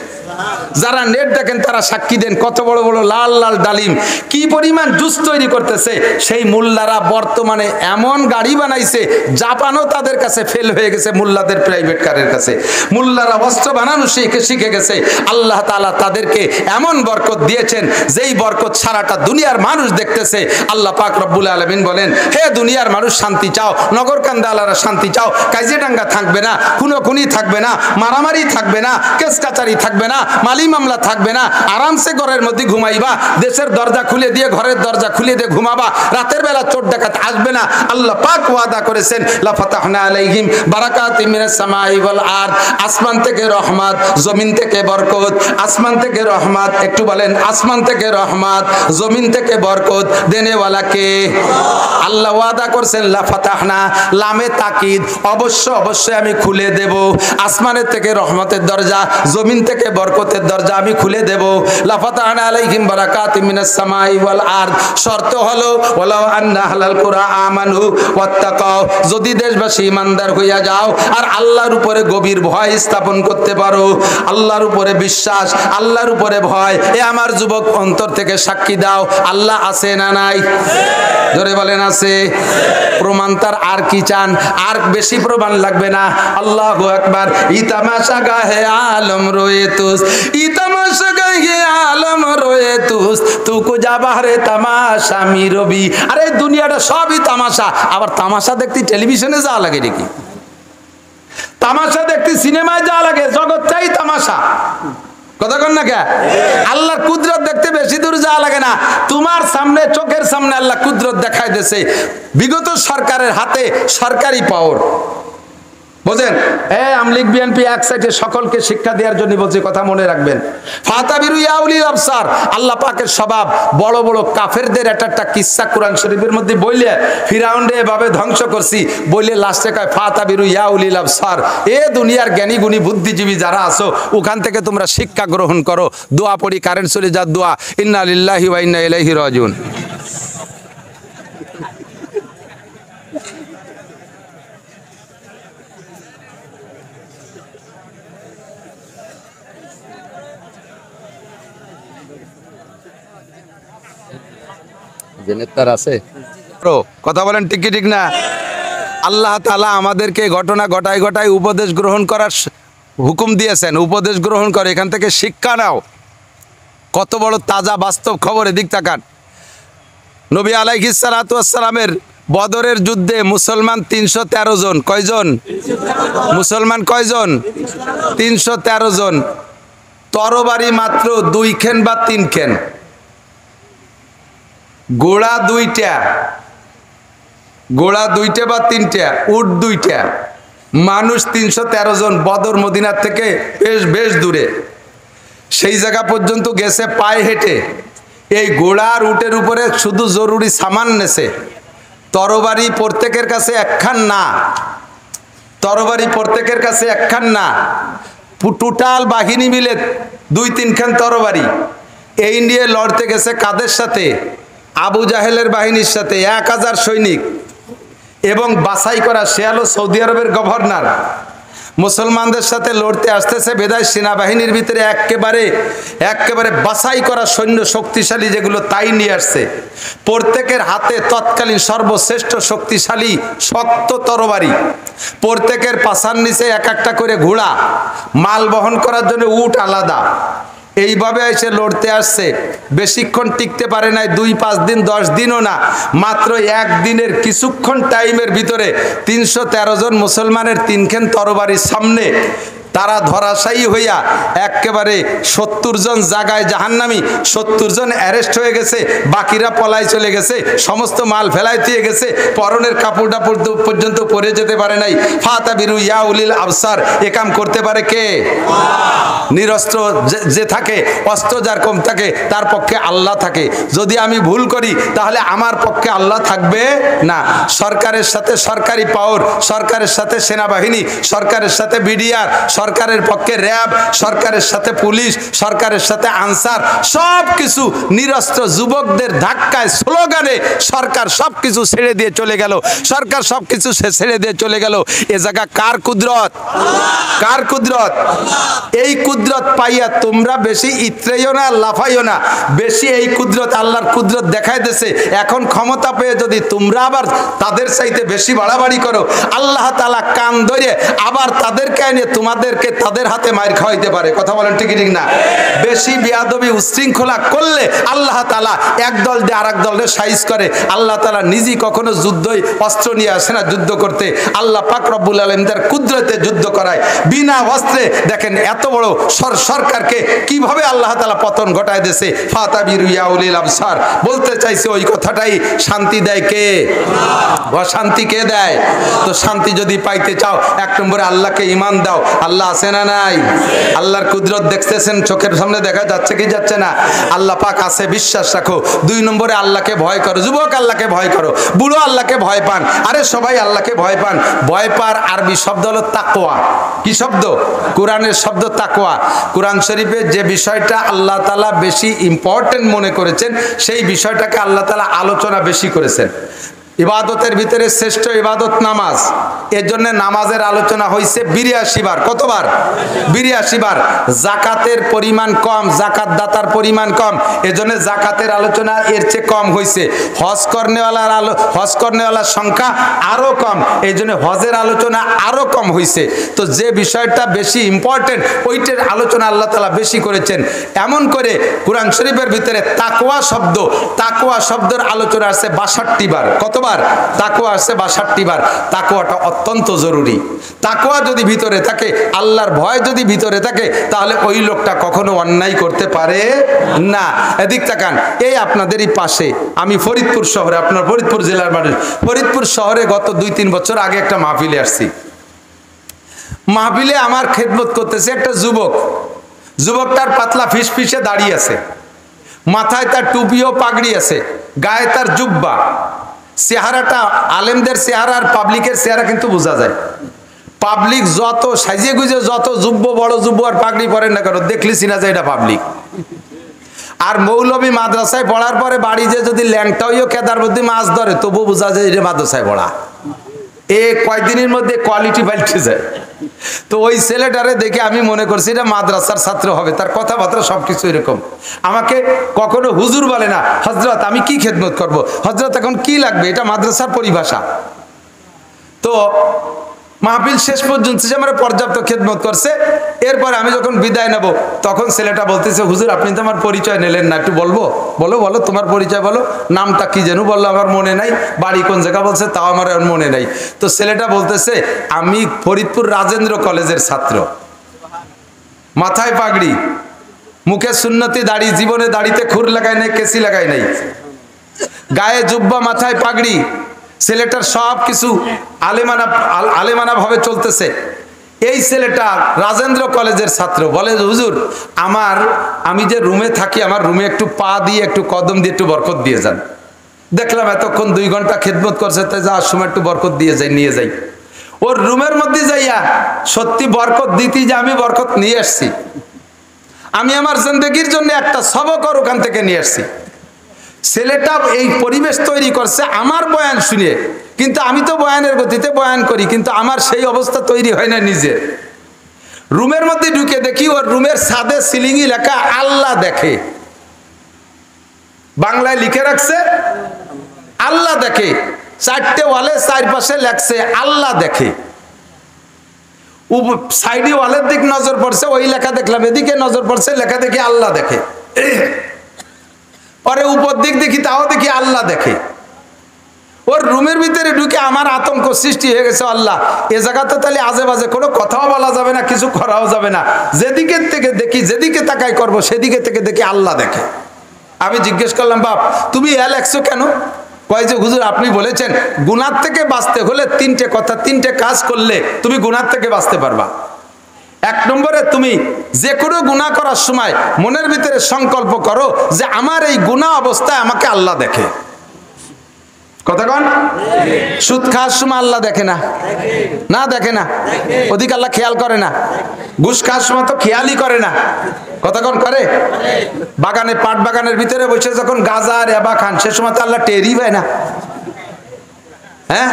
যারা নেট দেখেন তারা সাক্ষী দেন, কত বড় বড় লাল লাল ডালিম, কি পরিমাণ জুস তৈরি করতেছে। সেই মোল্লারা বর্তমানে এমন গাড়ি বানাইছে, জাপানও তাদের কাছে ফেল হয়ে গেছে, মোল্লাদের প্রাইভেট কারের কাছে। মোল্লারা অস্ত্র বানানো শিখে গেছে। আল্লাহ তাআলা তাদেরকে এমন বরকত দিয়েছেন, যেই বরকত সারাটা দুনিয়ার মানুষ দেখতেছে। আল্লাহ পাক রব্বুল আলামিন বলেন, হে দুনিয়ার মানুষ শান্তি চাও, নগরকান্দালারা শান্তি চাও, কাজিয়াডাঙ্গা থাকবে না, খুনোখুনি থাকবে না, মারামারি থাকবে না, কেস কাচারি থাকবে না, মালি মামলা থাকবে না, আরামসে ঘরের মধ্যে ঘুমাইবা, দেশের দরজা খুলে দিয়ে ঘরের দরজা খুলে দিয়ে ঘুমাবা, রাতের বেলা চোর ডাকাত আসবে না। আল্লাহ পাক ওয়াদা করেছেন, লা ফাতাহনা আলাইহিম বারাকাতিম মিনাস সামাই ওয়াল আরদ, আসমান থেকে রহমত, জমিন থেকে বরকত। আসমান থেকে রহমত, একটু বলেন আসমান থেকে রহমত, জমিন থেকে বরকত দেনেওয়ালা কে? আল্লাহ ওয়াদা করেছেন, লা ফাতাহনা, লামে তাকিদ, অবশ্যই আমি খুলে দেব। আসমানের থেকে রহমতের দরজা, জমিন থেকে বরকতের দরজা আমি খুলে দেব। লা ফাতাহনা আলাইহিম বারাকাতিম মিনাস সামাই ওয়াল আরদ। শর্ত হলো ওয়ালাউ আন্না আহলাল কুরআ আমানু ওয়াত্তাকাও, যদি দেশবাসী ইমানদার হইয়া যাও আর আল্লাহর উপরে গভীর ভয় স্থাপন করতে পারো, আল্লাহর উপরে বিশ্বাস, আল্লাহর উপরে ভয়। এ আমার যুবক অন্তর থেকে সাক্ষী দাও, আল্লাহ আছে না নাই? জোরে বলেন আছে। প্রমাণ তার আর কি চান? আর বেশি প্রমাণ লাগবে না। আল্লাহু আকবার। ইতামাশা গাহে আলম রয়ে তুস, ইতামাশা গাহে আলম রয়ে তুস, তুকু যাবারে তামাশা মি রবি। আরে দুনিয়াটা সবই তামাশা। আবার তামাশা দেখতে টেলিভিশনে যাওয়া লাগে নাকি? তামাশা দেখতে সিনেমায় যাওয়া লাগে? জগৎটাই তামাশা। কথা কন না কে? আল্লাহর কুদরত দেখতে বেশি দূর যাওয়া লাগে না, তোমার সামনে, চোখের সামনে আল্লাহ কুদরত দেখায় দিয়েছে। বিগত সরকারের হাতে সরকারি পাওয়ার, বুঝেন? আমলিগ বিএনপি এক সাইডে সকলকে শিক্ষা দেওয়ার জন্য বলছে, কথা মনে রাখবেন। ফাতাবিরু ইয়া উলিল আবসার, আল্লাহ পাকের স্বভাব। বড় বড় কাফেরদের একটা কিসসা কোরআন শরীফের মধ্যে বইলে, ফিরাউনরে এভাবে ধ্বংস করছি বইলে লাস্টে কয় ফাতাবিরু ইয়া উলিল আবসার, এ দুনিয়ার জ্ঞানী গুণী বুদ্ধিজীবী যারা আছো, ওখান থেকে তোমরা শিক্ষা গ্রহণ করো। দোয়া পড়ি, কারেন্ট চলে যার দোয়া, ইন্না লিল্লাহি ওয়া ইন্না ইলাইহি রাজিউন। আছে কথা বলেন, ঠিক কি ঠিক না? আল্লাহ তাআলা আমাদেরকে ঘটনা ঘটায় উপদেশ গ্রহণ করার হুকুম দিয়েছেন। উপদেশ গ্রহণ করে এখান থেকে শিক্ষা নাও। কত বড় তাজা বাস্তব খবর, এদিক তাকান। নবী আলাইহিস সালাতু ওয়াস সালামের বদরের যুদ্ধে মুসলমান 313 জন। কয়জন মুসলমান? কয়জন? 313 জন। তরবারি মাত্র 2 খেন বা 3 খেন, গোড়া 2টা, গোড়া 2টা বা 3টা, উট 2টা, মানুষ 313 জন। বদর মদিনার থেকে বেশ দূরে, সেই জায়গা পর্যন্ত গেছে পায়ে হেঁটে। এই ঘোড়ার উটের উপরে শুধু জরুরি সামান নেছে, তরবারি প্রত্যেকের কাছে একখান না, তরবারি প্রত্যেকের কাছে একখান না, টোটাল বাহিনী মিলে 2-3 খান তরবারি। এই নিয়ে লড়তে গেছে কাদের সাথে? আবু জাহেলের বাহিনীর সাথে। 1000 সৈনিক এবং বাছাই করা, সে হলো সৌদি আরবের গভর্নর। মুসলমানদের সাথে লড়তে আসতেছে, বেদায় সেনাবাহিনীর ভিতরে একেবারে বাছাই করা সৈন্য শক্তিশালী যেগুলো তাই নিয়ে আসছে। প্রত্যেকের হাতে তৎকালীন সর্বশ্রেষ্ঠ শক্তিশালী শক্ত তরবারি, প্রত্যেকের পাছার নিচে এক একটা করে ঘোড়া, মাল বহন করার জন্য উট আলাদা। এইভাবে এসে লড়তে আসছে। বেশিক্ষণ টিকতে পারে নাই, 2-5 দিন 10 দিনও না, মাত্র একদিনের কিছুক্ষণ টাইমের ভিতরে 313 জন মুসলমানের 3 খান তরবারির সামনে তারা ধরাশায়ী হইয়া একেবারে 70 জন জায়গায় জাহান্নামী, 70 জন অ্যারেস্ট হয়ে গেছে, বাকিরা পলায় চলে গেছে, সমস্ত মাল ফেলায় দিয়ে গেছে, পরনের কাপড়টা পর্যন্ত পরে যেতে পারে নাই। ফাতাবিরু ইয়া উলিল আবসার, এ কাম করতে পারে কে? নিরস্ত্র যে থাকে, অস্ত্র যার কম থাকে তার পক্ষে আল্লাহ থাকে। যদি আমি ভুল করি তাহলে আমার পক্ষে আল্লাহ থাকবে না। সরকারের সাথে সরকারি পাওয়ার, সরকারের সাথে সেনাবাহিনী, সরকারের সাথে বিডিআর, সরকারের পক্ষে র্যাব, সরকারের সাথে পুলিশ, সরকারের সাথে আনসার, সব কিছু নিরস্ত্র যুবকদের ধাক্কায় স্লোগানে সরকার সব কিছু ছেড়ে দিয়ে চলে গেল। সরকার সব কিছু ছেড়ে দিয়ে চলে গেল। এ জায়গা কার কুদরত? কার কুদরত? এই কুদরত পাইয়া তোমরা বেশি ইত্রেইও না, লাফাইও না। বেশি এই কুদরত, আল্লাহর কুদরত দেখাই দিয়েছে। এখন ক্ষমতা পেয়ে যদি তোমরা আবার তাদের চাইতে বেশি বাড়াবাড়ি করো, আল্লাহ তাআলা কান ধরে আবার তাদেরকে এনে তোমাদেরকে তাদের হাতে মার খাওয়াইতে পারে। কথা বলেন ঠিক ঠিক না? বেশি বেয়াদবি উশৃঙ্খলা করলে আল্লাহ তাআলা এক দল দিয়ে আরেক দলের সাইজ করে। আল্লাহ তাআলা নিজেই কখনো যুদ্ধই অস্ত্র নিয়ে আসে না যুদ্ধ করতে। আল্লাহ পাক রব্বুল আলামিন তার কুদরতে যুদ্ধ করায় বিনা অস্ত্রে। দেখেন এত বড় সরকারকে কিভাবে আল্লাহ তাআলা পতন ঘটায় দিয়েছে। ফাতাবিরু ইয়া উলিল আবসার, বলতে চাইছে ওই কথাটাই। শান্তি দেয় কে? অশান্তি কে দেয়? তো শান্তি যদি পাইতে চাও, 1 নম্বরে আল্লাহকে ঈমান দাও। আল্লাহ আছে না নাই? আল্লাহর কুদরত দেখতেছেন, চোখের সামনে দেখা যাচ্ছে কি যাচ্ছে না? আল্লাহ পাক আছে, বিশ্বাস রাখো। 2 নম্বরে আল্লাহকে ভয় করো। যুবক আল্লাহকে ভয় করো, বুড়ো আল্লাহকে ভয় পান, আরে সবাই আল্লাহকে ভয় পান। ভয় পার আরবি শব্দ হলো তাকওয়া। কি শব্দ? কোরআনের শব্দ তাকওয়া। কোরআন শরীফে যে বিষয়টা আল্লাহ তাআলা বেশি ইম্পর্টেন্ট মনে করেছেন, সেই বিষয়টাকে আল্লাহ তাআলা আলোচনা বেশি করেছেন। ইবাদতের ভিতরে শ্রেষ্ঠ ইবাদত নামাজ। এর জন্য নামাজের আলোচনা হয়েছে 82 বার। কতবার? 82 বার। জাকাতের পরিমাণ কম, জাকাত দাতার পরিমাণ কম, এজন্য জাকাতের আলোচনা এর চেয়ে কম হয়েছে। হজ কর্নেওয়ালার সংখ্যা আরো কম, এই জন্য হজের আলোচনা আরো কম হয়েছে। তো যে বিষয়টা বেশি ইম্পর্টেন্ট ওইটার আলোচনা আল্লাহ তাআলা বেশি করেছেন। এমন করে কোরআন শরীফের ভিতরে তাকওয়া শব্দের আলোচনা আছে 62 বার। কতবার? তাকওয়া আছে 62 বার। তাকওয়াটা অত্যন্ত জরুরি। তাকওয়া যদি ভিতরে থাকে, আল্লাহর ভয় যদি ভিতরে থাকে, তাহলে ওই লোকটা কখনো অন্যায় করতে পারে না। এদিক তাকান, এই আপনাদেরই পাশে, আমি ফরিদপুর শহরে, আপনার ফরিদপুর জেলার মানুষ, ফরিদপুর শহরে গত 2-3 বছর আগে একটা মাহফিলে আসছি। মাহফিলে আমার খেদমত করতেছে একটা যুবকটার পাতলা ফিসফিসে দাঁড়িয়ে আছে, মাথায় তার টুপি ও পাগড়ি আছে, গায়ে তার জুব্বা। চেহারাটা আলেমদের চেহারা আর পাবলিকের চেহারা কিন্তু বোঝা যায়। পাবলিক যত সাজিয়ে গুজে, যত যুব্ব, বড় যুব্ব আর পাগড়ি পরেন না কেন, দেখলি চিনা যায় এটা পাবলিক। আর মৌলবী মাদ্রাসায় পড়ার পরে বাড়ি যে যদি ল্যাংটা হইও কেদার মধ্যে মাছ ধরে, তবু বোঝা যায় এটা মাদ্রাসায় পড়া। কয়েকদিনের মধ্যে কোয়ালিটি পাল্টে যায়। তো ওই ছেলেটারে দেখে আমি মনে করছি এটা মাদ্রাসার ছাত্র হবে, তার কথাবার্তা সবকিছু এরকম। আমাকে কখনো হুজুর বলে না, হযরত আমি কি খেদমত করব, হযরত এখন কি লাগবে, এটা মাদ্রাসার পরিভাষা। তো মাহফিল শেষ পর্যন্ত সে আমার পর্যাপ্ত খেদমত করছে। এরপর আমি যখন বিদায় নেব, তখন ছেলেটা বলতেছে, হুজুর আপনি তো আমার পরিচয় নিলেন না, একটু বলবো? বলো তোমার পরিচয় বলো, নামটা কি যেন বললো, আমার মনে নাই, বাড়ি কোন জায়গা বলছে তাও আমার মনে নাই। তো ছেলেটা বলতেছে, আমি ফরিদপুর রাজেন্দ্র কলেজের ছাত্র, মাথায় পাগড়ি, মুখে সুন্নতি দাড়ি, জীবনে দাড়িতে খুর লাগাই নাই, কেসি লাগাই নাই, গায়ে জুব্বা, মাথায় পাগড়ি। ছেলেটার সব কিছু আলেমানা ভাবে চলতেছে। এই ছেলেটা রাজেন্দ্র কলেজের ছাত্র। বলে, হুজুর আমি যে রুমে থাকি, আমার রুমে একটু পা দিয়ে, একটু কদম দিয়ে একটু বরকত দিয়ে যান। দেখলাম এতক্ষণ 2 ঘন্টা খেদমত করছে, তাই যাওয়ার সময় একটু বরকত দিয়ে যাই, নিয়ে যাই। ওর রুমের মধ্যে যাইয়া সত্যি বরকত দিতে যে আমি বরকত নিয়ে আসছি। আমি আমার জিন্দেগির জন্য একটা সবক ওর ওখান থেকে নিয়ে আসছি। ছেলেটা এই পরিবেশ তৈরি করছে আমার বয়ান শুনে, কিন্তু আমি তো বয়ানের গতিতে বয়ান করি, কিন্তু আমার সেই অবস্থা তৈরি হয় না নিজের। রুমের মধ্যে ঢুকে দেখি ওর রুমের ছাদে সিলিংই লেখা আল্লাহ দেখে, বাংলায় লিখে রাখছে আল্লাহ দেখে। 4টে ওয়ালে চারপাশে লেখছে আল্লাহ দেখে। সাইডে ওয়ালের দিক নজর পড়ছে, ওই লেখা দেখলাম, এদিকে নজর পড়ছে লেখা দেখি আল্লাহ দেখে। পরে উপর দিক দেখি, তাও দেখি আল্লাহ দেখে। ওর রুমের ভিতরে ঢুকে আমার আতঙ্ক সৃষ্টি হয়ে গেছে, আল্লাহ এ জায়গাতে তাহলে আজে বাজে কোনো কথাও বলা যাবে না, কিছু করাও যাবে না। যেদিকে থেকে দেখি, যেদিকে তাকাই করব, সেদিকে থেকে দেখি আল্লাহ দেখে। আমি জিজ্ঞেস করলাম, বাপ তুমি লেখছো কেন? কয় যে হুজুর আপনি বলেছেন গুনার থেকে বাঁচতে হলে 3টে কথা, 3টে কাজ করলে তুমি গুনার থেকে বাঁচতে পারবা। 1 নম্বরে তুমি যে কোনো গুনাহ করার সময় মনের ভিতরে সংকল্প করো যে আমার এই গুনাহ অবস্থায় আমাকে আল্লাহ দেখে। কথা কন? সুদ খাওয়ার সময় আল্লাহ দেখে না? না দেখে না, ওদিকে আল্লাহ খেয়াল করে না। ঘুষ খাওয়ার সময় তো খেয়ালই করে না। কথা কন করে? বাগানে, পাট বাগানের ভিতরে বসে যখন গাঁজা আর এবা খান, সে সময় তো আল্লাহ টেরই পায় না। হ্যাঁ,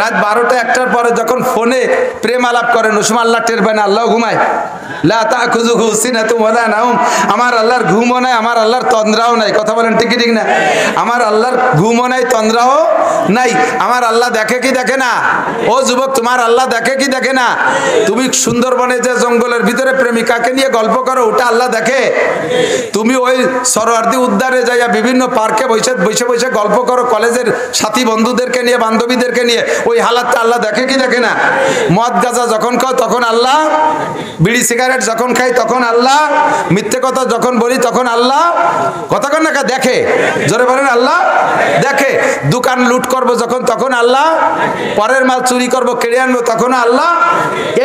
রাত 12টা 1টার পরে যখন ফোনে প্রেম আলাপ করেন, ওই সময় আল্লাহ টের পায় না, আল্লাহ ঘুমায়। লা তাখুযুহু সিনাতুন ওয়ালা নাওম। আমার আল্লাহর ঘুমও নাই, আমার আল্লাহর তন্দ্রাও নাই। কথা বলেন ঠিক ঠিক না? আমার আল্লাহর ঘুমও নাই, তন্দ্রাও নাই। আমার আল্লাহ দেখে কি দেখে না? ও যুবক, তোমার আল্লাহ দেখে কি দেখে না? তুমি সুন্দরবনে যে জঙ্গলের ভিতরে প্রেমিকাকে নিয়ে গল্প করো, ওটা আল্লাহ দেখে? তুমি ওই সরোয়ার্দী উদ্যানে যাইয়া বিভিন্ন পার্কে বসে বসে বসে গল্প করো কলেজের সাথী বন্ধুদেরকে নিয়ে, বান্ধবীদেরকে নিয়ে, ওই হালাতটা আল্লাহ দেখে কি দেখে না? মদ গাঁজা যখন খাও তখন আল্লাহ, বিড়ি সিগারেট যখন খাই তখন আল্লাহ, মিথ্যে কথা যখন বলি তখন আল্লাহ। কথা কন না? দেখে, জোরে বলেন আল্লাহ দেখে। দোকান লুট করব যখন তখন আল্লাহ, পরের মাল চুরি করব কেড়ে আনবো তখন আল্লাহ।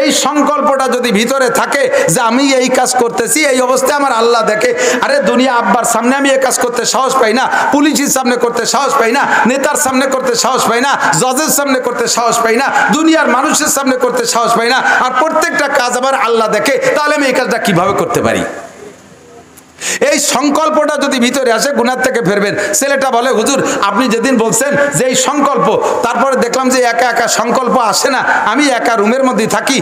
এই সংকল্পটা যদি ভিতরে থাকে যে আমি এই কাজ করতেছি, এই অবস্থায় আমার আল্লাহ দেখে। আরে দুনিয়া আব্বার সামনে আমি এই কাজ করতে সাহস পাই না, পুলিশের সামনে করতে সাহস পাই না, নেতার সামনে করতে সাহস পাই না, জজের সামনে করতে সাহস পাই না, দুনিয়ার মানুষের সামনে করতে সাহস পাই না, আর প্রত্যেকটা কাজ আমার আল্লাহ দেখে। তাহলে আমি এই কাজটা কিভাবে করতে পারি? এই সংকল্পটা যদি ভিতরে আসে, গুনাহ থেকে ফিরবেন। ছেলেটা বলে, হুজুর আপনি যেদিন বলছেন যে এই সংকল্প, তারপরে দেখলাম যে একা একা সংকল্প আসে না। আমি একা রুমের মধ্যে থাকি,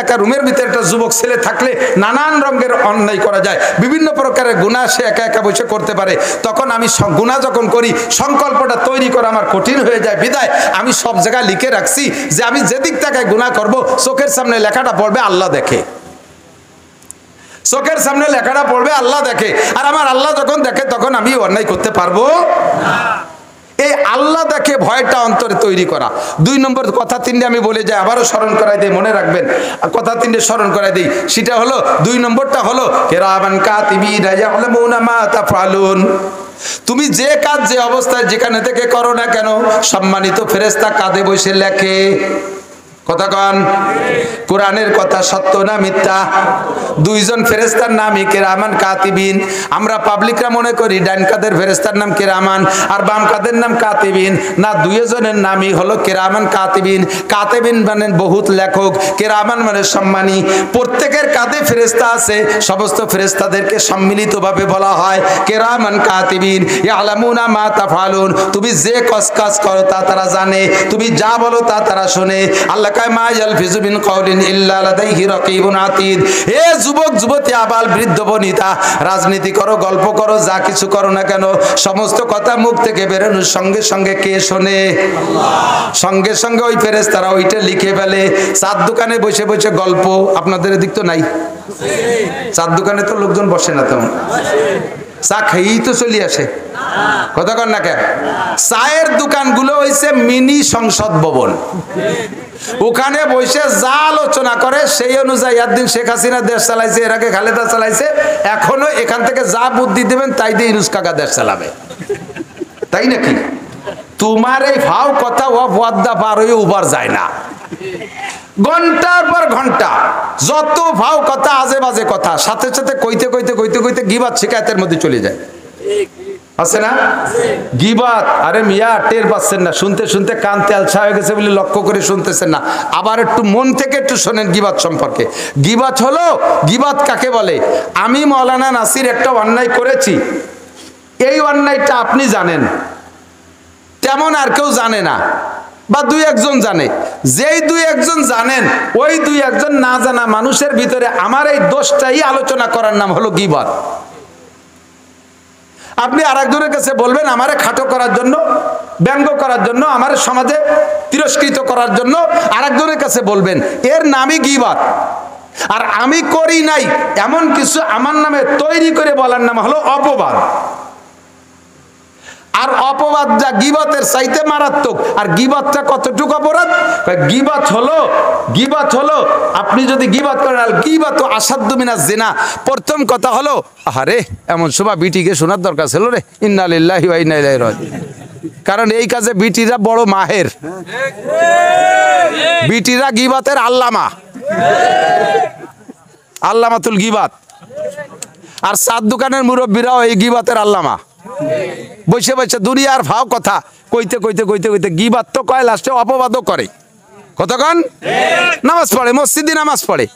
একা রুমের ভিতরে একটা যুবক ছেলে থাকলে নানান রঙের অন্যায় করা যায়, বিভিন্ন প্রকারের গুনাহ সে একা একা বসে করতে পারে। তখন আমি গুনাহ যখন করি, সংকল্পটা তৈরি করা আমার কঠিন হয়ে যায়। বিদায় আমি সব জায়গায় লিখে রাখছি যে আমি যেদিক থেকে গুনাহ করব, চোখের সামনে লেখাটা পড়বে আল্লাহ দেখে। চোখের সামনে লেখাটা পড়বে আল্লাহ দেখে। আর আমার আল্লাহ যখন দেখে তখন আমি অন্যায় করতে পারবো না। এই আল্লাহ দেখে ভয়টা অন্তরে তৈরি করা। 2 নম্বর কথা 3টে আমি বলে যাই, আবারও স্মরণ করাই দিই, মনে রাখবেন। কথা 3টে স্মরণ করাই দিই। সেটা হলো, 2 নম্বরটা হলো কিরামান কাতিবিনা ইয়ালামুনা মা তাফআলুন। তুমি যে কাজ যে অবস্থায় যেখানে থেকে করো না কেন, সম্মানিত ফেরেশতা কাঁধে বসে লেখে। কথা কন? কোরআনের কথা সত্য না মিথ্যা? 2 জন ফেরেশতার নামই কিরামান কাতিবিন। আমরা পাবলিকরা মনে করি ডান কাদের ফেরেশতার নাম কিরামান আর বাম কাদের নাম কাতিবিন। না, 2 জনের নামই হলো কিরামান কাতিবিন। কাতিবিন মানে বহুত লেখক, কিরামান মানে সম্মানী। প্রত্যেকের কাঁধে ফেরেশতা আছে, সমস্ত ফেরেশতাদেরকে সম্মিলিতভাবে বলা হয় কিরামান কাতিবিন ইয়ালামুনা মা তাফআলুন। তুমি যে কাজ করো তা তারা জানে, তুমি যা বলো তা তারা শুনে। আল্লাহ মা ইয়ালফিজু মিন কাউলিন ইল্লা লাদাইহি রাকিবুন আতীদ। এ যুবক যুবতী, আবাল বৃদ্ধ বনিতা, রাজনীতি করো, গল্প করো, যা কিছু করো না কেন, সমস্ত কথা মুখ থেকে বেরোনোর সঙ্গে সঙ্গে কে শোনে? আল্লাহ। সঙ্গে সঙ্গে ওই ফেরেশতারা ওইটা লিখে ফেলে। চার দোকানে বসে বসে গল্প, আপনাদের এদিক তো নাই? চার দোকানে তো লোকজন বসে না, তেমন চা খেয়েই তো চলে আসে। কথা কন না কেন? চায়ের দোকানগুলো হইছে মিনি সংসদ ভবন। ওখানে বসে যা আলোচনা করে সেই অনুযায়ী, একদিন শেখ হাসিনা দেশ চালাইছে, এর আগে খালেদা চালাইছে, এখনো এখান থেকে যা বুদ্ধি দেবেন তাই দিয়ে ইউনূস কাকা দেশ চালাবে। তাই নাকি? তোমার এই ভাও কথা ও পদ্মা পার হয়ে উবার যায় না। ঘন্টার পর ঘন্টা যত ভাও কথা, আজে বাজে কথা, সাথে সাথে কইতে কইতে কইতে কইতে গিবাত শিকায়তের মধ্যে চলে যায়। আছে না? গিবত, আরে মিয়া টের পাচ্ছেন না, শুনতে শুনতে কান তেলছা হয়ে গেছে বলে লক্ষ্য করে শুনতেছেন না। আবার একটু মন থেকে একটু শোনেন গিবত সম্পর্কে। গিবত হলো, গিবত কাকে বলে? আমি মৌলানা নাসির একটা অন্যায় করেছি, এই অন্যায়টা আপনি জানেন, তেমন আর কেউ জানে না, বা দুই একজন জানে। যেই দুই একজন জানেন, ওই দুই একজন না জানা মানুষের ভিতরে আমার এই দোষটাই আলোচনা করার নাম হলো গিবত। আপনি আরেকজনের কাছে বলবেন আমারে খাটো করার জন্য, ব্যঙ্গ করার জন্য, আমার সমাজে তিরস্কৃত করার জন্য আরেকজনের কাছে বলবেন, এর নামই গিবত। আর আমি করি নাই এমন কিছু আমার নামে তৈরি করে বলার নাম হলো অপবাদ। আর অপবাদ যা গিবতের চাইতে মারাত্মক। আর গিবতটা কতটুকু অপরাধ? গিবত হলো আপনি যদি গিবত করেন, আর গিবত আসাদ্দু মিনাজ জিনা। প্রথম কথা হলো, আরে এমন সময় বিটিকে শোনার দরকার ছিল রে, ইন্না লিল্লাহি ওয়া ইন্না ইলাইহি রাজিউন। কারণ এই কাজে বিটিরা বড় মাহের, বিটিরা গিবতের আল্লামাতুল গিবত। আর চার দোকানের মুরব্বীরাও এই গিবতের আল্লামা। বসে বসে দুনিয়ার ভাও কথা কইতে কইতে কইতে কইতে গিবত তো কয়, লাস্টে অপবাদও করে। কতক্ষণ নামাজ পড়ে, মসজিদে নামাজ পড়ে,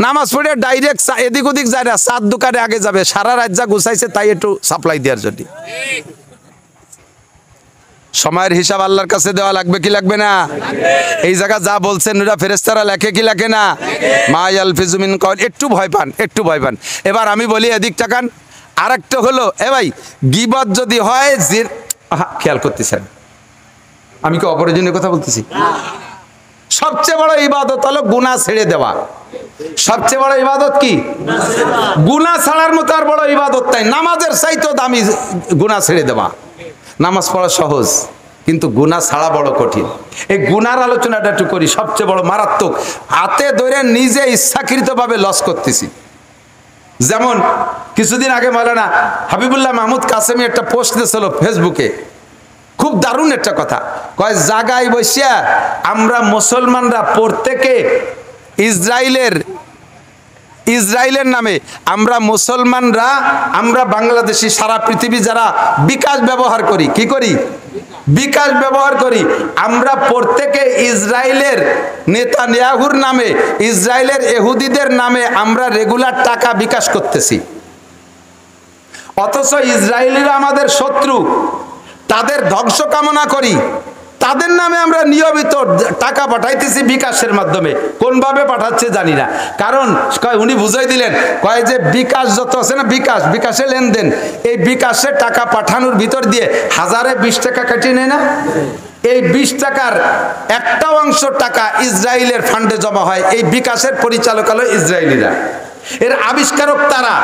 নামাজ পড়ে ডাইরেক্ট এদিক ওদিক যায় না, চার দোকানে আগে যাবে, সারা রাত যা গুছাইছে তাই একটু সাপ্লাই দেওয়ার জন্য। সময়ের হিসাব আল্লাহর কাছে দেওয়া লাগবে কি লাগবে না? এই জায়গা যা বলছেন ওরা ফেরেশতারা লেখে কি লেখে না? মা ইয়ালফিজু মিন কাউল। একটু ভয় পান, একটু ভয় পান। এবার আমি বলি এদিক তাকান। আরেকটা হলো, ভাই গিবত যদি হয়, খেয়াল করতেছেন আমি কি অপরিজনীয় কথা বলতেছি? সবচেয়ে বড় ইবাদত হলো গুনাহ ছেড়ে দেওয়া। সবচেয়ে বড় ইবাদত কি? গুনাহ ছাড়ার মতো আর বড় ইবাদত নাই। নামাজের চাইতেও দামি গুনাহ ছেড়ে দেওয়া। নামাজ পড়া সহজ, কিন্তু গুনাহ ছাড়া বড় কঠিন। এই গুনার আলোচনাটা একটু করি। সবচেয়ে বড় মারাত্মক, হাতে ধরে নিজে ইচ্ছাকৃতভাবে লস করতেছি। যেমন কিছুদিন আগে মাওলানা হাবিবুল্লাহ মাহমুদ কাসেমি একটা পোস্ট দিয়েছিল ফেসবুকে, খুব দারুণ একটা কথা। কয় জাগায় বসিয়া আমরা মুসলমানরা প্রত্যেকে ইসরায়েলের নামে আমরা মুসলমানরা, আমরা বাংলাদেশি, সারা পৃথিবী যারা বিকাশ ব্যবহার করি, কি করি? বিকাশ ব্যবহার করি। আমরা প্রত্যেকে ইসরায়েলের নেতানিয়াহুর নামে, ইসরায়েলের ইহুদিদের নামে আমরা রেগুলার টাকা বিকাশ করতেছি। অথচ ইসরায়েলিরা আমাদের শত্রু, তাদের ধ্বংস কামনা করি, তাদের নামে আমরা নিয়মিত টাকা পাঠাইতেছি বিকাশের মাধ্যমে। কোনভাবে পাঠাচ্ছে জানি না। কারণ উনি বুঝাই দিলেন, কয় যে বিকাশ যত আছে না, বিকাশে লেনদেন, এই বিকাশে টাকা পাঠানোর ভিতর দিয়ে 1020 টাকা কাটিয়ে নেয় না? এই 20 টাকার একটা অংশ টাকা ইসরায়েলের ফান্ডে জমা হয়। এই বিকাশের পরিচালক হলো ইসরায়েলিরা, এর আবিষ্কারক তারা।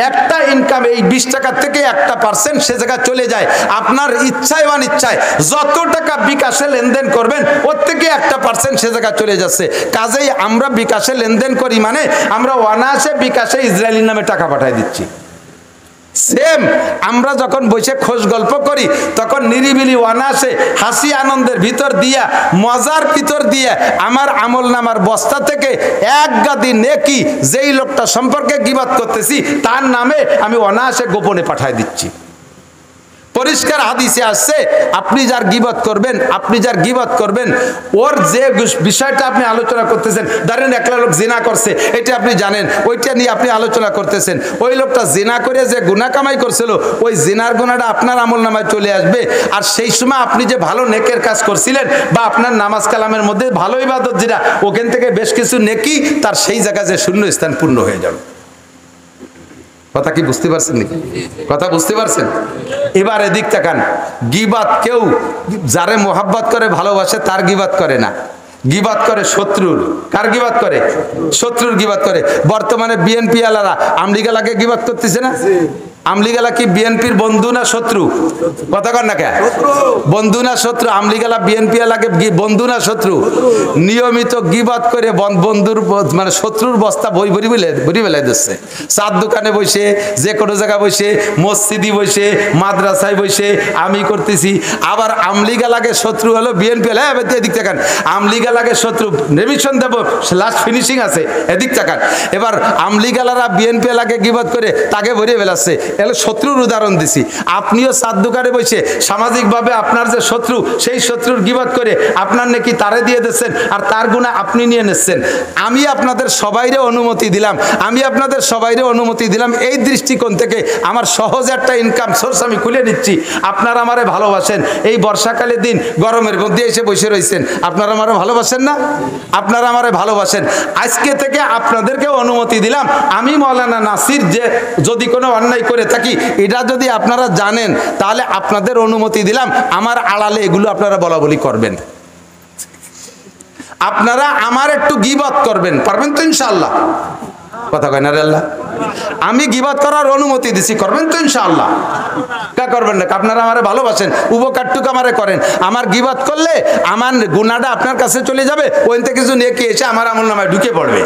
একটা ইনকাম এই 20 টাকা থেকে 1% সে জায়গায় চলে যায়। আপনার ইচ্ছায় অনিচ্ছায় যত টাকা বিকাশে লেনদেন করবেন, ওর থেকে 1% সে জায়গায় চলে যাচ্ছে। কাজেই আমরা বিকাশে লেনদেন করি মানে আমরা অনায়াসে বিকাশে ইসরায়েলির নামে টাকা পাঠিয়ে দিচ্ছি। সেম আমরা যখন বসে খোঁজ গল্প করি, তখন নিরিবিলি অনায়াসে হাসি আনন্দের ভিতর দিয়া, মজার ভিতর দিয়ে আমার আমল নামার বস্তা থেকে এক গাদি নেকি যেই লোকটা সম্পর্কে গীবত করতেছি তার নামে আমি অনায়াসে গোপনে পাঠিয়ে দিচ্ছি। পরিষ্কার হাদিসে আসছে, আপনি যার গীবত করবেন, ওর যে বিষয়টা আপনি আলোচনা করতেছেন, ধরেন একটা লোক জিনা করছে, এটা আপনি জানেন, ওইটা নিয়ে আপনি আলোচনা করতেছেন। ওই লোকটা জিনা করে যে গুনাহ কামাই করছিল, ওই জিনার গুনাহটা আপনার আমলনামায় চলে আসবে। আর সেই সময় আপনি যে ভালো নেকের কাজ করছিলেন, বা আপনার নামাজ কালামের মধ্যে ভালো ইবাদত যেটা, ওখান থেকে বেশ কিছু নেকি তার সেই জায়গায় যে শূন্য স্থান পূর্ণ হয়ে যাবে। কথা কি বুঝতে পারছেন নাকি? কথা বুঝতে পারছেন? এবার এদিক তাকান। গীবত কেউ যারে মোহাব্বত করে, ভালোবাসে, তার গীবত করে না, গীবত করে শত্রুর। কার গীবত করে? শত্রুর গীবত করে। বর্তমানে বিএনপি আলারা আমলিগালাকে গীবত করতেছে না? আমলিগালা কি বিএনপির বন্ধু না শত্রু? কথা কর না কে? বন্ধু না শত্রু? আমলিগালা বিএনপি আলাকে বন্ধু না শত্রু? নিয়মিত গীবত করে বন্ধুর মানে শত্রুর বস্তা ভরি বেলায় দিচ্ছে। চার দোকানে বসে, যে কোনো জায়গায় বসে, মসজিদে বসে, মাদ্রাসায় বসে আমি করতেছি। আবার আমলিগালাকে শত্রু হলো বিএনপি। হ্যাঁ এদিক তাকান, আমলিগালাকে শত্রু রেভিশন দেব, লাস্ট ফিনিশিং আছে, এদিক তাকান। এবার আমলিগালারা বিএনপি এলাকে গীবত করে তাকে ভরিয়ে ফেলাচ্ছে। এলে শত্রুর উদাহরণ দিছি। আপনিও চার দোকানে বসে সামাজিকভাবে আপনার যে শত্রু, সেই শত্রুর গীবত করে আপনার নাকি তারে দিয়ে দিচ্ছেন, আর তার গুনাহ আপনি নিয়ে নিচ্ছেন। আমি আপনাদের সবাইরে অনুমতি দিলাম এই দৃষ্টিকোণ থেকে আমার সহজ একটা ইনকাম সোর্স আমি খুলে নিচ্ছি। আপনারা আমারে ভালোবাসেন, এই বর্ষাকালের দিন গরমের মধ্যে এসে বসে রয়েছেন, আপনারা আমারে ভালোবাসেন না? আপনারা আমারে ভালোবাসেন। আজকে থেকে আপনাদেরকে অনুমতি দিলাম, আমি মাওলানা নাসির যে যদি কোনো অন্যায় করে থাকি এটা যদি আপনারা জানেন, তাহলে আপনাদের অনুমতি দিলাম আমার আড়ালে এগুলো আপনারা বলা বলি করবেন। আপনারা আমার একটু গীবত করবেন, পারবেন তো ইনশাআল্লাহ? কথা কয় না রে আল্লাহ? আমি গীবত করার অনুমতি দিছি, করবেন তো ইনশাআল্লাহ? কা করবেন না? আপনারা আমারে ভালোবাসেন, উপকারটুকু আমারে করেন। আমার গীবত করলে আমার গুনাহটা আপনার কাছে চলে যাবে, ওইন থেকে কিছু নেকি এসে আমার আমলনামায় ঢুকে পড়বে।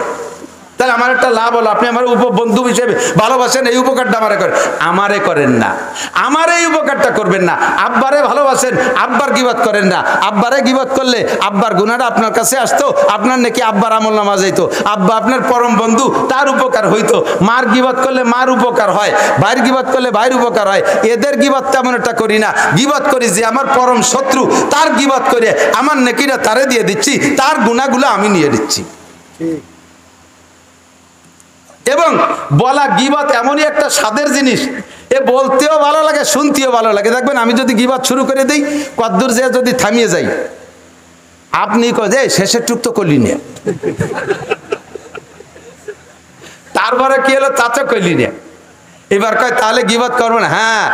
তাহলে আমার একটা লাভ হলো, আপনি আমার বন্ধু হিসেবে ভালোবাসেন, এই উপকারটা আমারে করেন। আমারে করেন না, আমার এই উপকারটা করবেন না। আব্বারে ভালোবাসেন, আব্বার গীবত করেন না। আব্বারে গীবত করলে আব্বার গুনাহটা আপনার কাছে আসতো, আপনার নাকি আব্বার আমলনামা যাইতো, আব্বা আপনার পরম বন্ধু, তার উপকার হইতো। মার গীবত করলে মার উপকার হয়, ভাইয়ের গীবত করলে ভাইয়ের উপকার হয়। এদের গীবত তেমন একটা করি না, গীবত করি যে আমার পরম শত্রু, তার গীবত করে আমার নেকিটা তারে দিয়ে দিচ্ছি, তার গুনাহগুলো আমি নিয়ে দিচ্ছি। এবং বলা গীবত এমনই একটা স্বাদের জিনিস, এ বলতেও ভালো লাগে, শুনতেও ভালো লাগে। দেখবেন আমি যদি গীবত শুরু করে দিই, কদ্দূর যে যদি থামিয়ে যাই, আপনি কয়ে শেষের টুক তো করলি না, তারপরে কি হলো চাচা করলি না, এবার কয় তাহলে গীবত করবো না। হ্যাঁ,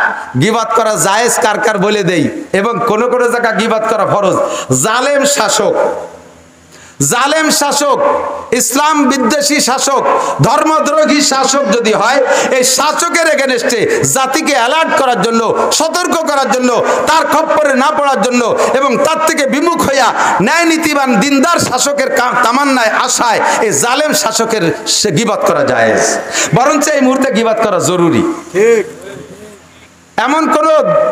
গীবত করা জায়েজ কার কার বলে দেই, এবং কোন কোন জায়গা গীবত করা ফরজ। জালেম শাসক, ইসলাম বিদ্বেষী শাসক, ধর্মদ্রোহী শাসক যদি হয়, এই শাসকের এগেনস্টে জাতিকে অ্যালার্ট করার জন্য, সতর্ক করার জন্য, তার খপ্পরে না পড়ার জন্য এবং তার থেকে বিমুখ হইয়া ন্যায় নীতিবান দিনদার শাসকের তামান্নায় আশায় এই জালেম শাসকের গীবত করা জায়েজ, বরঞ্চ এই মুহূর্তে গীবত করা জরুরি। ঠিক এমন কোন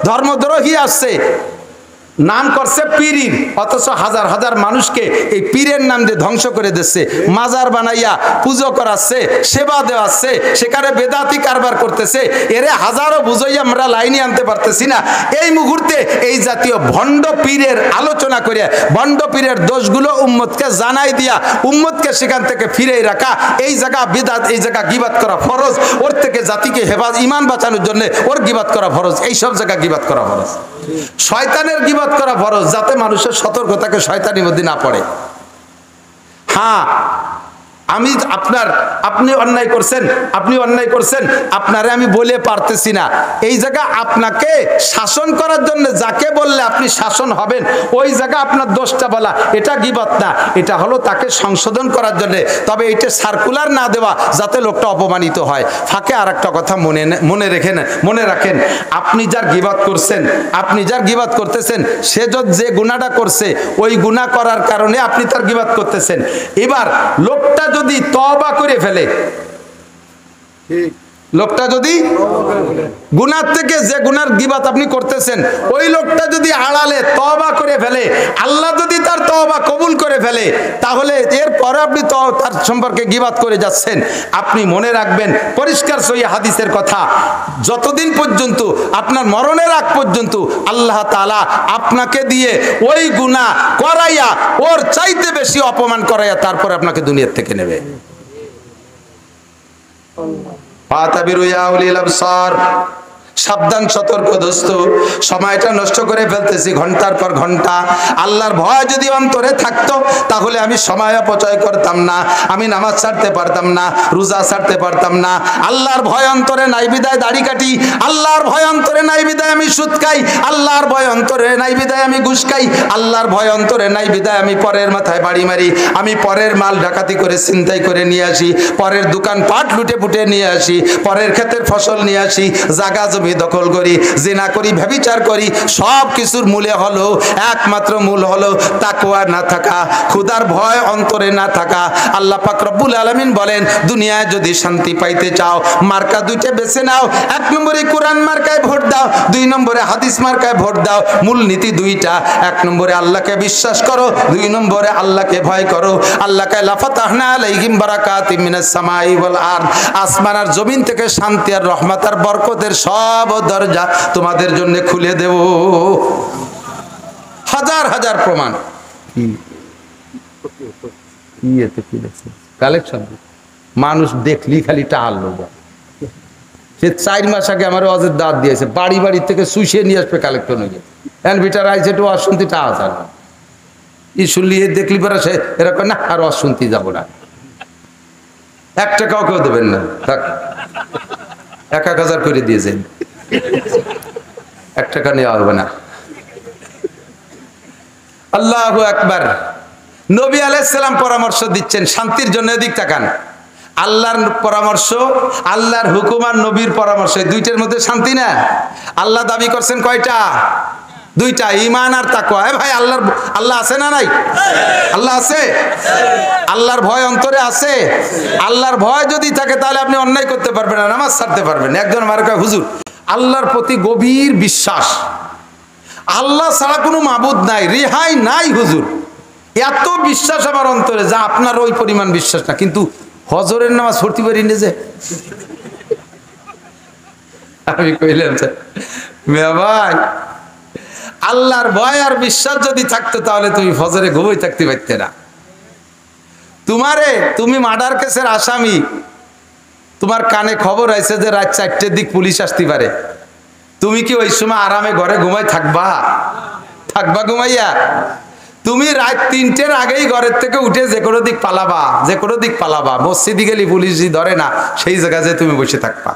ধর্মদ্রোহী আসছে, নাম করছে পীরির, অথচ হাজার হাজার মানুষকে এই পীরের নাম দিয়ে ধ্বংস করে দিচ্ছে, মাজার বানাইয়া পুজো করাচ্ছে, সেবা দেওয়াচ্ছে, সেখানে বেদাতি কারবার করতেছে। এরে হাজারো বুঝাইয়া আমরা লাইনে আনতে পারতেছি না। এই মুহূর্তে এই জাতীয় ভণ্ড পীরের আলোচনা করে ভণ্ড পীরের দোষগুলো উম্মতকে জানাই দিয়া উম্মতকে সেখান থেকে ফিরে রাখা, এই জায়গা বিদাত, এই জায়গা গীবত করা ফরজ। ওর থেকে জাতিকে ইমান বাঁচানোর জন্য ওর গীবত করা ফরজ, এই সব জায়গা গীবত করা ফরজ। শয়তানের গীবত করা ফরজ, যাতে মানুষের সতর্কতাকে শয়তানি মধ্যে না পড়ে। হ্যাঁ, আপনি অন্যায় করছেন, আপনারে আমি বলে পারতেছি না। এই জায়গা আপনাকে শাসন করার জন্য যাকে বললে আপনি শাসন হবেন, ওই জায়গা আপনার দোষটা বলা, এটা গীবত না, এটা হলো তাকে সংশোধন করার জন্য। তবে এটা সার্কুলার না দেওয়া যাতে লোকটা অপমানিত হয়। ফাঁকে আর একটা কথা মনে রাখেন, আপনি যার গীবত করতেছেন, সে যে গুনাহটা করছে, ওই গুনাহ করার কারণে আপনি তার গীবত করতেছেন। এবার লোকটা যদি তওবা করে ফেলে, লোকটা যদি গুনার থেকে, যে গুনার গীবত আপনি করতেছেন, ওই লোকটা যদি আড়ালে তওবা করে ফেলে, আল্লাহ যদি তার তওবা কবুল করে ফেলে, তাহলে এরপরে আপনি তার সম্পর্কে গীবত করে যাচ্ছেন। আপনি মনে রাখবেন পরিষ্কার সহিহ হাদিসের কথা, যতদিন পর্যন্ত আপনার মরণের আগ পর্যন্ত আল্লাহ তাআলা আপনাকে দিয়ে ওই গুনাহ করাইয়া, ওর চাইতে বেশি অপমান করাইয়া তারপর আপনাকে দুনিয়ার থেকে নেবে। সাবধান, সতর্ক দোস্ত, সময়টা নষ্ট করে ফেলতেছি ঘন্টার পর ঘন্টা। আল্লাহর ভয় যদি অন্তরে থাকতো, তাহলে আমি সময় অপচয় করতাম না, আমি নামাজ ছাড়তে পারতাম না, রোজা ছাড়তে পারতাম না। আল্লাহর ভয় অন্তরে নাই বিদায় দাড়ি কাটি, আল্লাহর ভয় অন্তরে নাই বিদায় আমি সুদ খাই, আল্লাহর ভয় অন্তরে নাই বিদায় আমি ঘুষ খাই, আল্লাহর ভয় অন্তরে নাই বিদায় আমি পরের মাথায় বাড়ি মারি, আমি পরের মাল ডাকাতি করে ছিনতাই করে নিয়ে আসি, পরের দোকান পাট লুটে পুটে নিয়ে আসি, পরের ক্ষেতের ফসল নিয়ে আসি, জায়গা জমি জমি দখল করি, জিনা করি, ব্যভিচার করি, সব কিছুর মূলে হলো একমাত্র মূল হলো তাকওয়া না থাকা, খোদার ভয় অন্তরে না থাকা। আল্লাহ পাক রব্বুল আলামিন বলেন, দুনিয়ায় যদি শান্তি পাইতে চাও মার্কা দুইটা বেছে নাও। 1 নম্বরে কোরআন মার্কায় ভোট দাও, 2 নম্বরে হাদিস মার্কায় ভোট দাও। মূল নীতি দুইটা, 1 নম্বরে আল্লাহকে বিশ্বাস করো, 2 নম্বরে আল্লাহকে ভয় করো। আল্লাহকে লাফাতাহনা আলাইহিম বারাকাতিম মিনাস সামাই ওয়াল আরদ, আসমান আর জমিন থেকে শান্তি আর রহমত আর বরকতের সব দরজা তোমাদের জন্য খুলে দেব। হাজার হাজার প্রমাণ। কালেকশন মানুষ দেখলি খালি টাল লোক। সে 4 মাস আগে আমার অজের দাঁত দিয়েছে, বাড়ি বাড়ি থেকে শুষিয়ে নিয়ে আসবে কালেক্টর হয়ে। ভিটার আইসে একটু অশুনতি টা আছে ই শুনলি দেখলি পরে সে এরকম না আর অশুনতি যাবো না, 1 টাকাও কেউ দেবেন না, 1,000 করে দিয়েছেন, 1 টাকা নেওয়া হবে না। আল্লাহু আকবার। নবী আলাইহিস সালাম পরামর্শ দিচ্ছেন শান্তির জন্য। এদিক তাকান, আল্লাহর পরামর্শ, আল্লাহর হুকুম আর নবীর পরামর্শ, দুইটার মধ্যে শান্তি না। আল্লাহ দাবি করছেন কয়টা? 2টা, ঈমান আর তাকওয়া। ভাই আল্লাহ আছে না নাই? আল্লাহ আছে। আল্লাহর ভয় অন্তরে আছে। আল্লাহর ভয় যদি থাকে তাহলে আপনি অন্যায় করতে পারবেন না, নামাজ ছাড়তে পারবেন। একজন আমার কয়, হুজুর আল্লাহর প্রতি গভীর বিশ্বাস, আল্লাহ ছাড়া কোনো মাবুদ নাই, রেহাই নাই হুজুর, এত বিশ্বাস আমার অন্তরে যা আপনার ওই পরিমাণ বিশ্বাস না, কিন্তু হজরের নামাজ পড়তে পারি না যে। আমি কইলাম মিয়া ভাই, আল্লাহর ভয় আর বিশ্বাস যদি থাকতো তাহলে তুমি ফজরে ঘুমিয়ে থাকতে পারতে না। তুমি মার্ডার কেসের আসামি, তোমার কানে খবর আছে যে রাত 4টের দিক পুলিশ আসতে পারে, তুমি কি ওই সময় আরামে ঘরে ঘুমাই থাকবা ঘুমাইয়া? তুমি রাত 3টের আগেই ঘরের থেকে উঠে যে কোনো দিক পালাবা, মসজিদে গেলে পুলিশই ধরে না, সেই জায়গায় যে তুমি বসে থাকবা।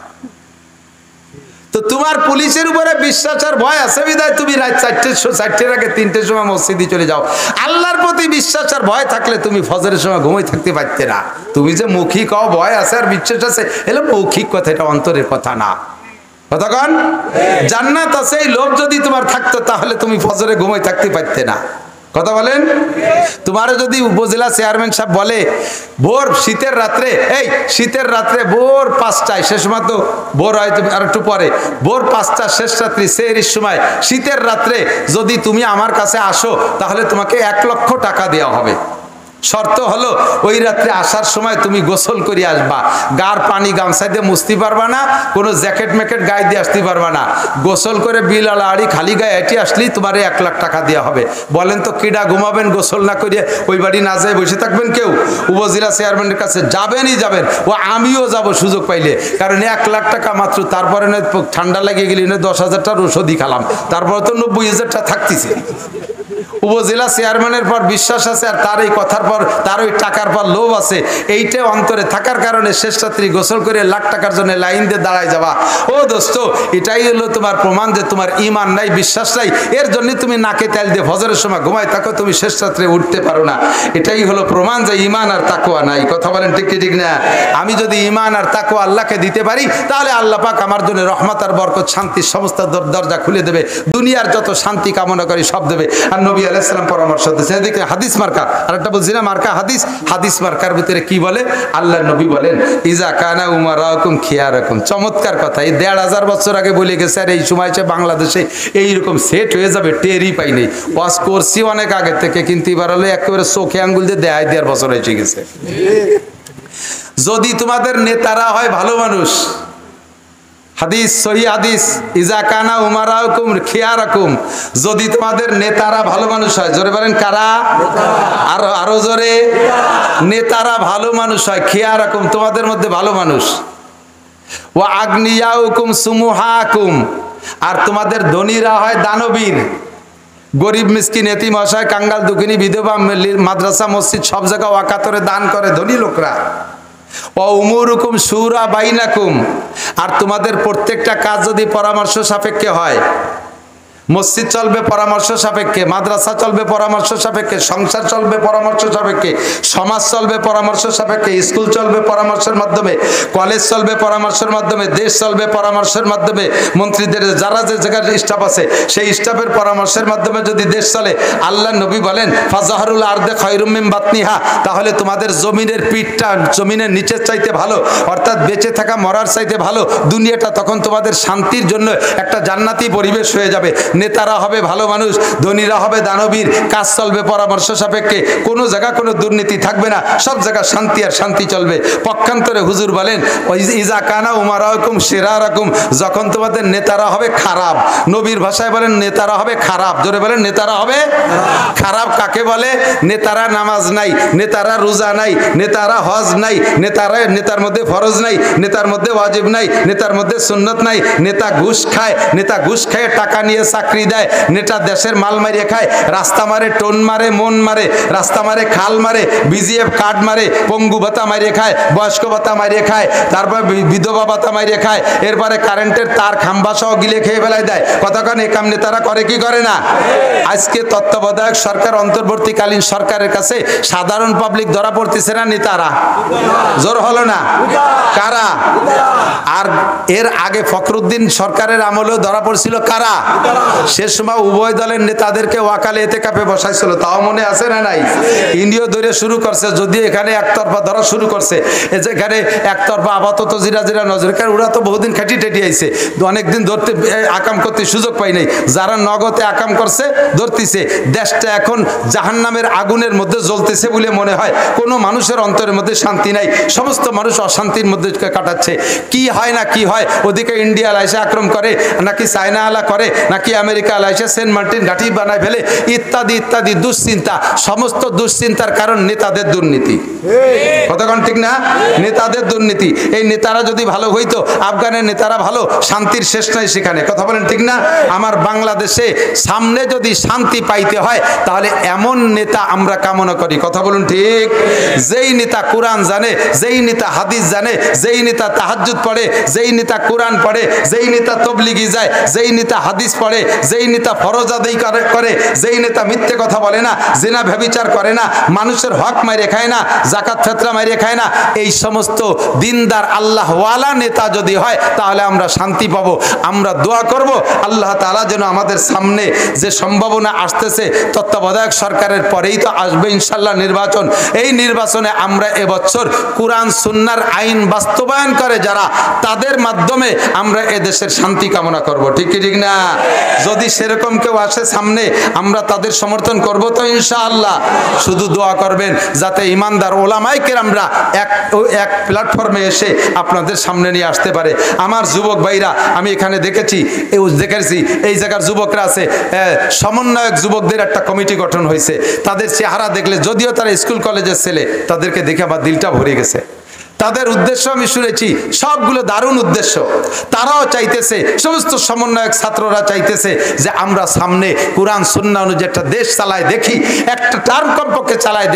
তো তোমার পুলিশের উপরে বিশ্বাস আর ভয় আছে বিধায় তুমি রাত 4টের আগে 3টের সময় মসজিদে চলে যাও। আল্লাহর প্রতি বিশ্বাস আর ভয় থাকলে তুমি ফজরের সময় ঘুমাই থাকতে পারতে না। তুমি যে মুখী কও ভয় আছে আর বিশ্বাস আছে, এলো মৌখিক কথা, এটা অন্তরের কথা না। কতক্ষণ জান্নাত আছে এই লোভ যদি তোমার থাকতো তাহলে তুমি ফজরে ঘুমাই থাকতে পারতে না। কথা বলেন। তোমার যদি উপজেলা চেয়ারম্যান সাহেব বলে ভোর শীতের রাত্রে ভোর 5টায়, শেষ সময় তো ভোর হয়তো আর একটু পরে, ভোর 5টা শেষ রাত্রি সেহরির সময় শীতের রাত্রে যদি তুমি আমার কাছে আসো তাহলে তোমাকে 1 লক্ষ টাকা দেওয়া হবে। শর্ত হলো ওই রাত্রে আসার সময় তুমি গোসল করে আসবা, গার পানি গামছা দিয়ে মুছতে পারবা না, কোনো জ্যাকেট ম্যাকেট গায়ে দিয়ে আসতে পারবা না, গোসল করে বিল আড়ি খালি গায়ে হেঁটে আসলেই তোমার 1 লাখ টাকা দেওয়া হবে। বলেন তো কিডা ঘুমাবেন গোসল না করিয়ে? ওই বাড়ি না যায় বসে থাকবেন কেউ? উপজেলা চেয়ারম্যানের কাছে যাবেন, ও আমিও যাব সুযোগ পাইলে, কারণ 1 লাখ টাকা মাত্র। তারপরে ঠান্ডা লাগিয়ে গেলি 10,000 টাকার ওষুধই খালাম, তারপরে তো 90,000 টাকা থাকতেছে। উপজেলা চেয়ারম্যানের পর বিশ্বাস আছে আর তার এই কথার পর, তার ওই টাকার পর লোভ আছে, এইটা অন্তরে থাকার কারণে শেষ রাত্রি গোসল করে লাখ টাকার জন্য লাইন দিয়ে দাঁড়ায় যাবা। ও দোস্ত, এটাই হলো তোমার প্রমাণ যে তোমার ঈমান নাই, বিশ্বাস নাই। এর জন্য তুমি নাকে তেল দিয়ে ফজরের সময় ঘুমায় থাকো, তুমি শেষ রাত্রে উঠতে পারো না। এটাই হলো প্রমাণ যে ঈমান আর তাকওয়া নাই। কথা বলেন ঠিক না? আমি যদি ঈমান আর তাকওয়া আল্লাহকে দিতে পারি তাহলে আল্লাহ পাক আমার জন্য রহমত আর বরকত, শান্তির সমস্ত দরজা খুলে দেবে, দুনিয়ার যত শান্তি কামনা করি সব দেবে। আর নবী আলাইহিস সালাম পরামর্শ দিয়েছেন। এদিকে হাদিস মার্কা, আর একটা বলছি না মার্কা হাদিস মার্কার ভিতরে কি বলে? আল্লাহর নবী বলেন, ইজা কানা উমারাকুম খিয়ারাকুম। চমৎকার কথা, এই 1,500 বছর আগে বলে গেছে, আর এই সময় বাংলাদেশে এইরকম সেট হয়ে যাবে টেরই পাই নেই। ওয়াজ করছি অনেক আগে থেকে, কিন্তু এবার হলে একেবারে চোখে আঙ্গুল দিয়ে 1.5 বছর হয়ে গেছে। যদি তোমাদের নেতারা হয় ভালো মানুষ, হাদিস সহি হাদিস, ইজা কানা উমারাকুম খিয়ারাকুম, যদি তোমাদের নেতারা ভালো মানুষ হয়, জোরে বলেন কারা? আরো জোরে। নেতারা ভালো মানুষ হয়, খিয়ারাকুম তোমাদের মধ্যে ভালো মানুষ, ওয়া আগনিয়াউকুম সুমুহাকুম, আর তোমাদের ধনীরা হয় দানবীর। গরিব মিসকিন এতিম অসহায় কাঙ্গাল দুঃখিনী বিধবা মাদ্রাসা মসজিদ সব জায়গায় ওয়াকাতরে দান করে ধনী লোকরা। উমুরুকুম শুরা বাইনাকুম, আর তোমাদের প্রত্যেকটা কাজ যদি পরামর্শ সাপেক্ষে হয়, মসজিদ চলবে পরামর্শ সাপেক্ষে, মাদ্রাসা চলবে পরামর্শ সাপেক্ষে, সংসার চলবে পরামর্শ সাপেক্ষে, সমাজ চলবে পরামর্শ সাপেক্ষে, স্কুল চলবে পরামর্শের মাধ্যমে, কলেজ চলবে পরামর্শের মাধ্যমে, দেশ চলবে পরামর্শের মাধ্যমে, মন্ত্রীদের যারা যে জায়গার স্টাফ আছে সেই স্টাফের পরামর্শের মাধ্যমে যদি দেশ চলে, আল্লাহ নবী বলেন ফাজাহরুল আরদে খায়রুম মিন বাতনিহা, তাহলে তোমাদের জমিনের পিঠটা জমিনের নিচের চাইতে ভালো, অর্থাৎ বেঁচে থাকা মরার চাইতে ভালো দুনিয়াটা তখন তোমাদের শান্তির জন্য একটা জান্নাতি পরিবেশ হয়ে যাবে। নেতারা হবে ভালো মানুষ, ধনীরা হবে দানবীর, কাজ চলবে পরামর্শ সাপেক্ষে, কোনো জায়গা কোনো দুর্নীতি থাকবে না, সব জায়গা শান্তি আর শান্তি চলবে। পক্ষান্তরে হুজুর বলেন ইজা কানা উমারাকুম শিরারাকুম, যখন তোমাদের নেতারা হবে খারাপ, নবীর ভাষায় বলেন নেতারা হবে খারাপ, জোরে বলেন নেতারা হবে খারাপ। কাকে বলে? নেতারা নামাজ নাই, নেতারা রোজা নাই, নেতারা হজ নাই, নেতার মধ্যে ফরজ নাই, নেতার মধ্যে ওয়াজিব নাই, নেতার মধ্যে সুন্নত নাই, নেতা ঘুষ খায়, নেতা ঘুষ খায় টাকা নিয়ে চাকরি দেয়, নেতা দেশের মাল মারিয়ে খায়, রাস্তা মারে, টোন মারে, মন মারে, রাস্তা মারে, খাল মারে, বিজিএফ কার্ড মারে, পঙ্গু ভাতা মারিয়ে খায়, বয়স্ক ভাতা মারিয়ে খায়, তারপর বিধবা ভাতা মারিয়ে খায়, এরপরে কারেন্টের তার খাম্বা সহ গিলে খেয়ে ফেলায় দেয়। কতক্ষণ এই কাম নেতারা করে কি করে না? আজকে তত্ত্বাবধায়ক সরকার, অন্তর্বর্তীকালীন সরকারের কাছে সাধারণ পাবলিক ধরা পড়তেছে না নেতারা? জোর হলো না? কারা? আর এর আগে ফখরুদ্দিন সরকারের আমলেও ধরা পড়ছিল কারা? সে সময় উভয় দলের নেতাদেরকে ওয়াকালে এতেকাফে বসাইছিল, তাও মনে আছে না নাই? ইন্ডিয়া ধরে শুরু করছে, যদি এখানে একতরফা ধরা শুরু করছে, যেখানে একতরফা আপাতত জিরা জিরা নজর, কারণ ওরা তো বহুদিন খাটি টেটি আইছে, অনেকদিন ধরতে আকাম করতে সুযোগ পাই নাই, যারা নগদে আকাম করছে ধরতেছে। দেশটা এখন জাহান্নামের আগুনের মধ্যে জ্বলতেছে বলে মনে হয়, কোনো মানুষের অন্তরের মধ্যে শান্তি নাই, সমস্ত মানুষ অশান্তির মধ্যে কাটাচ্ছে। কি হয় না কি হয়, ওদিকে ইন্ডিয়া আলাইসে আক্রমণ করে, নাকি চায়না আলা করে, নাকি আমেরিকা আলাইসে সেন্ট মার্টিন ঘাঁটি বানায় ফেলে, ইত্যাদি ইত্যাদি দুশ্চিন্তা। সমস্ত দুশ্চিন্তার কারণ নেতাদের দুর্নীতি। কতক্ষণ ঠিক না? নেতাদের দুর্নীতি। এই নেতারা যদি ভালো হইতো, আফগানের নেতারা ভালো, শান্তির শেষ নাই সেখানে। কথা বলেন ঠিক না? আমার বাংলাদেশে সামনে যদি শান্তি পাইতে হয়, তাহলে এমন নেতা আমরা কামনা করি। কথা বলুন ঠিক? যেই নেতা কোরআন জানে, যেই নেতা হাদিস জানে, যেই নেতা তাহাজ্জুদ পড়ে, যেই নেতা কোরআন পড়ে, যেই নেতা তবলিগি যায়, যেই নেতা হাদিস পড়ে, যেই নেতা ফরজ আদায় করে, যেই নেতা মিথ্যে কথা বলে না, জিনা ব্যভিচার করে না, মানুষের হক মাইরে খায় না, জাকাত ফিতরা মাইরে খায় না, এই সমস্ত দিনদার আল্লাহওয়ালা নেতা যদি হয়, তাহলে আমরা শান্তি পাবো। আমরা দোয়া করব আল্লাহ তাআলা যেন আমাদের সামনে যে সম্ভাবনা আসতেছে, তত্ত্বাবধায়ক সরকারের পরেই তো আসবে ইনশাল্লাহ নির্বাচন, এই নির্বাচনে আমরা এবছর কোরআন সুন্নাহর আইন বাস্তবায়ন করে যারা, তাদের মাধ্যমে আমরা এদেশের শান্তি কামনা করব। ঠিক কি ঠিক না? যদি সেরকম কেউ আসে সামনে, আমরা তাদের সমর্থন করব তো ইনশাআল্লাহ। শুধু দোয়া করবেন যাতে ইমানদার ওলামায়ে কেরামরা এক প্ল্যাটফর্মে এসে আপনাদের সামনে নিয়ে আসতে পারে। আমার যুবক ভাইরা, আমি এখানে দেখেছি এই জায়গার যুবকরা আছে, সমন্বয়ক যুবকদের একটা কমিটি গঠন হয়েছে। তাদের চেহারা দেখলে, যদিও তারা স্কুল কলেজের ছেলে, তাদেরকে দেখে আমার দিলটা ভরে গেছে। তাদের উদ্দেশ্য আমি শুনেছি, সবগুলো দারুণ উদ্দেশ্য। তারাও চাইতেছে, সমস্ত সমন্বয়ক ছাত্ররা চাইতেছে যে আমরা সামনে কোরআন সুন্নাহ অনুযায়ী একটা দেশ চালায় দেখি, একটা টার্ম কমপক্ষে চালায়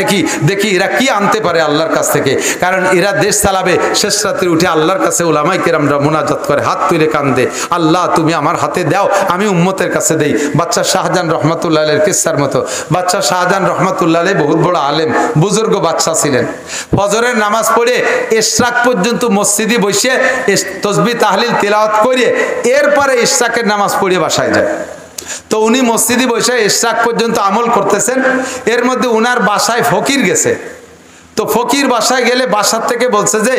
দেখি এরা কি আনতে পারে আল্লাহর কাছ থেকে। কারণ এরা দেশ চালাবে, শেষ রাতে উঠে আল্লাহর কাছে উলামায়ে কেরামরা মুনাজাত করে, হাত তুলে কান্দে, আল্লাহ তুমি আমার হাতে দাও, আমি উম্মতের কাছে দেই। বাচ্চা শাহজাহান রহমাতুল্লাহ আলাইহির কিসসার মতো। বাচ্চা শাহজাহান রহমাতুল্লাহ আলাইহি বহুত বড় আলেম, বুজুর্গ বাচ্চা ছিলেন। ফজরের নামাজ পড়ে ইশরাক পর্যন্ত মসজিদে বসে তাসবিহ তাহলিল তিলাওয়াত করে এরপরে ইশরাকের নামাজ পড়ে বাসায় যায়। তো উনি মসজিদে বসে ইশরাক পর্যন্ত আমল করতেছেন। এর মধ্যে উনার বাসায় ফকির গেছে। তো ফকির বাসায় গেলে বাসার থেকে বলছে যে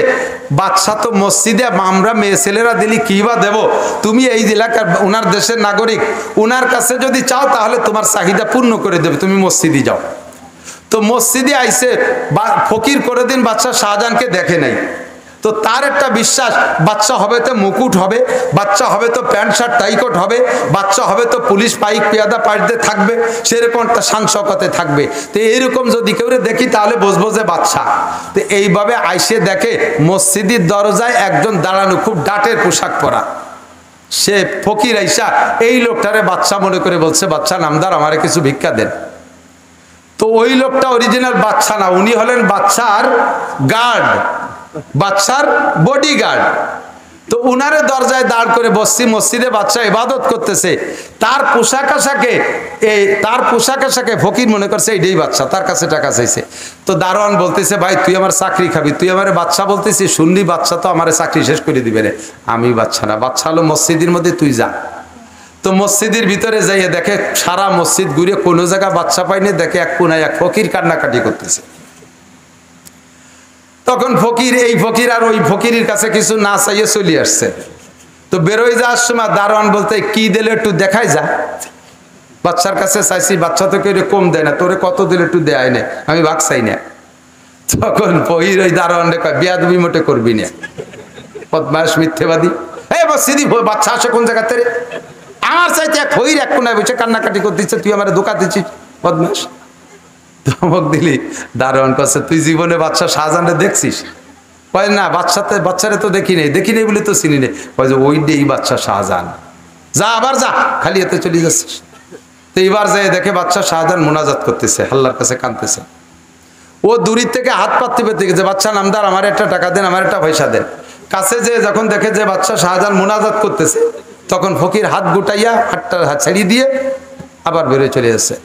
বাদশা তো মসজিদে, আমরা মেয়ে ছেলেরা দিলি কি বা দেবো, তুমি এই এলাকার, উনার দেশের নাগরিক, উনার কাছে যদি চাও তাহলে তোমার চাহিদা পূর্ণ করে দেবে, তুমি মসজিদে যাও। তো মসজিদে আইসে ফকির করে দিন বাদশা শাহজাহানকে দেখে নাই। তো তার একটা বিশ্বাস, বাচ্চা হবে তো মুকুট হবে, বাচ্চা হবে তো প্যান্ট শার্ট টাইকোট হবে, বাচ্চা হবে তো পুলিশ পাইক পেয়াদা পাইতে থাকবে, সেরকম একটা শান শওকতে থাকবে। তো এইরকম যদি কেউ দেখি তাহলে বুঝবো যে বাচ্চা। তো এইভাবে আইসে দেখে মসজিদের দরজায় একজন দাঁড়ানো, খুব ডাটের পোশাক পরা। সে ফকির আইসা এই লোকটারে বাচ্চা মনে করে বলছে, বাচ্চা নামদার আমারে কিছু ভিক্ষা দেন। তো ওই লোকটা অরিজিনাল বাচ্চা না, উনি হলেন বাচ্চার গার্ড, বাচ্চার বডিগার্ড। তো উনারে দরজায় দাঁড় করে বসছি, মসজিদে বাচ্চা ইবাদত করতেছে, তার পোশাক আশাকে ফকির মনে করছে এইটাই বাচ্চা, তার কাছে টাকা চাইছে। তো দারোয়ান বলতেছে, ভাই তুই আমার চাকরি খাবি, তুই আমার বাচ্চা বলতেছিস, শুনলি বাচ্চা তো আমার চাকরি শেষ করে দিবে রে। আমি বাচ্চা না, বাচ্চা হলো মসজিদের মধ্যে, তুই যা। তো মসজিদের ভিতরে যাইয়ে দেখে সারা মসজিদ ঘুরে কোনো জায়গা বাচ্চা পাইনি, দেখে এক কোনায় এক ফকির কান্নাকাটি করতেছে। তখন এই ফকির আর ওই ফকিরের কাছে কিছু না চাইয়ে চলে আসছে। তো বেরোয় যাওয়ার সময় দারোয়ান বলতে, কি দিলে একটু দেখাই যা। বাচ্চার কাছে চাইছি, বাচ্চা তো কেউ কম দেয় না, তোরে কত দিলে একটু দেয় না, আমি ভাগ চাই না। তখন ফকির ওই দারোয়ান রে কয়, বেয়াদবি মোটে করবি না, বদমাশ মিথ্যেবাদী, এই মসজিদি বাচ্চা আসে কোন জায়গা থেকে, আমার চাইতে এক ফকির এক কোনায় বসে কান্নাকাটি করতেছে, তুই আমার ধোকা দিচ্ছিস, বদমাশ। ধমক দিলি। দারোয়ান কাছে, তুই জীবনে বাচ্চা শাহজাহানরে দেখছিস? কয় না, বাচ্চারে তো দেখি নেই বলে তো চিনি নেই। কয় যে ওই এই বাচ্চা শাহজাহান, যা আবার যা, খালি এতে চলে যাচ্ছিস। তো এইবার যাই দেখে বাচ্চা শাহজাহান মোনাজাত করতেছে, আল্লাহর কাছে কাঁদতেছে। ও দূরের থেকে হাত পাততে পেতে গেছে, বাচ্চা নামদার আমার একটা টাকা দেন, আমার একটা পয়সা দেন। কাছে যে যখন দেখে যে বাচ্চা শাহজাহান মোনাজাত করতেছে, তখন ফকির হাত গুটাইয়া হাতটা ছাড়িয়ে দিয়ে আবার বেরোয় চলে যাচ্ছে।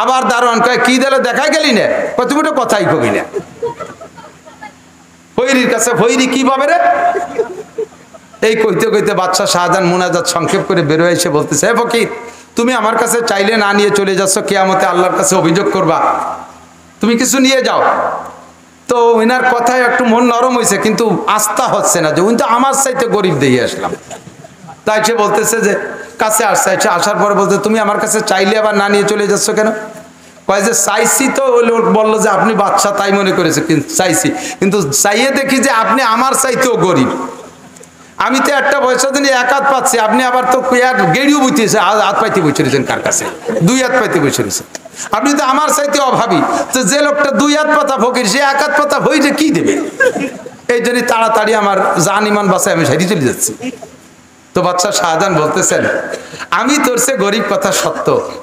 আবার দারোয়ান কয়, কি দিলে দেখা গেলি না? তুমি তো কথাই কবি না। ফকিরের কাছে ফকিরি কি পাবে রে? এই কইতে কইতে বাচ্চা শাহজাহান মোনাজাত সংক্ষেপ করে বেরোয় এসে বলতেছে, হে ফকির, তুমি আমার কাছে চাইলে না নিয়ে চলে যাচ্ছ, কিয়ামতে আল্লাহর কাছে অভিযোগ করবা, তুমি কিছু নিয়ে যাও। তো ওনার কথায় একটু মন নরম হয়েছে, কিন্তু আস্থা হচ্ছে না যে উনি তো আমার চাইতে গরিব দিয়ে আসলাম। তাই সে বলতেছে যে কাছে আসছে, আসার পরে বলতে, তুমি আমার কাছে চাইলে আবার না নিয়ে চলে যাচ্ছ কেন? কয় যে চাইছি তো, বললো যে আপনি বাচ্চা তাই মনে করেছে, কিন্তু চাইছি, কিন্তু চাইয়ে দেখি যে আপনি আমার চাইতেও গরিব। আমি তো একটা পয়সা দিনে এক হাত পাচ্ছি, আপনি আবার তো গেড়িও বুঝতেছে, হাত পাইতে বসে রয়েছেন কার কাছে, দুই হাত পাইতে বসে রয়েছেন। আপনি তো আমার চাইতে অভাবী, তো যে লোকটা দুই হাত পাতা ফকির, সে এক হাত পাতা হয়ে কি দেবে? এই জন্য তাড়াতাড়ি আমার জান ইমান বাসায় আমি সাইডে চলে যাচ্ছি। তো বাচ্চা শাহজাহান বলতেছেন, আমি তোর সে গরিব, কথা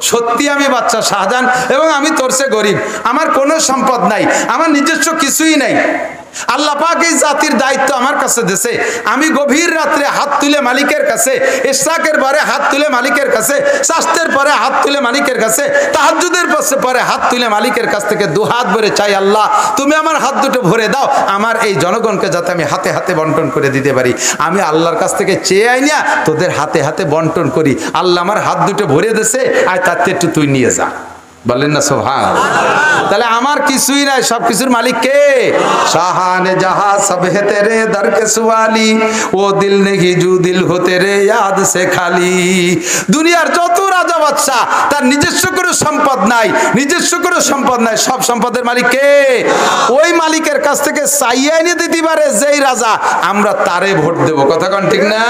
সত্যি আমি বাচ্চা শাহজাহান, এবং আমি তোর সে গরিব, আমার কোনো সম্পদ নাই, আমার নিজস্ব কিছুই নাই। আল্লাহ পাক এই জাতির দায়িত্ব আমার কাছে দিয়েছে, আমি গভীর রাত্রে হাত তুলে মালিকের কাছে, ইশরাকের পরে হাত তুলে মালিকের কাছে, শাস্তের পরে হাত তুলে মালিকের কাছে, তাহাজ্জুদের পরে হাত তুলে মালিকের কাছ থেকে দু হাত ভরে চাই, আল্লাহ তুমি আমার হাত দুটো ভরে দাও, আমার এই জনগণকে যাতে আমি হাতে হাতে বন্টন করে দিতে পারি। আমি আল্লাহর কাছ থেকে চেয়ে আই না, তোদের হাতে হাতে বন্টন করি। আল্লাহ আমার হাত দুটো ভরে দিয়েছে, আর তার একটু তুই নিয়ে যা। বলেন না সুবহানাল্লাহ। তাহলে আমার কিছুই নাই, সবকিছুর মালিক কে? শাহানে জাহা সব হে তেরে দর কে সুয়ালি, ও দিল নেহি জু দিল হো তেরে ইয়াদ সে খালি। দুনিয়ার যত রাজা বাদশা, তার নিজস্ব কোনো সম্পদ নাই, সব সম্পদের মালিক কে? ওই মালিকের কাছ থেকে চাইয়ে এনে দিতে পারে যেই রাজা, আমরা তারে ভোট দেব। কথা কোন ঠিক না?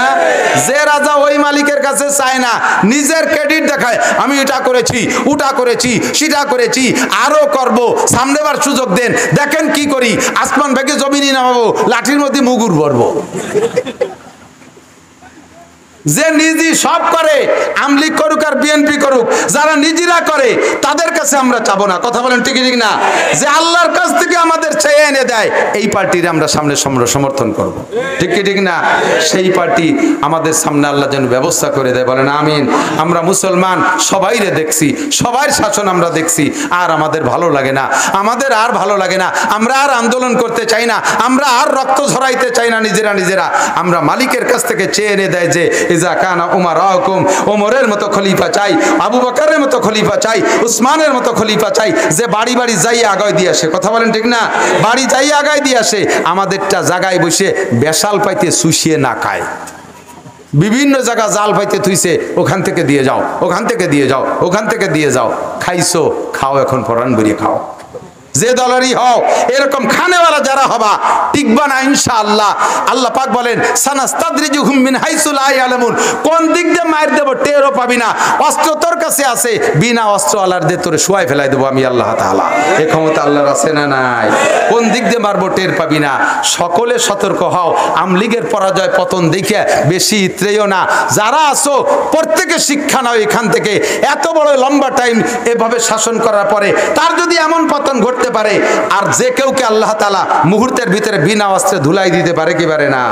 যে রাজা ওই মালিকের কাছে চায় না, নিজের ক্রেডিট দেখায়, আমি এটা করেছি, ওটা করেছি, সেটা করেছি, আরো করব, সামনেবার সুযোগ দেন, দেখেন কি করি, আসমান ভেঙে জমিনে নামাবো, লাঠির মধ্যে মুগুর ভরবো। যে নিজে সব করে, আমলিগ করুক আর বিএনপি করুক, যারা নিজেরা করে তাদের কাছে আমরা চাবো না। কথা বলেন ঠিক না? যে আল্লাহর কাছ থেকে আমাদের চেয়ে এনে দেয়, এই পার্টির আমরা সামনে সমর্থন করব। ঠিক না? সেই পার্টি আমাদের সামনে আল্লাহ যেন ব্যবস্থা করে দেয়। বলেন আমিন। আমরা মুসলমান সবাইরে দেখছি, সবার শাসন আমরা দেখছি, আর আমাদের ভালো লাগে না, আমরা আর আন্দোলন করতে চাই না, আমরা আর রক্ত ঝরাইতে চাই না নিজেরা। আমরা মালিকের কাছ থেকে চেয়ে এনে দেয় যে ইজা কানা উমারাকুম, ওমরের মতো খলিফা চাই, আবু বকরের মতো খলিফা চাই, উসমানের মতো খলিফা চাই, যে বাড়ি যাই আগায় দিয়ে আসে। কথা বলেন ঠিক না? বাড়ি যাই আগায় দিয়ে আসে, আমাদেরটা জায়গায় বসে বেশাল পাইতে শুষিয়ে না খায়। বিভিন্ন জায়গা জাল পাইতে থুইছে, ওখান থেকে দিয়ে যাও, খাইছো, খাও, এখন পরান বেরিয়ে খাও। যে দলেরই হও, এরকম খানেওয়ালা যারা হবা, টিকবা না ইনশাআল্লাহ। আল্লাহ পাক বলেন, সানাস্তাদরিজুহুম মিন হাইসু লা ইয়ালামুন, কোন দিক দিয়ে মার দেব টেরও পাবি না। অস্ত্র তোর কাছে আছে, বিনা অস্ত্রওয়ালার দিয়ে তোরে শুয়াই ফেলাই দেবো আমি আল্লাহ তাআলা। এই ক্ষমতা আল্লাহর আছে না নাই? কোন দিক দিয়ে মারবো টের পাবি না। সকলে সতর্ক হও, আমলিগের পরাজয় পতন দেখে বেশি ইত্রেও না। যারা আসো প্রত্যেকে শিক্ষা নাও এখান থেকে। এত বড় লম্বা টাইম এভাবে শাসন করার পরে তার যদি এমন পতন ঘটতে মারতে পারে, আর যে কেউকে আল্লাহ তাআলা মুহূর্তের ভিতরে বিনা অস্ত্রে ধুলাই দিতে পারে কি পারে না?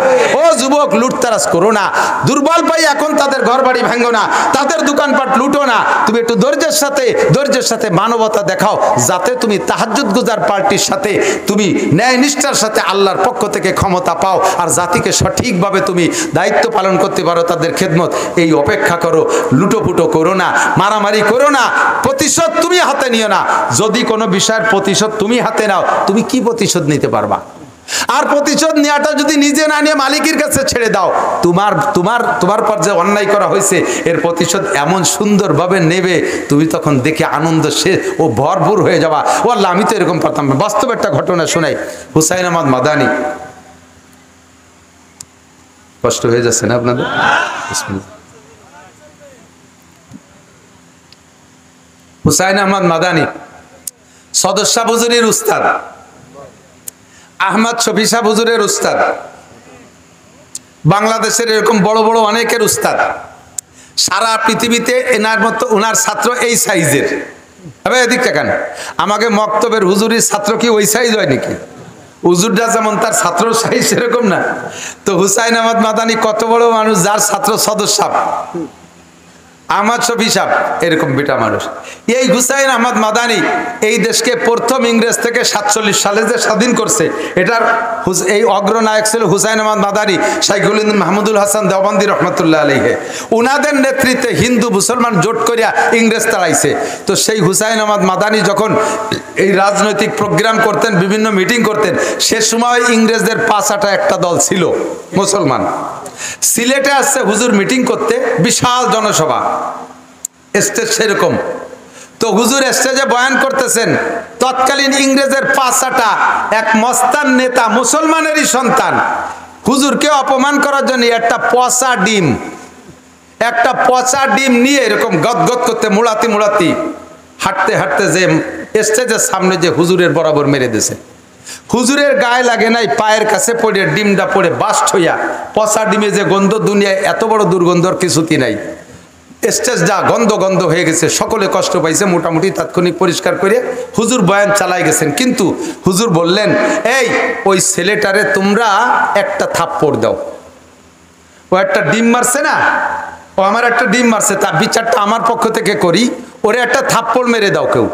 ও যুবক, লুটতারাজ করো না, দুর্বল পাই এখন তাদের ঘর বাড়ি ভাঙো না, তাদের দোকানপাট লুটো না, তুমি একটু ধৈর্যের সাথে মানবতা দেখাও, যাতে তুমি তাহাজ্জুদ গুজার পার্টির সাথে তুমি ন্যায় নিষ্ঠার সাথে আল্লাহর পক্ষ থেকে ক্ষমতা পাও, আর জাতিকে সঠিকভাবে তুমি দায়িত্ব পালন করতে পারো, তাদের খেদমত। এই অপেক্ষা করো, লুটোপুটো করো না, মারামারি করো না, প্রতিশোধ তুমি হাতে নিও না। যদি কোনো বিষয়ের প্রতিশোধ তুমি হাতে নাও, তুমি কি প্রতিশোধ নিতে পারবা? আর প্রতিশোধ নেওয়াটা যদি নিজে না নিয়ে মালিকের কাছে ছেড়ে দাও, তোমার পর যে অন্যায় করা হয়েছে এর প্রতিশোধ এমন সুন্দরভাবে নেবে, তুমি তখন দেখে আনন্দ শেষ ও ভরপুর হয়ে যাবা। ও আল্লাহ, আমি তো এরকম পারতাম না। বাস্তব একটা ঘটনা শোনাই। হুসাইন আহমদ মাদানী, কষ্ট হয়ে যাচ্ছে না আপনাদের? হুসাইন আহমদ মাদানী সদর শাহ হুজুরের উস্তাদ, আহমদ শফি শাহ হুজুরের উস্তাদ, বাংলাদেশের এরকম বড় বড় অনেকের উস্তাদ। সারা পৃথিবীতে এনার মতো ওনার ছাত্র এই সাইজের। তবে এদিকটা কেন, আমাকে মক্তবের হুজুরের ছাত্র কি ওই সাইজ হয় নাকি? হুজুরটা যেমন তার ছাত্র সাইজ সেরকম না। তো হুসাইন আহমদ মাদানী কত বড় মানুষ, যার ছাত্র সদর সাহ আহমদ শফি সাহ, এরকম বেটা মানুষ। এই হুসাইন আহমদ মাদানী এই দেশকে প্রথম ইংরেজ থেকে 47 সালে যে স্বাধীন করছে, এটার এই অগ্রনায়ক ছিল হুসাইন আহমদ মাদানী, শাইখুল হিন্দ মাহমুদুল হাসান দেওবন্দি রহমতুল্লাহ আলাইহি। উনাদের নেতৃত্বে হিন্দু মুসলমান জোট করিয়া ইংরেজ তাড়াইছে। তো সেই হুসাইন আহমদ মাদানী যখন এই রাজনৈতিক প্রোগ্রাম করতেন, বিভিন্ন মিটিং করতেন, সে সময় ইংরেজদের 5-8 একটা দল ছিল মুসলমান। সিলেটে আসছে হুজুর মিটিং করতে, বিশাল জনসভা, স্টেজ সেরকম। তো হুজুর স্টেজে বয়ান করতেছেন, তৎকালীন ইংরেজের 5-8 এক মস্তান নেতা, মুসলমানেরই সন্তান, হুজুরকে অপমান করার জন্য একটা পচা ডিম নিয়ে এরকম গদগদ করতে মুড়াতি হাঁটতে যে স্টেজের সামনে যে হুজুরের বরাবর মেরে দিয়েছে। হুজুরের গায়ে লাগে নাই, পায়ের কাছে পড়ে ডিমটা পড়ে বাস্ট হইয়া, পচা ডিমে যে গন্ধ, দুনিয়ায় এত বড় দুর্গন্ধর কিছুই নাই। স্টেজ যা গন্ধ হয়ে গেছে, সকলে কষ্ট পাইছে, মোটামুটি তাৎক্ষণিক পরিষ্কার করে হুজুর বয়ান চালাই গেছেন। কিন্তু হুজুর বললেন, এই ওই ছেলেটারে তোমরা একটা থাপ্পড় দাও, ও একটা ডিম মারছে না, ও আমার একটা ডিম মারছে, তার বিচারটা আমার পক্ষ থেকে করি, ওরে একটা থাপ্পড় মেরে দাও কেউ,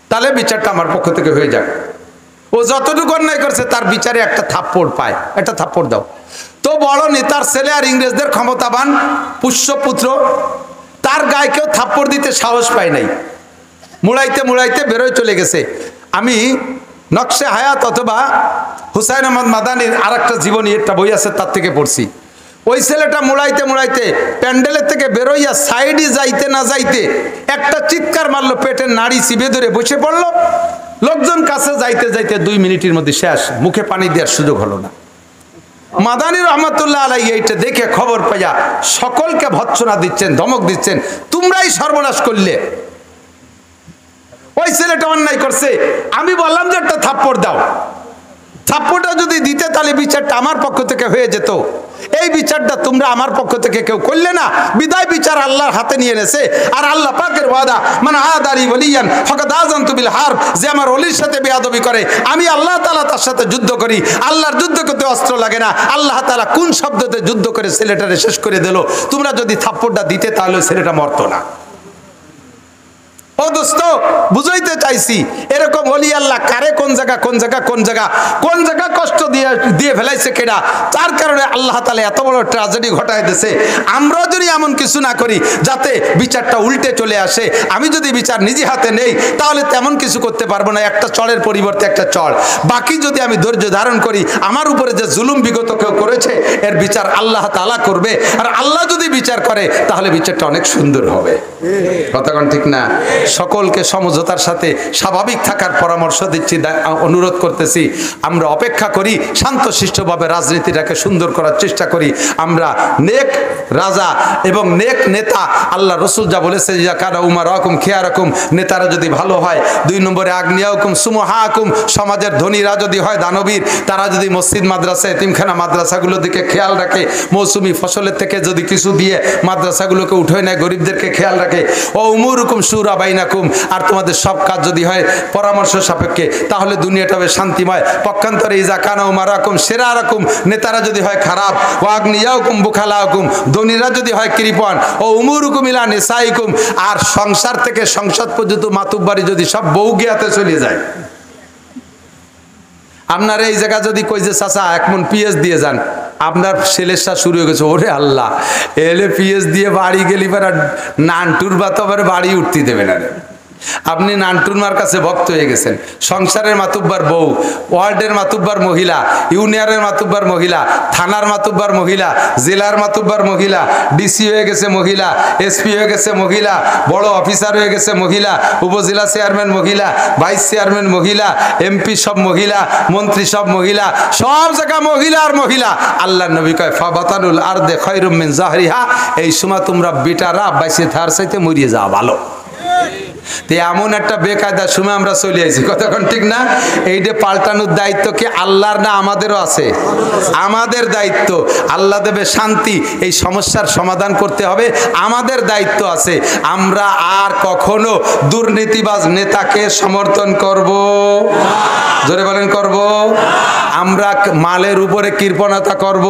তাহলে বিচারটা আমার পক্ষ থেকে হয়ে যাক। ও যতটুকু অন্যায় করছে তার বিচারে একটা থাপ্পড় পায়, একটা থাপ্পড় দাও। তো বড় নেতার ছেলে আর ইংরেজদের ক্ষমতাবান পুষ্যপুত্র, তার গায়ে কেউ থাপ্পড় দিতে সাহস পায় নাই, মুড়াইতে বেরোয় চলে গেছে। আমি নকশে হায়াত অথবা হুসাইন আহমদ মাদানীর আর একটা জীবনী, একটা বই আছে, তার থেকে পড়ছি। ওই ছেলেটা মুড়াইতে প্যান্ডেলের থেকে বেরোইয়া সাইডে যাইতে না যাইতে একটা চিৎকার মারলো, পেটের নাড়ি চিবে ধরে বসে পড়লো। লোকজন কাছে যাইতে 2 মিনিটের মধ্যে শেষ, মুখে পানি দেওয়ার সুযোগ হলো না। মাদানী রহমতুল্লাহ আলাইহি এইটা দেখে খবর পাইয়া সকলকে ভৎসনা দিচ্ছেন, ধমক দিচ্ছেন, তোমরাই সর্বনাশ করলে, ওই ছেলেটা অন্যায় করছে, আমি বললাম যে একটা থাপ্পড় দাও, থাপ্পড়টা যদি দিতে তাহলে বিচারটা আমার পক্ষ থেকে হয়ে যেত। এই বিচারটা তোমরা আমার পক্ষ থেকে কেউ করলে না, বিদায় বিচার আল্লাহর হাতে নিয়ে এনেছে। আর আল্লাহ পাকের ওয়াদা, মান আদারি ওয়ালিয়ান ফাকাদ আযানতু বিল হারব, যে আমার ওলির সাথে বেয়াদবি করে আমি আল্লাহ তাআলা তার সাথে যুদ্ধ করি। আল্লাহর যুদ্ধ করতে অস্ত্র লাগে না, আল্লাহ তাআলা কোন শব্দতে যুদ্ধ করে ছেলেটারে শেষ করে দিল। তোমরা যদি থাপ্পড়টা দিতে তাহলে ছেলেটা মরতো না। ও দোস্ত, বুঝাইতে চাইছি, এরকম ওলি আল্লাহ কারে কোন জায়গা কষ্ট দিয়ে ফেলাইছে কেডা, তার কারণে আল্লাহ তাআলা এত বড় ট্র্যাজেডি ঘটায় দিয়েছে। আমরা যদি এমন কিছু না করি যাতে বিচারটা উল্টে চলে আসে, আমি যদি বিচার নিজে হাতে নেই তাহলে তেমন কিছু করতে পারবো না, একটা চড়ের পরিবর্তে একটা চড়। বাকি যদি আমি ধৈর্য ধারণ করি, আমার উপরে যে জুলুম বিগত কেউ করেছে এর বিচার আল্লাহ তাআলা করবে। আর আল্লাহ যদি বিচার করে তাহলে বিচারটা অনেক সুন্দর হবে। কথাগণ ঠিক না? সকলকে সমঝোতার সাথে স্বাভাবিক থাকার পরামর্শ দিচ্ছি, অনুরোধ করতেছি। আমরা অপেক্ষা করি, শান্তশিষ্টভাবে রাজনীতিটাকে সুন্দর করার চেষ্টা করি। আমরা নেক রাজা এবং নেক নেতা, আল্লাহ রসুল যা বলেছে যে কারা উমারাকুম খিয়ারাকুম, নেতারা যদি ভালো হয়। 2 নম্বরে আগনিয়াকুম সুমহাকুম, সমাজের ধনীরা যদি হয় দানবীর, তারা যদি মসজিদ মাদ্রাসা এতিমখানা মাদ্রাসাগুলোর দিকে খেয়াল রাখে, মৌসুমি ফসলের থেকে যদি কিছু দিয়ে মাদ্রাসাগুলোকে উঠে নেয়, গরিবদেরকে খেয়াল রাখে। ও উমুরুকুম শুরা বাইনাকুম, আর তোমাদের সব কাজ যদি হয় পরামর্শ সাপেক্ষে, তাহলে দুনিয়াটা হবে শান্তিময়। পক্ষান্তরে ইজা কানা উমারাকুম শিরারাকুম, নেতারা যদি হয় খারাপ, ও আগনিয়াকুম বুখালাকুম, ধনীরা যদি হয় কৃপণ, ও উমুরুকুম ইলা নিসাইকুম, আর সংসার থেকে সংসদ পর্যন্ত মাতুব্বারি যদি সব বউ গিয়াতে চলে যায়। আপনার এই জায়গা যদি কই যে চাচা 1 মণ পিএস দিয়ে যান, আপনার সেলেসা শুরু হয়ে গেছে, ওরে আল্লাহ এলে পিএস দিয়ে বাড়ি গেলি পর নানটুর বা তো আবার বাড়ি উঠতে দেবে না। আপনি নানটুরমার কাছে ভক্ত হয়ে গেছেন। সংসারের মাতুব্বার বউ, ওয়ার্ডের মাতুব্বার মহিলা, ইউনিয়নের মাতুব্বার মহিলা, থানার মাতুব্বার মহিলা, জেলার মাতুব্বার মহিলা, ডিসি হয়ে গেছে মহিলা, এসপি হয়ে গেছে মহিলা, বড় অফিসার হয়ে গেছে মহিলা, উপজেলা চেয়ারম্যান মহিলা, ভাইস চেয়ারম্যান মহিলা, এমপি সব মহিলা, মন্ত্রী সব মহিলা, সব জায়গা মহিলা আর মহিলা। আল্লাহ নবী কয় ফাবাতানুল আরদে খায়রুম মিন জাহরিহা, এই সময় তোমরা বিটারা বাইসে থার চাইতে মরিয়ে যাওয়া ভালো। তো এমন একটা বেকায়দার সময় আমরা চলে আইছি, কতক্ষণ ঠিক না? এইটা পাল্টানোর দায়িত্ব কি আল্লাহর না আমাদেরও আছে? আমাদের দায়িত্ব। আল্লাহ দেবে শান্তি, এই সমস্যার সমাধান করতে হবে, আমাদের দায়িত্ব আছে। আমরা আর কখনো দুর্নীতিবাজ নেতাকে সমর্থন করব? জোরে বলেন করব? আমরা মালের উপরে কৃপণতা করব?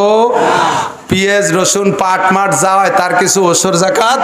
পেঁয়াজ রসুন পাট মাট যা হয় তার কিছু ওসর জাকাত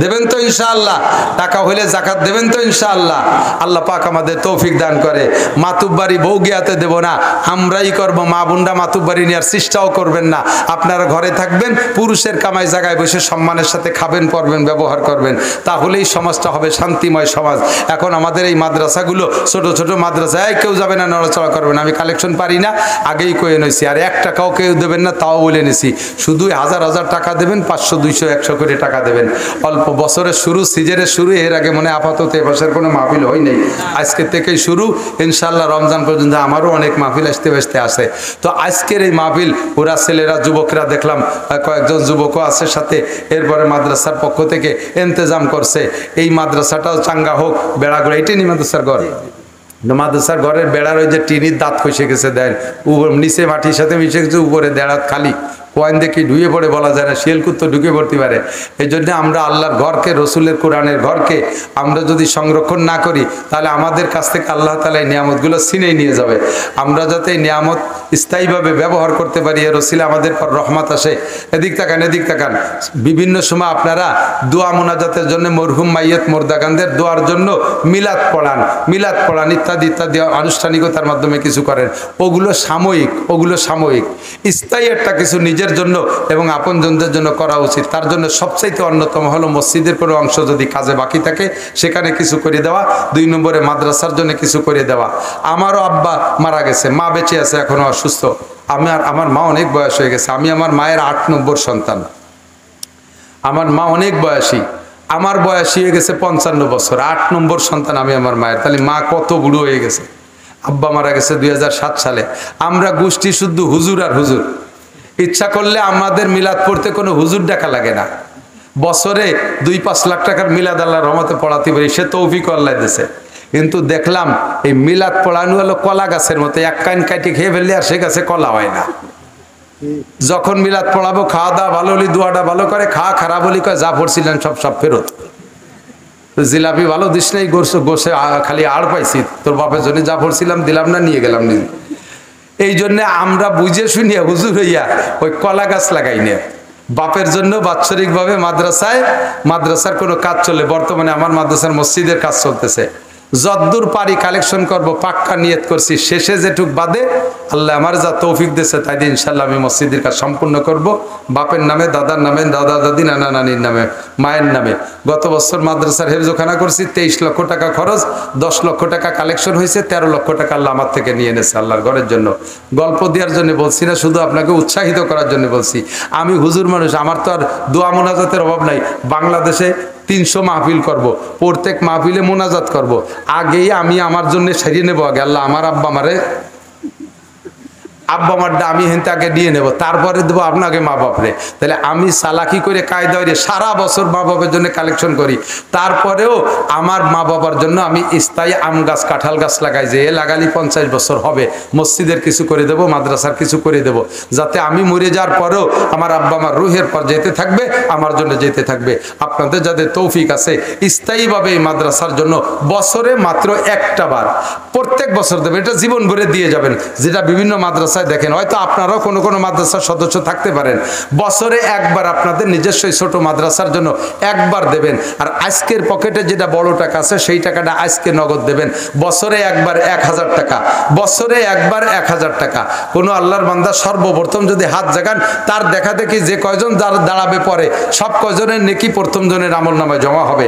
দেবেন তো ইনশাআল্লাহ? টাকা হইলে জাকাত দেবেন তো ইনশাআল্লাহ? আল্লাহ পাক আমাদের তৌফিক দান করে। মাতুব্বারি বউ গিয়াতে দেব না, আমরাই করব। মা বোনরা মাতুব্বারি নেওয়ার চেষ্টাও করবেন না। আপনারা ঘরে থাকবেন, পুরুষের কামাই জায়গায় বসে সম্মানের সাথে খাবেন, পড়বেন, ব্যবহার করবেন, তাহলেই সমাজটা হবে শান্তিময় সমাজ। এখন আমাদের এই মাদ্রাসাগুলো ছোট ছোট মাদ্রাসায় কেউ যাবে না, নড়াচড়া করবেন। আমি কালেকশন পারি না, আগেই কয়ে নিয়েছি। আর 1 টাকাও কেউ দেবেন না, তাও বলে নিয়েছি। শুধু 1000 টাকা দেবেন, 500 200 100 করে টাকা দেবেন। অল্প বছরের শুরু, সিজনের শুরু। এর আগে মনে আপাতত এপাশের কোনো মাহফিল হয় নাই, আজকের থেকেই শুরু। ইনশাআল্লাহ রমজান পর্যন্ত আমারও অনেক মাহফিল আসতে আসতে আসে। তো আজকের এই মাহফিল ওরা ছেলেরা যুবকরা দেখলাম, কয়েকজন যুবকও আছে সাথে। এরপরে মাদ্রাসার পক্ষ থেকে ইন্তজাম করছে এই মাদ্রাসাটাও চাঙ্গা হোক। বেড়াগুলো এটাই নি মাদ্রাসার ঘর, মাদ্রাসার ঘরের বেড়ার ওই যে টিনির দাঁত খসে গেছে, দেন নিচে মাটির সাথে মিশে গেছে, উপরে দেড়াত খালি। কয়েন দেখি ঢুয়ে পড়ে বলা যায় না, শিয়ালকুত তো ঢুকে পড়তে পারে। এই জন্য আমরা আল্লাহর ঘরকে, রসুলের কোরআনের ঘরকে আমরা যদি সংরক্ষণ না করি, তাহলে আমাদের কাছ থেকে আল্লাহ তাআলা এই নিয়ামতগুলো ছিনিয়ে নিয়ে যাবে। আমরা যাতে এই নিয়ামত স্থায়ীভাবে ব্যবহার করতে পারি, এর ওসিলা আমাদের পর রহমত আসে। এদিক তাকান, এদিক তাকান। বিভিন্ন সময় আপনারা দোয়া মোনাজাতের জন্য, মরহুম মাইয়ত মুর্দাগানদের দোয়ার জন্য মিলাদ পড়ান ইত্যাদি ইত্যাদি আনুষ্ঠানিকতার মাধ্যমে কিছু করেন। ওগুলো সাময়িক, ওগুলো সাময়িক। স্থায়ী একটা কিছু নিজের জন্য এবং আপনজনদের জন্য করা উচিত। তার জন্য সবচাইতে অন্যতম হলো মসজিদের কোনো অংশ যদি কাজে বাকি থাকে সেখানে কিছু করে দেওয়া। 2 নম্বরে মাদ্রাসার জন্য কিছু করে দেওয়া। আমারও আব্বা মারা গেছে, মা বেঁচে আছে, এখনো অসুস্থ। আমার মা অনেক বয়স হয়ে গেছে। আমি আমার মায়ের 8 নম্বর সন্তান। আমার মা অনেক বয়সী, আমার বয়স হয়ে গেছে 55 বছর। 8 নম্বর সন্তান আমি আমার মায়ের। তাহলে মা কত বুড়ো হয়ে গেছে। আব্বা মারা গেছে 2007 সালে। আমরা গোষ্ঠী শুদ্ধ হুজুর আর হুজুর। ইচ্ছা করলে আমাদের মিলাদ পড়তে কোনো হুজুর ডাকা লাগে না। বছরে 2-5 লাখ টাকার মিলাদ আল্লাহর রহমতে পড়াতে পারি, সে তৌফিক আল্লাহ দিয়েছে। কিন্তু দেখলাম এই মিলাদ পড়ানো হলো কলা গাছের মতো, এক কান কাটি খেয়ে ফেললে আর সে গাছে কলা হয় না। যখন মিলাদ পড়াবো, খাওয়া দাওয়া ভালো হলি, দোয়াটা ভালো করে, খাওয়া খারাপ হলি কয় যা পড়ছিলেন সব ফেরত। জিলাপি ভালো দিস নাই, গোসে খালি আড় পাইছি, তোর বাপের জন্য যা পড়ছিলাম দিলাম না, নিয়ে গেলাম নিজে। এই জন্যে আমরা বুঝে শুনিয়া হুজুর হইয়া ওই কলা গাছ লাগাই না। বাপের জন্য বাৎসরিকভাবে মাদ্রাসার কোনো কাজ চলে। বর্তমানে আমার মাদ্রাসার মসজিদের কাজ চলতেছে। যদ্দূর পারি কালেকশন করব, পাক্কা নিয়ত করছি। শেষে যেটুক বাদে আল্লাহ আমার যা তৌফিক দিয়েছে তাই দিয়ে ইনশাল্লাহ আমি মসজিদের কাজ সম্পূর্ণ করব। বাপের নামে, দাদার নামে, দাদা দাদি, নানা নানির নামে, মায়ের নামে। গত বছর মাদ্রাসার হেফজোখানা করছি, 23 লক্ষ টাকা খরচ, 10 লক্ষ টাকা কালেকশন হয়েছে, 13 লক্ষ টাকা আল্লাহ আমার থেকে নিয়ে এনেছে আল্লাহর ঘরের জন্য। গল্প দেওয়ার জন্য বলছি না, শুধু আপনাকে উৎসাহিত করার জন্য বলছি। আমি হুজুর মানুষ, আমার তো আর দোয়া মোনাজাতের অভাব নাই। বাংলাদেশে 300 মাহফিল করব, প্রত্যেক মাহফিলে মোনাজাত করব। আগেই আমি আমার জন্য সারিয়ে নেবো। আগে আল্লাহ আমার আব্বা মারে আব্বা মারটা আমি হেনতে আগে নিয়ে নেব, তারপরে দেবো আপনাকে মা বাপরে। তাহলে আমি চালাকি করে কায়দা সারা বছর মা বাবার জন্য কালেকশন করি, তারপরেও আমার মা বাবার জন্য আমি স্থায়ী আম গাছ কাঁঠাল গাছ লাগাই, যে এ লাগালি 50 বছর হবে, মসজিদের কিছু করে দেব, মাদ্রাসার কিছু করে দেব, যাতে আমি মরে যাওয়ার পরেও আমার আব্বা আমার রুহের পর যেতে থাকবে, আমার জন্য যেতে থাকবে। আপনাদের যাদের তৌফিক আছে স্থায়ীভাবে এই মাদ্রাসার জন্য বছরে মাত্র একটা বার প্রত্যেক বছর দেবে, এটা জীবন ভরে দিয়ে যাবেন। যেটা বিভিন্ন মাদ্রাসায় দেখেন, হয়তো আপনারাও কোনো কোনো মাদ্রাসার সদস্য থাকতে পারেন, বছরে একবার আপনাদের নিজস্ব ছোট মাদ্রাসার জন্য একবার দেবেন। আর আজকের পকেটে যেটা বড় টাকা আছে সেই টাকাটা আজকে নগদ দেবেন। বছরে একবার 1000 টাকা, বছরে একবার 1000 টাকা। কোনো আল্লাহর বান্দা সর্বপ্রথম যদি হাত জাগান, তার দেখা দেখি যে কয়জন দাঁড়াবে পরে সব কয়জনের নেকি প্রথম জনের আমল নামায় জমা হবে।